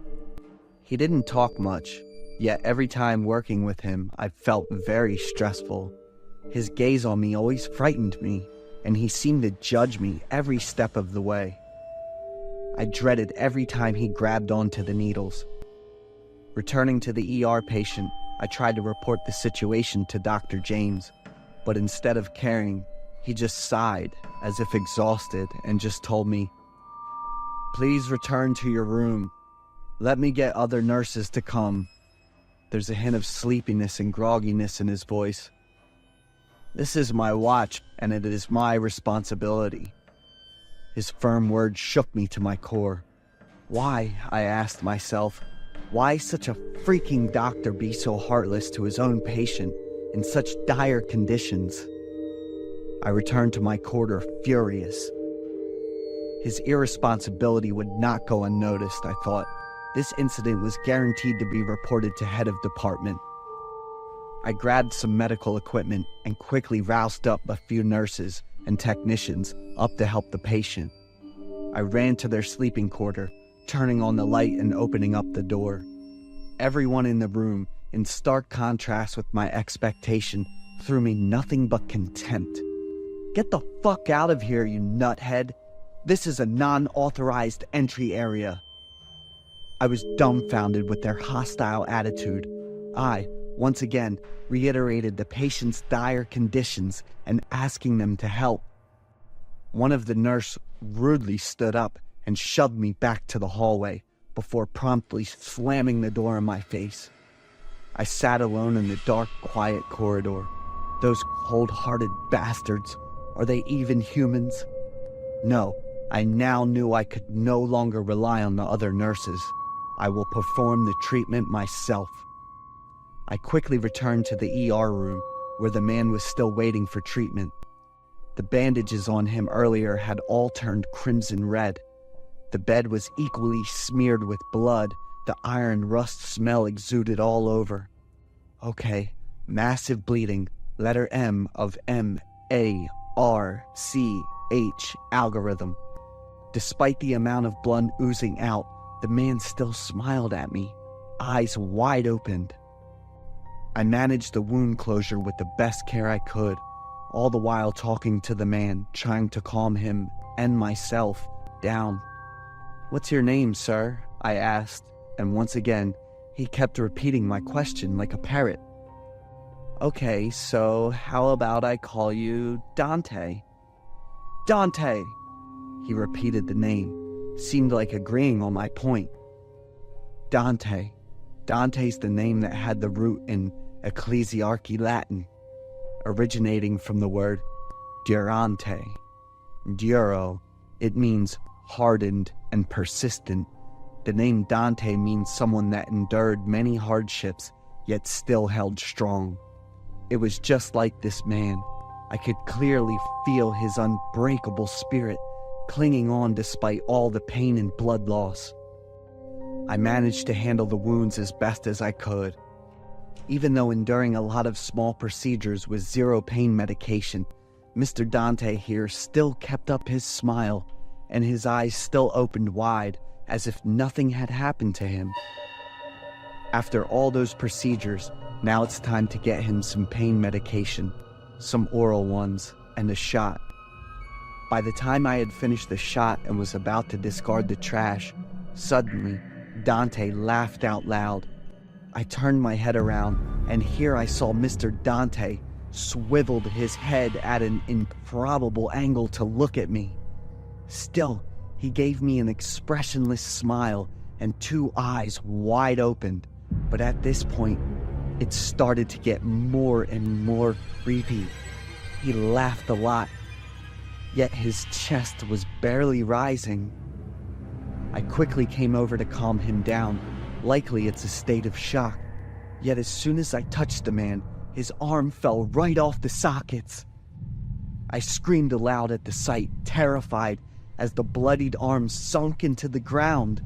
S4: He didn't talk much, yet every time working with him, I felt very stressful. His gaze on me always frightened me, and he seemed to judge me every step of the way. I dreaded every time he grabbed onto the needles. Returning to the ER patient, I tried to report the situation to Dr. James, but instead of caring, he just sighed, as if exhausted, and just told me, "Please return to your room. Let me get other nurses to come." There's a hint of sleepiness and grogginess in his voice. "This is my watch, and it is my responsibility." His firm words shook me to my core. Why, I asked myself, why such a freaking doctor be so heartless to his own patient in such dire conditions? I returned to my quarter furious. His irresponsibility would not go unnoticed, I thought. This incident was guaranteed to be reported to head of department. I grabbed some medical equipment and quickly roused up a few nurses and technicians up to help the patient. I ran to their sleeping quarter, turning on the light and opening up the door. Everyone in the room, in stark contrast with my expectation, threw me nothing but contempt. "Get the fuck out of here, you nuthead. This is a non-authorized entry area." I was dumbfounded with their hostile attitude. I, once again, reiterated the patient's dire conditions and asking them to help. One of the nurses rudely stood up and shoved me back to the hallway before promptly slamming the door in my face. I sat alone in the dark, quiet corridor. Those cold-hearted bastards, are they even humans? No, I now knew I could no longer rely on the other nurses. I will perform the treatment myself. I quickly returned to the ER room, where the man was still waiting for treatment. The bandages on him earlier had all turned crimson red. The bed was equally smeared with blood. The iron rust smell exuded all over. Okay, massive bleeding, letter M of MARCH algorithm. Despite the amount of blood oozing out, the man still smiled at me, eyes wide open. I managed the wound closure with the best care I could, all the while talking to the man, trying to calm him and myself down. "What's your name, sir?" I asked, and once again, he kept repeating my question like a parrot. "Okay, so how about I call you Dante?" "Dante!" He repeated the name, seemed like agreeing on my point. Dante. Dante's the name that had the root in Ecclesiarchy Latin, originating from the word durante. Duro, it means hardened and persistent. The name Dante means someone that endured many hardships, yet still held strong. It was just like this man. I could clearly feel his unbreakable spirit clinging on despite all the pain and blood loss. I managed to handle the wounds as best as I could. Even though enduring a lot of small procedures with zero pain medication, Mr. Dante here still kept up his smile, and his eyes still opened wide as if nothing had happened to him. After all those procedures, now it's time to get him some pain medication, some oral ones, and a shot. By the time I had finished the shot and was about to discard the trash, suddenly, Dante laughed out loud. I turned my head around, and here I saw Mr. Dante swiveled his head at an improbable angle to look at me. Still, he gave me an expressionless smile and 2 eyes wide open. But at this point, it started to get more and more creepy. He laughed a lot, yet his chest was barely rising. I quickly came over to calm him down. Likely it's a state of shock. Yet as soon as I touched the man, his arm fell right off the sockets. I screamed aloud at the sight, terrified, as the bloodied arm sunk into the ground.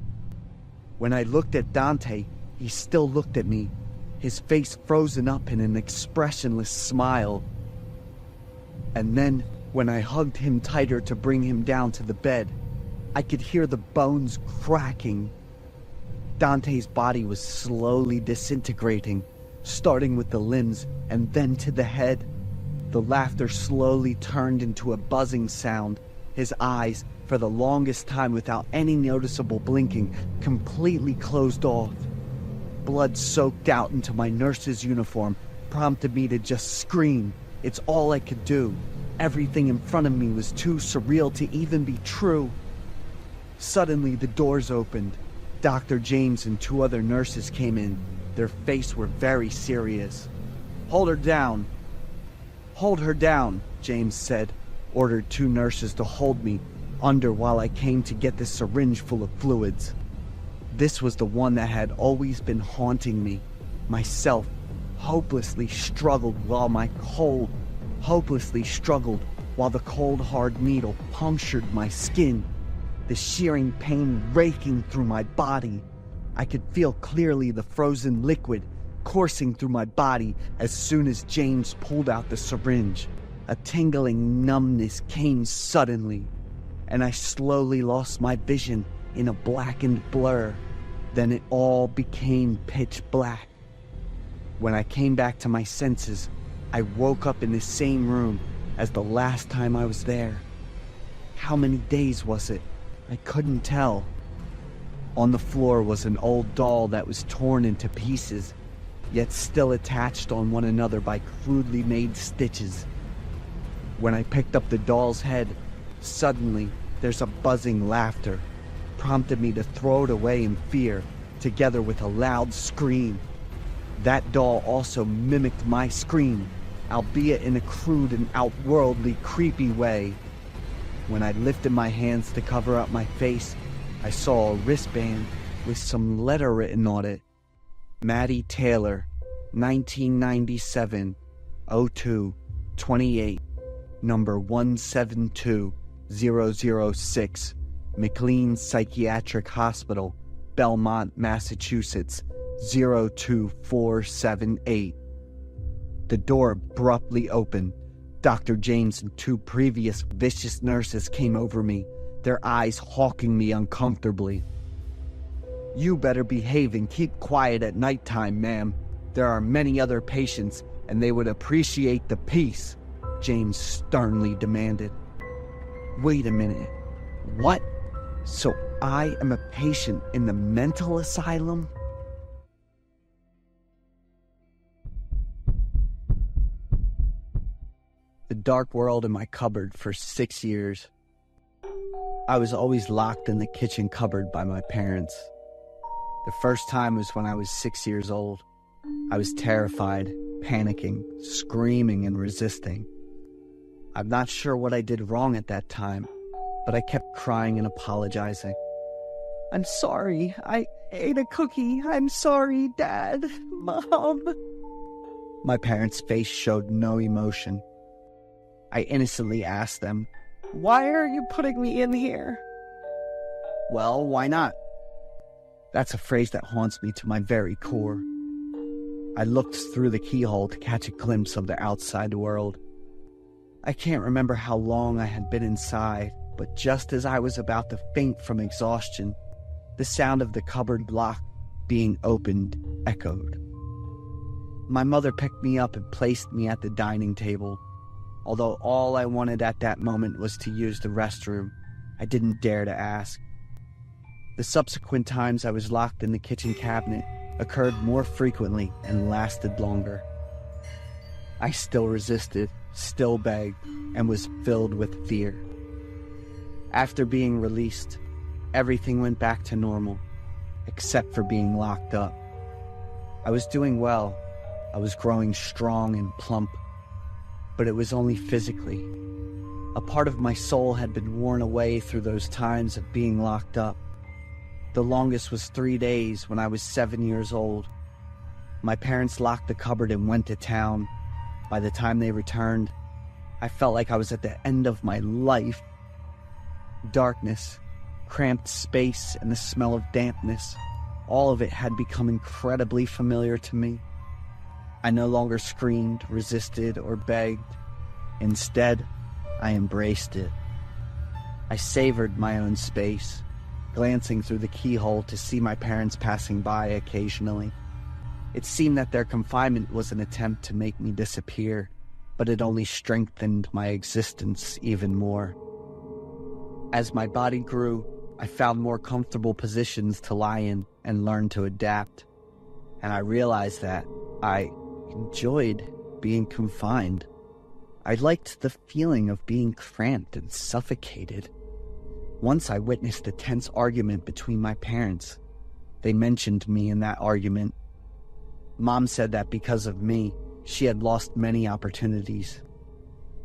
S4: When I looked at Dante, he still looked at me, his face frozen up in an expressionless smile. And then, when I hugged him tighter to bring him down to the bed, I could hear the bones cracking. Dante's body was slowly disintegrating, starting with the limbs and then to the head. The laughter slowly turned into a buzzing sound. His eyes, for the longest time without any noticeable blinking, completely closed off. Blood soaked out into my nurse's uniform, prompted me to just scream. It's all I could do. Everything in front of me was too surreal to even be true. Suddenly, the doors opened. Dr. James and 2 other nurses came in. Their faces were very serious. "Hold her down." "Hold her down," James said, ordered 2 nurses to hold me under while I came to get the syringe full of fluids. This was the one that had always been haunting me. Myself hopelessly struggled while the cold hard needle punctured my skin, the shearing pain raking through my body. I could feel clearly the frozen liquid coursing through my body as soon as James pulled out the syringe. A tingling numbness came suddenly, and I slowly lost my vision in a blackened blur. Then it all became pitch black. When I came back to my senses, I woke up in the same room as the last time I was there. How many days was it? I couldn't tell. On the floor was an old doll that was torn into pieces, yet still attached on one another by crudely made stitches. When I picked up the doll's head, suddenly there's a buzzing laughter, prompted me to throw it away in fear, together with a loud scream. That doll also mimicked my scream, albeit in a crude and outworldly creepy way. When I lifted my hands to cover up my face, I saw a wristband with some letter written on it. Maddie Taylor, 1997, 02-28, number 172006, McLean Psychiatric Hospital, Belmont, Massachusetts, 02478. The door abruptly opened. Dr. James and 2 previous vicious nurses came over me, their eyes hawking me uncomfortably. "You better behave and keep quiet at nighttime, ma'am. There are many other patients, and they would appreciate the peace," James sternly demanded. "Wait a minute. What? So I am a patient in the mental asylum?" The dark world in my cupboard for 6 years. I was always locked in the kitchen cupboard by my parents. The first time was when I was 6 years old. I was terrified, panicking, screaming, and resisting. I'm not sure what I did wrong at that time, but I kept crying and apologizing. "I'm sorry. I ate a cookie. I'm sorry, Dad. Mom." My parents' face showed no emotion. I innocently asked them, "Why are you putting me in here?" "Well, why not?" That's a phrase that haunts me to my very core. I looked through the keyhole to catch a glimpse of the outside world. I can't remember how long I had been inside, but just as I was about to faint from exhaustion, the sound of the cupboard lock being opened echoed. My mother picked me up and placed me at the dining table. Although all I wanted at that moment was to use the restroom, I didn't dare to ask. The subsequent times I was locked in the kitchen cabinet occurred more frequently and lasted longer. I still resisted, still begged, and was filled with fear. After being released, everything went back to normal. except for being locked up. I was doing well. I was growing strong and plump, but it was only physically. A part of my soul had been worn away through those times of being locked up. The longest was 3 days when I was 7 years old. My parents locked the cupboard and went to town. By the time they returned, I felt like I was at the end of my life. Darkness, cramped space, and the smell of dampness, all of it had become incredibly familiar to me. I no longer screamed, resisted, or begged. Instead, I embraced it. I savored my own space, glancing through the keyhole to see my parents passing by occasionally. It seemed that their confinement was an attempt to make me disappear, but it only strengthened my existence even more. As my body grew, I found more comfortable positions to lie in and learned to adapt. And I realized that I enjoyed being confined. I liked the feeling of being cramped and suffocated. Once I witnessed a tense argument between my parents. They mentioned me in that argument. Mom said that because of me, she had lost many opportunities.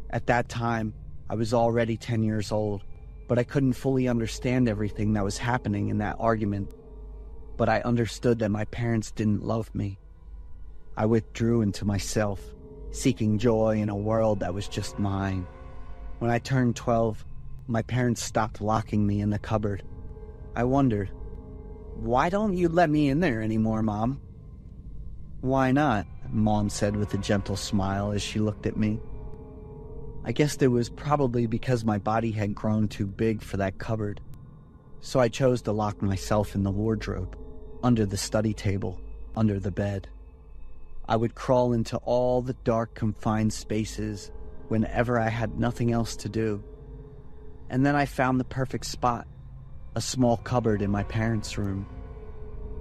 S4: At that time, I was already 10 years old, but I couldn't fully understand everything that was happening in that argument. But I understood that my parents didn't love me. I withdrew into myself, seeking joy in a world that was just mine. When I turned 12, my parents stopped locking me in the cupboard. I wondered, "Why don't you let me in there anymore, Mom?" "Why not?" Mom said with a gentle smile as she looked at me. I guessed it was probably because my body had grown too big for that cupboard. So I chose to lock myself in the wardrobe, under the study table, under the bed. I would crawl into all the dark, confined spaces whenever I had nothing else to do. And then I found the perfect spot, a small cupboard in my parents' room.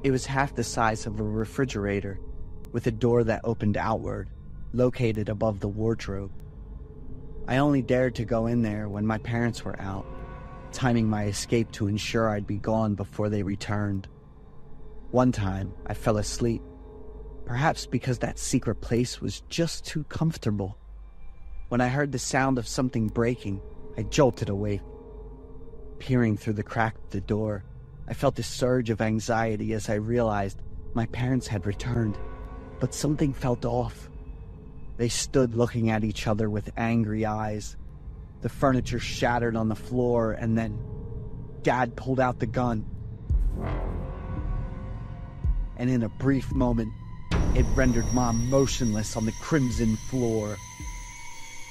S4: It was half the size of a refrigerator, with a door that opened outward, located above the wardrobe. I only dared to go in there when my parents were out, timing my escape to ensure I'd be gone before they returned. One time, I fell asleep, perhaps because that secret place was just too comfortable. When I heard the sound of something breaking, I jolted awake. Peering through the crack of the door, I felt a surge of anxiety as I realized my parents had returned, but something felt off. They stood looking at each other with angry eyes. The furniture shattered on the floor, and then Dad pulled out the gun. And in a brief moment, it rendered Mom motionless on the crimson floor.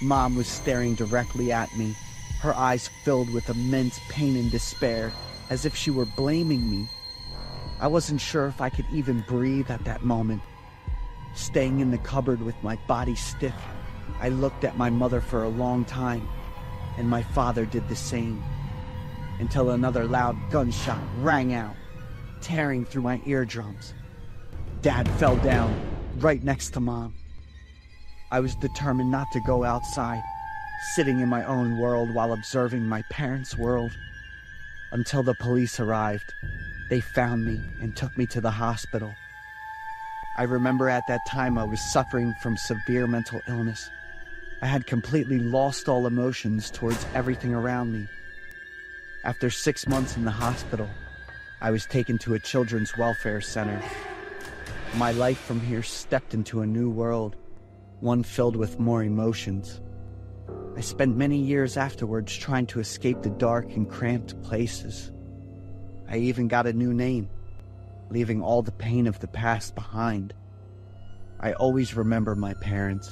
S4: Mom was staring directly at me, her eyes filled with immense pain and despair, as if she were blaming me. I wasn't sure if I could even breathe at that moment. Staying in the cupboard with my body stiff, I looked at my mother for a long time, and my father did the same, until another loud gunshot rang out, tearing through my eardrums. Dad fell down, right next to Mom. I was determined not to go outside, sitting in my own world while observing my parents' world. Until the police arrived, they found me and took me to the hospital. I remember at that time I was suffering from severe mental illness. I had completely lost all emotions towards everything around me. After 6 months in the hospital, I was taken to a children's welfare center. My life from here stepped into a new world, one filled with more emotions. I spent many years afterwards trying to escape the dark and cramped places. I even got a new name, leaving all the pain of the past behind. I always remember my parents.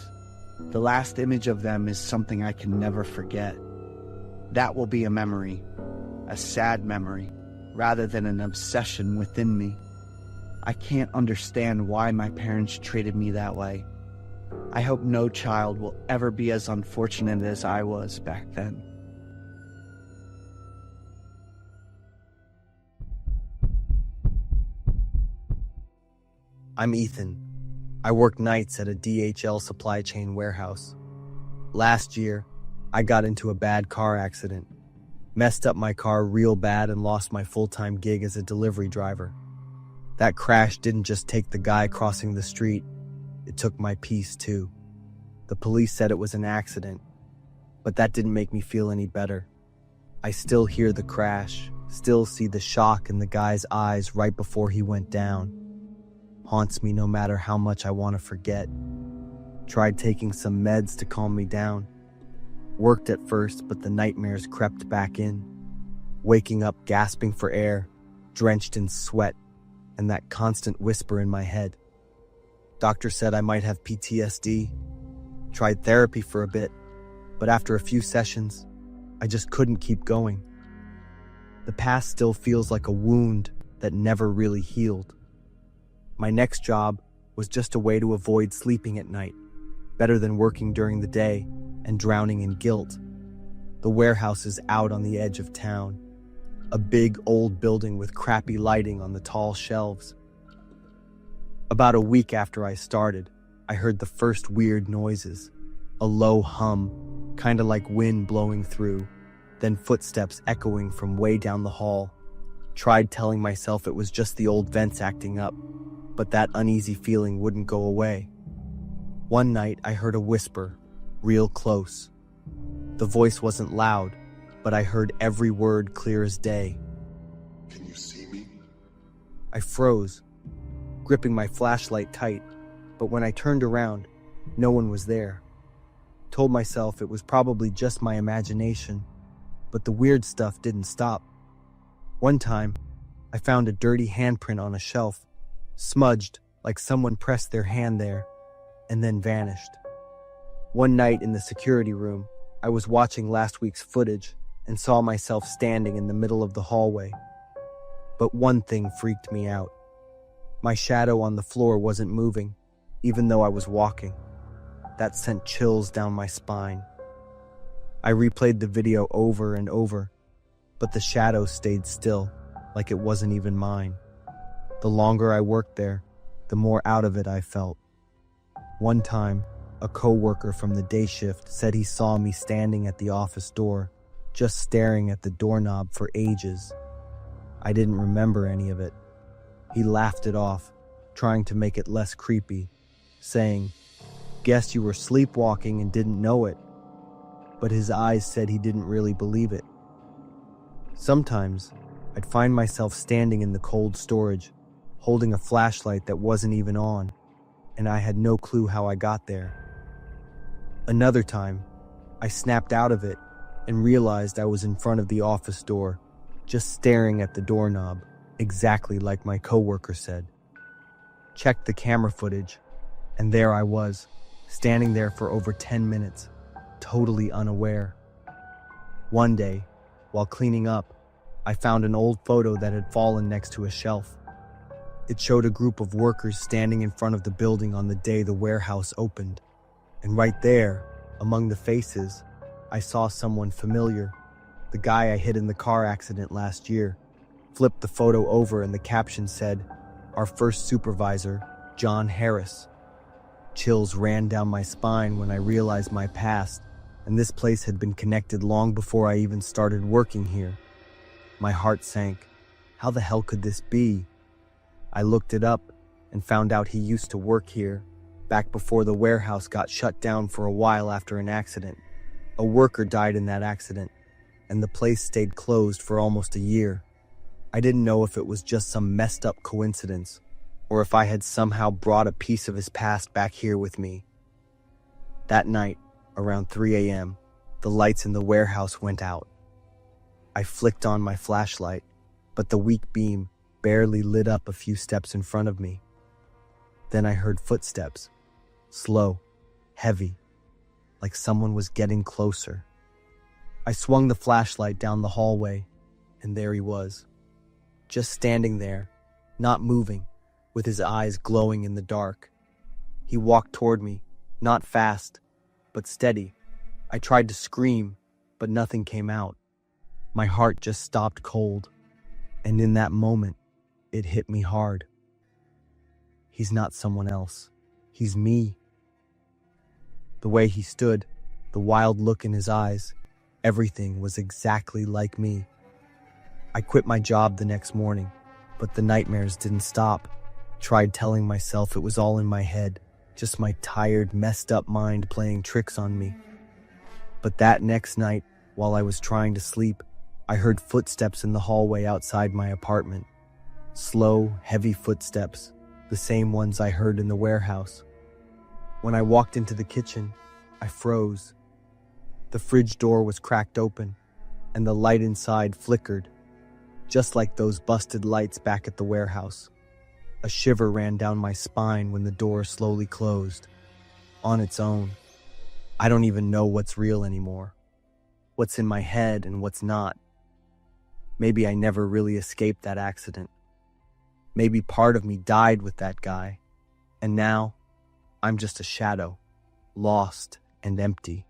S4: The last image of them is something I can never forget. That will be a memory, a sad memory, rather than an obsession within me. I can't understand why my parents treated me that way. I hope no child will ever be as unfortunate as I was back then.
S3: I'm Ethan. I work nights at a DHL supply chain warehouse. Last year, I got into a bad car accident, messed up my car real bad, and lost my full-time gig as a delivery driver. That crash didn't just take the guy crossing the street, it took my peace too. The police said it was an accident, but that didn't make me feel any better. I still hear the crash, still see the shock in the guy's eyes right before he went down. Haunts me no matter how much I want to forget. Tried taking some meds to calm me down. Worked at first, but the nightmares crept back in. Waking up gasping for air, drenched in sweat, and that constant whisper in my head. Doctor said I might have PTSD. Tried therapy for a bit, but after a few sessions, I just couldn't keep going. The past still feels like a wound that never really healed. My next job was just a way to avoid sleeping at night, better than working during the day and drowning in guilt. The warehouse is out on the edge of town, a big old building with crappy lighting on the tall shelves. About a week after I started, I heard the first weird noises, a low hum, kind of like wind blowing through, then footsteps echoing from way down the hall. Tried telling myself it was just the old vents acting up, but that uneasy feeling wouldn't go away. One night I heard a whisper, real close. The voice wasn't loud, but I heard every word clear as day.
S5: Can you see me?
S3: I froze, gripping my flashlight tight, but when I turned around, no one was there. Told myself it was probably just my imagination, but the weird stuff didn't stop. One time, I found a dirty handprint on a shelf, smudged like someone pressed their hand there, and then vanished. One night in the security room, I was watching last week's footage and saw myself standing in the middle of the hallway. But one thing freaked me out. My shadow on the floor wasn't moving, even though I was walking. That sent chills down my spine. I replayed the video over and over, but the shadow stayed still, like it wasn't even mine. The longer I worked there, the more out of it I felt. One time, a coworker from the day shift said he saw me standing at the office door, just staring at the doorknob for ages. I didn't remember any of it. He laughed it off, trying to make it less creepy, saying, "Guess you were sleepwalking and didn't know it." But his eyes said he didn't really believe it. Sometimes, I'd find myself standing in the cold storage, holding a flashlight that wasn't even on, and I had no clue how I got there. Another time, I snapped out of it and realized I was in front of the office door, just staring at the doorknob, exactly like my coworker said. Checked the camera footage, and there I was, standing there for over 10 minutes, totally unaware. One day, while cleaning up, I found an old photo that had fallen next to a shelf. It showed a group of workers standing in front of the building on the day the warehouse opened. And right there, among the faces, I saw someone familiar, the guy I hit in the car accident last year. Flipped the photo over and the caption said, "Our first supervisor, John Harris." Chills ran down my spine when I realized my past, and this place had been connected long before I even started working here. My heart sank. How the hell could this be? I looked it up and found out he used to work here, back before the warehouse got shut down for a while after an accident. A worker died in that accident, and the place stayed closed for almost a year. I didn't know if it was just some messed up coincidence, or if I had somehow brought a piece of his past back here with me. That night, around 3 a.m., the lights in the warehouse went out. I flicked on my flashlight, but the weak beam barely lit up a few steps in front of me. Then I heard footsteps, slow, heavy, like someone was getting closer. I swung the flashlight down the hallway, and there he was, just standing there, not moving, with his eyes glowing in the dark. He walked toward me, not fast, but steady. I tried to scream, but nothing came out. My heart just stopped cold, and in that moment, it hit me hard. He's not someone else. He's me. The way he stood, the wild look in his eyes, everything was exactly like me. I quit my job the next morning, But the nightmares didn't stop. Tried telling myself it was all in my head, just my tired, messed up mind playing tricks on me. But that next night, while I was trying to sleep, I heard footsteps in the hallway outside my apartment. Slow, heavy footsteps, the same ones I heard in the warehouse. When I walked into the kitchen, I froze. The fridge door was cracked open, and the light inside flickered, just like those busted lights back at the warehouse. A shiver ran down my spine when the door slowly closed, on its own. I don't even know what's real anymore, what's in my head and what's not. Maybe I never really escaped that accident. Maybe part of me died with that guy, and now I'm just a shadow, lost and empty.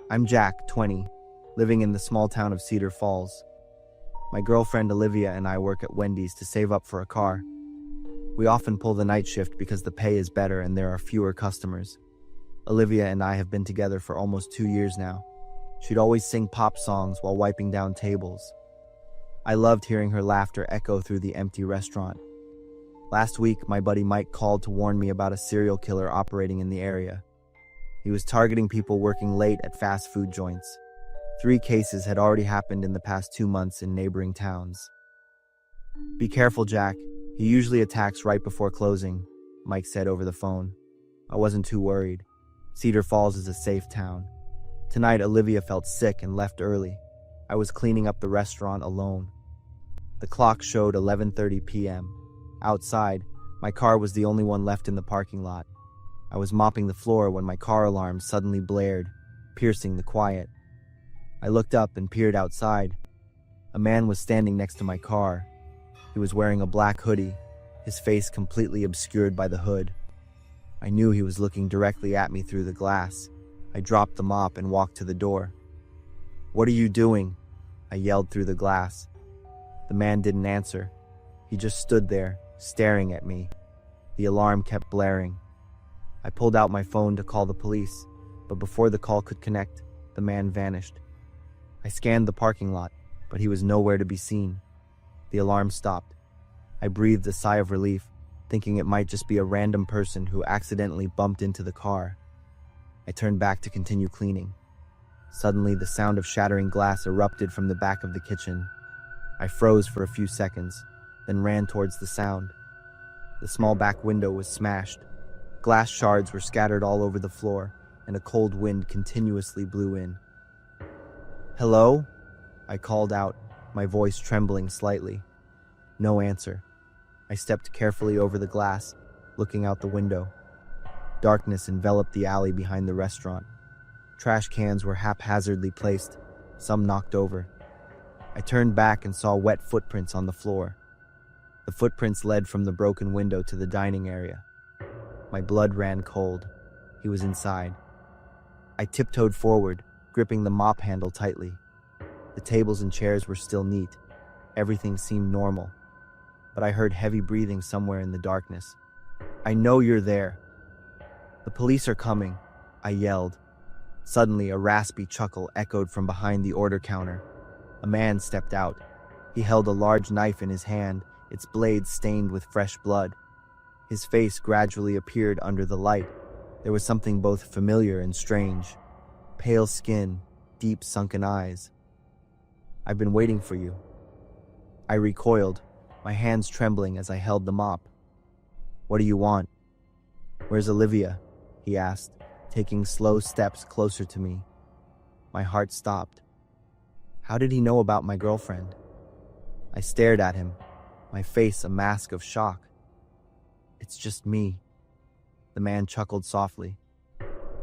S3: I'm Jack, 20, living in the small town of Cedar Falls. My girlfriend Olivia and I work at Wendy's to save up for a car. We often pull the night shift because the pay is better and there are fewer customers. Olivia and I have been together for almost 2 years now. She'd always sing pop songs while wiping down tables. I loved hearing her laughter echo through the empty restaurant. Last week, my buddy Mike called to warn me about a serial killer operating in the area. He was targeting people working late at fast food joints. 3 cases had already happened in the past 2 months in neighboring towns. "Be careful, Jack. He usually attacks right before closing," Mike said over the phone. I wasn't too worried. Cedar Falls is a safe town. Tonight, Olivia felt sick and left early. I was cleaning up the restaurant alone. The clock showed 11:30 p.m. Outside, my car was the only one left in the parking lot. I was mopping the floor when my car alarm suddenly blared, piercing the quiet. I looked up and peered outside. A man was standing next to my car. He was wearing a black hoodie, his face completely obscured by the hood. I knew he was looking directly at me through the glass. I dropped the mop and walked to the door. "What are you doing?" I yelled through the glass. The man didn't answer. He just stood there, staring at me. The alarm kept blaring. I pulled out my phone to call the police, but before the call could connect, the man vanished. I scanned the parking lot, but he was nowhere to be seen. The alarm stopped. I breathed a sigh of relief, thinking it might just be a random person who accidentally bumped into the car. I turned back to continue cleaning. Suddenly, the sound of shattering glass erupted from the back of the kitchen. I froze for a few seconds, then ran towards the sound. The small back window was smashed. Glass shards were scattered all over the floor, and a cold wind continuously blew in. "Hello?" I called out, my voice trembling slightly. No answer. I stepped carefully over the glass, looking out the window. Darkness enveloped the alley behind the restaurant. Trash cans were haphazardly placed, some knocked over. I turned back and saw wet footprints on the floor. The footprints led from the broken window to the dining area. My blood ran cold. He was inside. I tiptoed forward, gripping the mop handle tightly. The tables and chairs were still neat. Everything seemed normal. But I heard heavy breathing somewhere in the darkness. "I know you're there." "The police are coming," I yelled. Suddenly, a raspy chuckle echoed from behind the order counter. A man stepped out. He held a large knife in his hand, its blade stained with fresh blood. His face gradually appeared under the light. There was something both familiar and strange. Pale skin, deep sunken eyes. "I've been waiting for you." I recoiled, my hands trembling as I held the mop. "What do you want?" "Where's Olivia?" he asked, taking slow steps closer to me. My heart stopped. How did he know about my girlfriend? I stared at him, my face a mask of shock. "It's just me." The man chuckled softly.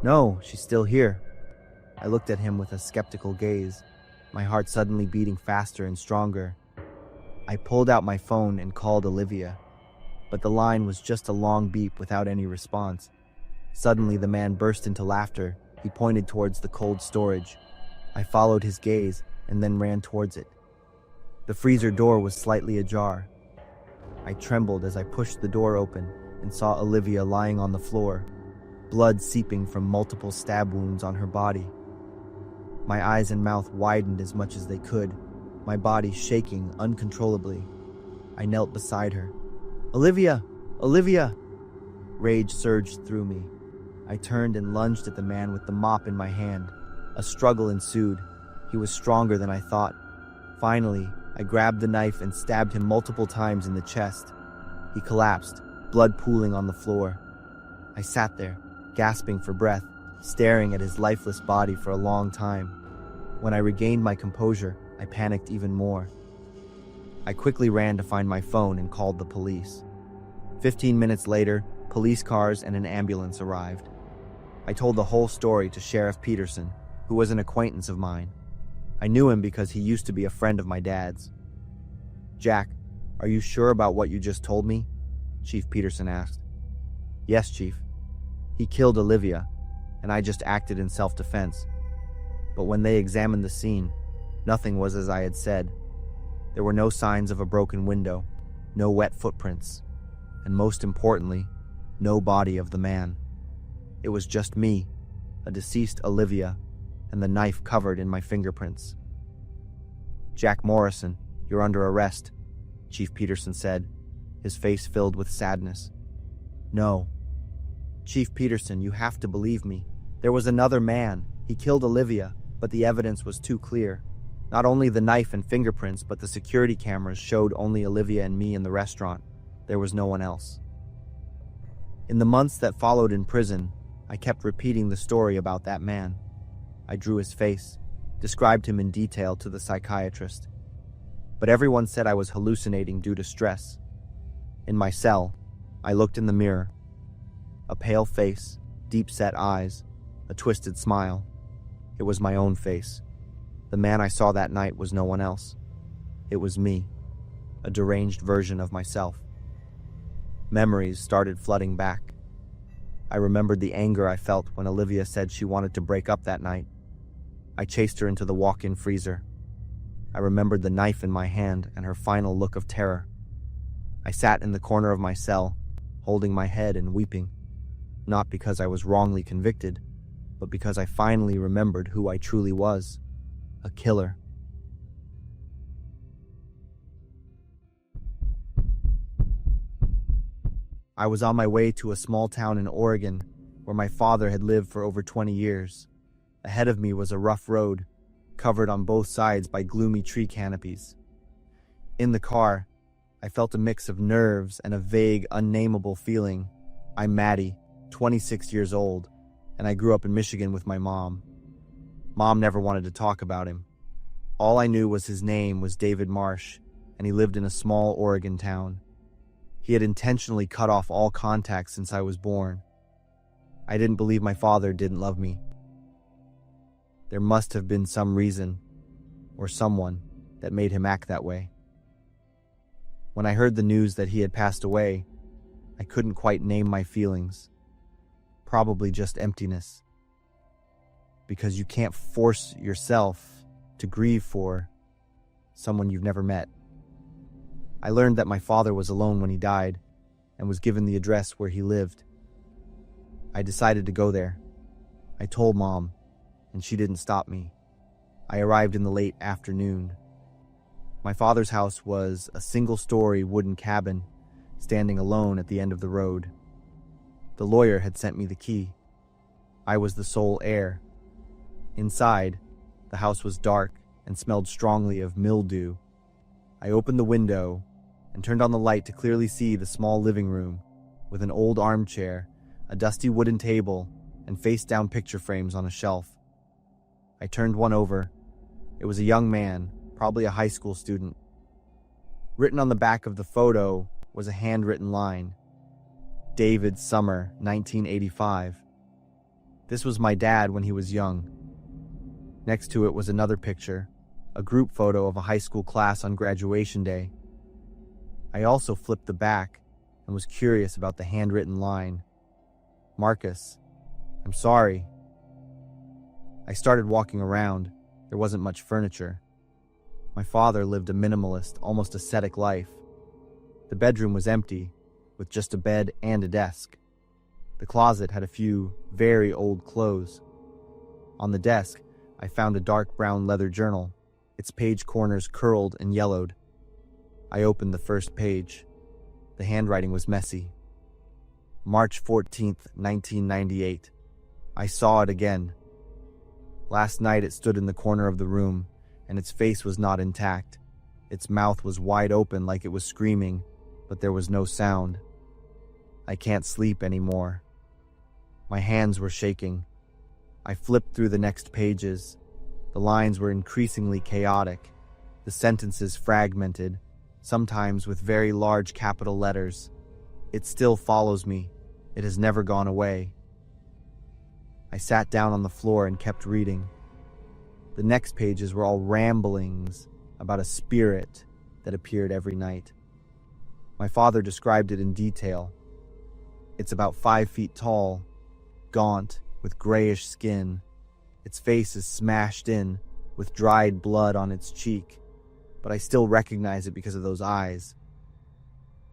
S3: "No, she's still here." I looked at him with a skeptical gaze, my heart suddenly beating faster and stronger. I pulled out my phone and called Olivia, but the line was just a long beep without any response. Suddenly, the man burst into laughter. He pointed towards the cold storage. I followed his gaze and then ran towards it. The freezer door was slightly ajar. I trembled as I pushed the door open and saw Olivia lying on the floor, blood seeping from multiple stab wounds on her body. My eyes and mouth widened as much as they could, my body shaking uncontrollably. I knelt beside her. "Olivia! Olivia!" Rage surged through me. I turned and lunged at the man with the mop in my hand. A struggle ensued. He was stronger than I thought. Finally, I grabbed the knife and stabbed him multiple times in the chest. He collapsed, blood pooling on the floor. I sat there, gasping for breath, staring at his lifeless body for a long time. When I regained my composure, I panicked even more. I quickly ran to find my phone and called the police. 15 minutes later, police cars and an ambulance arrived. I told the whole story to Sheriff Peterson, who was an acquaintance of mine. I knew him because he used to be a friend of my dad's. "Jack, are you sure about what you just told me?" Chief Peterson asked. "Yes, Chief. He killed Olivia, and I just acted in self-defense. But when they examined the scene, nothing was as I had said. There were no signs of a broken window, no wet footprints, and most importantly, no body of the man. It was just me, a deceased Olivia, and the knife covered in my fingerprints." "Jack Morrison, you're under arrest," Chief Peterson said, his face filled with sadness. "No. Chief Peterson, you have to believe me. There was another man. He killed Olivia, but the evidence was too clear. Not only the knife and fingerprints, but the security cameras showed only Olivia and me in the restaurant. There was no one else." In the months that followed in prison, I kept repeating the story about that man. I drew his face, described him in detail to the psychiatrist. But everyone said I was hallucinating due to stress. In my cell, I looked in the mirror. A pale face, deep-set eyes, a twisted smile. It was my own face. The man I saw that night was no one else. It was me, a deranged version of myself. Memories started flooding back. I remembered the anger I felt when Olivia said she wanted to break up that night. I chased her into the walk-in freezer. I remembered the knife in my hand and her final look of terror. I sat in the corner of my cell, holding my head and weeping, not because I was wrongly convicted, but because I finally remembered who I truly was, a killer. I was on my way to a small town in Oregon, where my father had lived for over 20 years. Ahead of me was a rough road, covered on both sides by gloomy tree canopies. In the car, I felt a mix of nerves and a vague, unnameable feeling. I'm Maddie, 26 years old, and I grew up in Michigan with my mom. Mom never wanted to talk about him. All I knew was his name was David Marsh, and he lived in a small Oregon town. He had intentionally cut off all contact since I was born. I didn't believe my father didn't love me. There must have been some reason, or someone, that made him act that way. When I heard the news that he had passed away, I couldn't quite name my feelings. Probably just emptiness. Because you can't force yourself to grieve for someone you've never met. I learned that my father was alone when he died and was given the address where he lived. I decided to go there. I told Mom, and she didn't stop me. I arrived in the late afternoon. My father's house was a single-story wooden cabin, standing alone at the end of the road. The lawyer had sent me the key. I was the sole heir. Inside, the house was dark and smelled strongly of mildew. I opened the window and turned on the light to clearly see the small living room, with an old armchair, a dusty wooden table, and face-down picture frames on a shelf. I turned one over. It was a young man, probably a high school student. Written on the back of the photo was a handwritten line, "David Summer, 1985. This was my dad when he was young. Next to it was another picture, a group photo of a high school class on graduation day. I also flipped the back and was curious about the handwritten line, "Marcus, I'm sorry." I started walking around. There wasn't much furniture. My father lived a minimalist, almost ascetic life. The bedroom was empty, with just a bed and a desk. The closet had a few very old clothes. On the desk, I found a dark brown leather journal, its page corners curled and yellowed. I opened the first page. The handwriting was messy. March 14th, 1998. I saw it again. Last night it stood in the corner of the room, and its face was not intact. Its mouth was wide open like it was screaming, but there was no sound. I can't sleep anymore. My hands were shaking. I flipped through the next pages. The lines were increasingly chaotic, the sentences fragmented, sometimes with very large capital letters. It still follows me. It has never gone away. I sat down on the floor and kept reading. The next pages were all ramblings about a spirit that appeared every night. My father described it in detail. It's about 5 feet tall, gaunt, with grayish skin. Its face is smashed in, with dried blood on its cheek, but I still recognize it because of those eyes.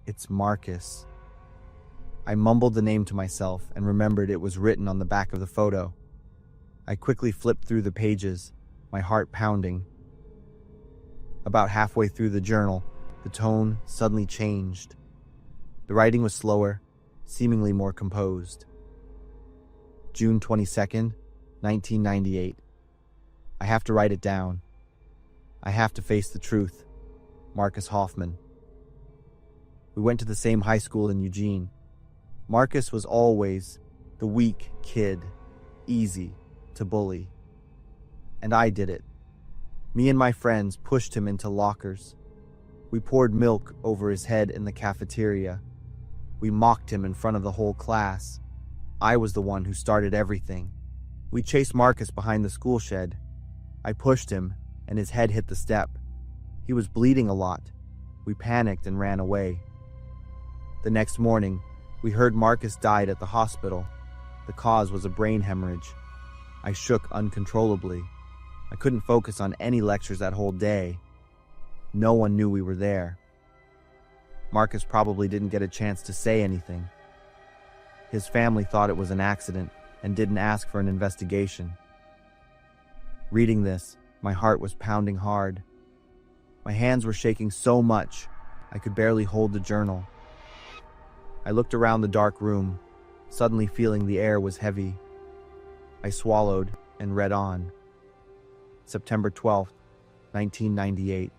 S3: It's Marcus. I mumbled the name to myself and remembered it was written on the back of the photo. I quickly flipped through the pages, my heart pounding. About halfway through the journal, the tone suddenly changed. The writing was slower, seemingly more composed. June 22nd, 1998. I have to write it down. I have to face the truth. Marcus Hoffman. We went to the same high school in Eugene. Marcus was always the weak kid, easy to bully. And I did it. Me and my friends pushed him into lockers. We poured milk over his head in the cafeteria. We mocked him in front of the whole class. I was the one who started everything. We chased Marcus behind the school shed. I pushed him, and his head hit the step. He was bleeding a lot. We panicked and ran away. The next morning, we heard Marcus died at the hospital. The cause was a brain hemorrhage. I shook uncontrollably. I couldn't focus on any lectures that whole day. No one knew we were there. Marcus probably didn't get a chance to say anything. His family thought it was an accident and didn't ask for an investigation. Reading this, my heart was pounding hard. My hands were shaking so much, I could barely hold the journal. I looked around the dark room, suddenly feeling the air was heavy. I swallowed and read on. September 12th, 1998.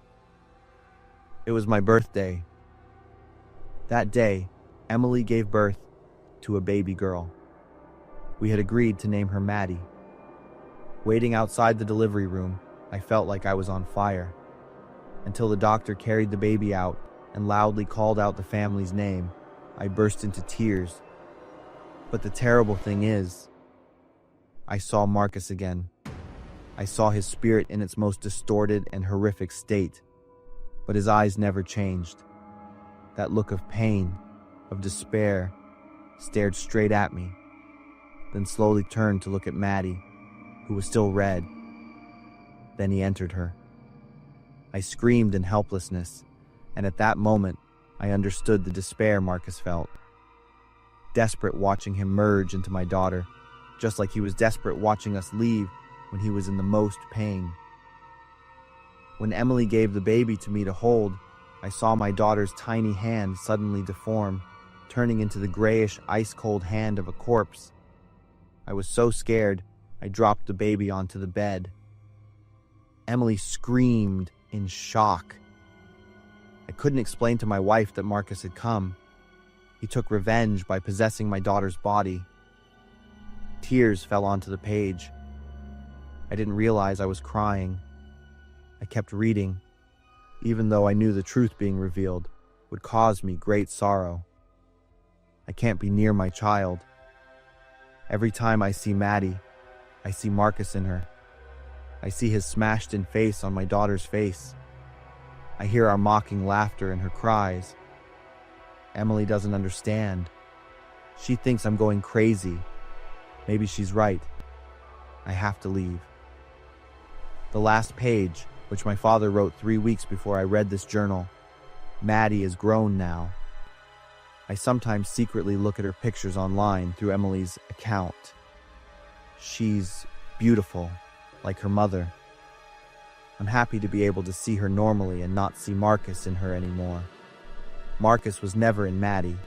S3: It was my birthday. That day, Emily gave birth to a baby girl. We had agreed to name her Maddie. Waiting outside the delivery room, I felt like I was on fire. Until the doctor carried the baby out and loudly called out the family's name, I burst into tears. But the terrible thing is, I saw Marcus again. I saw his spirit in its most distorted and horrific state, but his eyes never changed. That look of pain, of despair, stared straight at me, then slowly turned to look at Maddie, who was still red. Then he entered her. I screamed in helplessness, and at that moment, I understood the despair Marcus felt. Desperate watching him merge into my daughter, just like he was desperate watching us leave when he was in the most pain. When Emily gave the baby to me to hold, I saw my daughter's tiny hand suddenly deform, turning into the grayish, ice-cold hand of a corpse. I was so scared, I dropped the baby onto the bed. Emily screamed in shock. I couldn't explain to my wife that Marcus had come. He took revenge by possessing my daughter's body. Tears fell onto the page. I didn't realize I was crying. I kept reading, even though I knew the truth being revealed would cause me great sorrow. I can't be near my child. Every time I see Maddie, I see Marcus in her. I see his smashed-in face on my daughter's face. I hear our mocking laughter and her cries. Emily doesn't understand. She thinks I'm going crazy. Maybe she's right. I have to leave. The last page, which my father wrote 3 weeks before I read this journal. Maddie is grown now. I sometimes secretly look at her pictures online through Emily's account. She's beautiful, like her mother. I'm happy to be able to see her normally and not see Marcus in her anymore. Marcus was never in Maddie.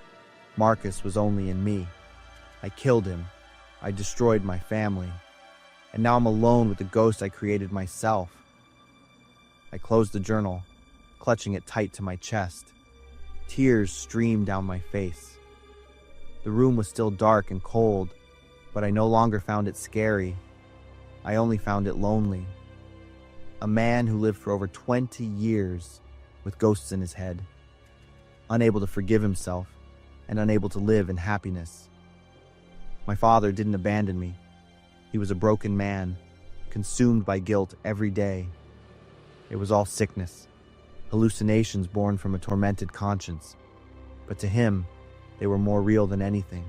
S3: Marcus was only in me. I killed him. I destroyed my family. And now I'm alone with the ghost I created myself. I closed the journal, clutching it tight to my chest. Tears streamed down my face. The room was still dark and cold, but I no longer found it scary. I only found it lonely. A man who lived for over 20 years with ghosts in his head, unable to forgive himself and unable to live in happiness. My father didn't abandon me. He was a broken man, consumed by guilt every day. It was all sickness, hallucinations born from a tormented conscience. But to him, they were more real than anything.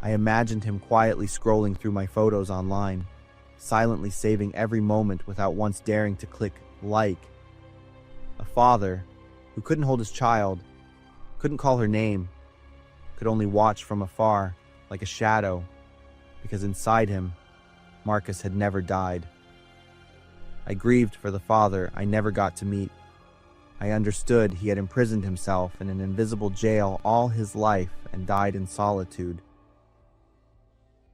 S3: I imagined him quietly scrolling through my photos online, silently saving every moment without once daring to click like. A father who couldn't hold his child, couldn't call her name, could only watch from afar like a shadow, because inside him, Marcus had never died. I grieved for the father I never got to meet. I understood he had imprisoned himself in an invisible jail all his life and died in solitude.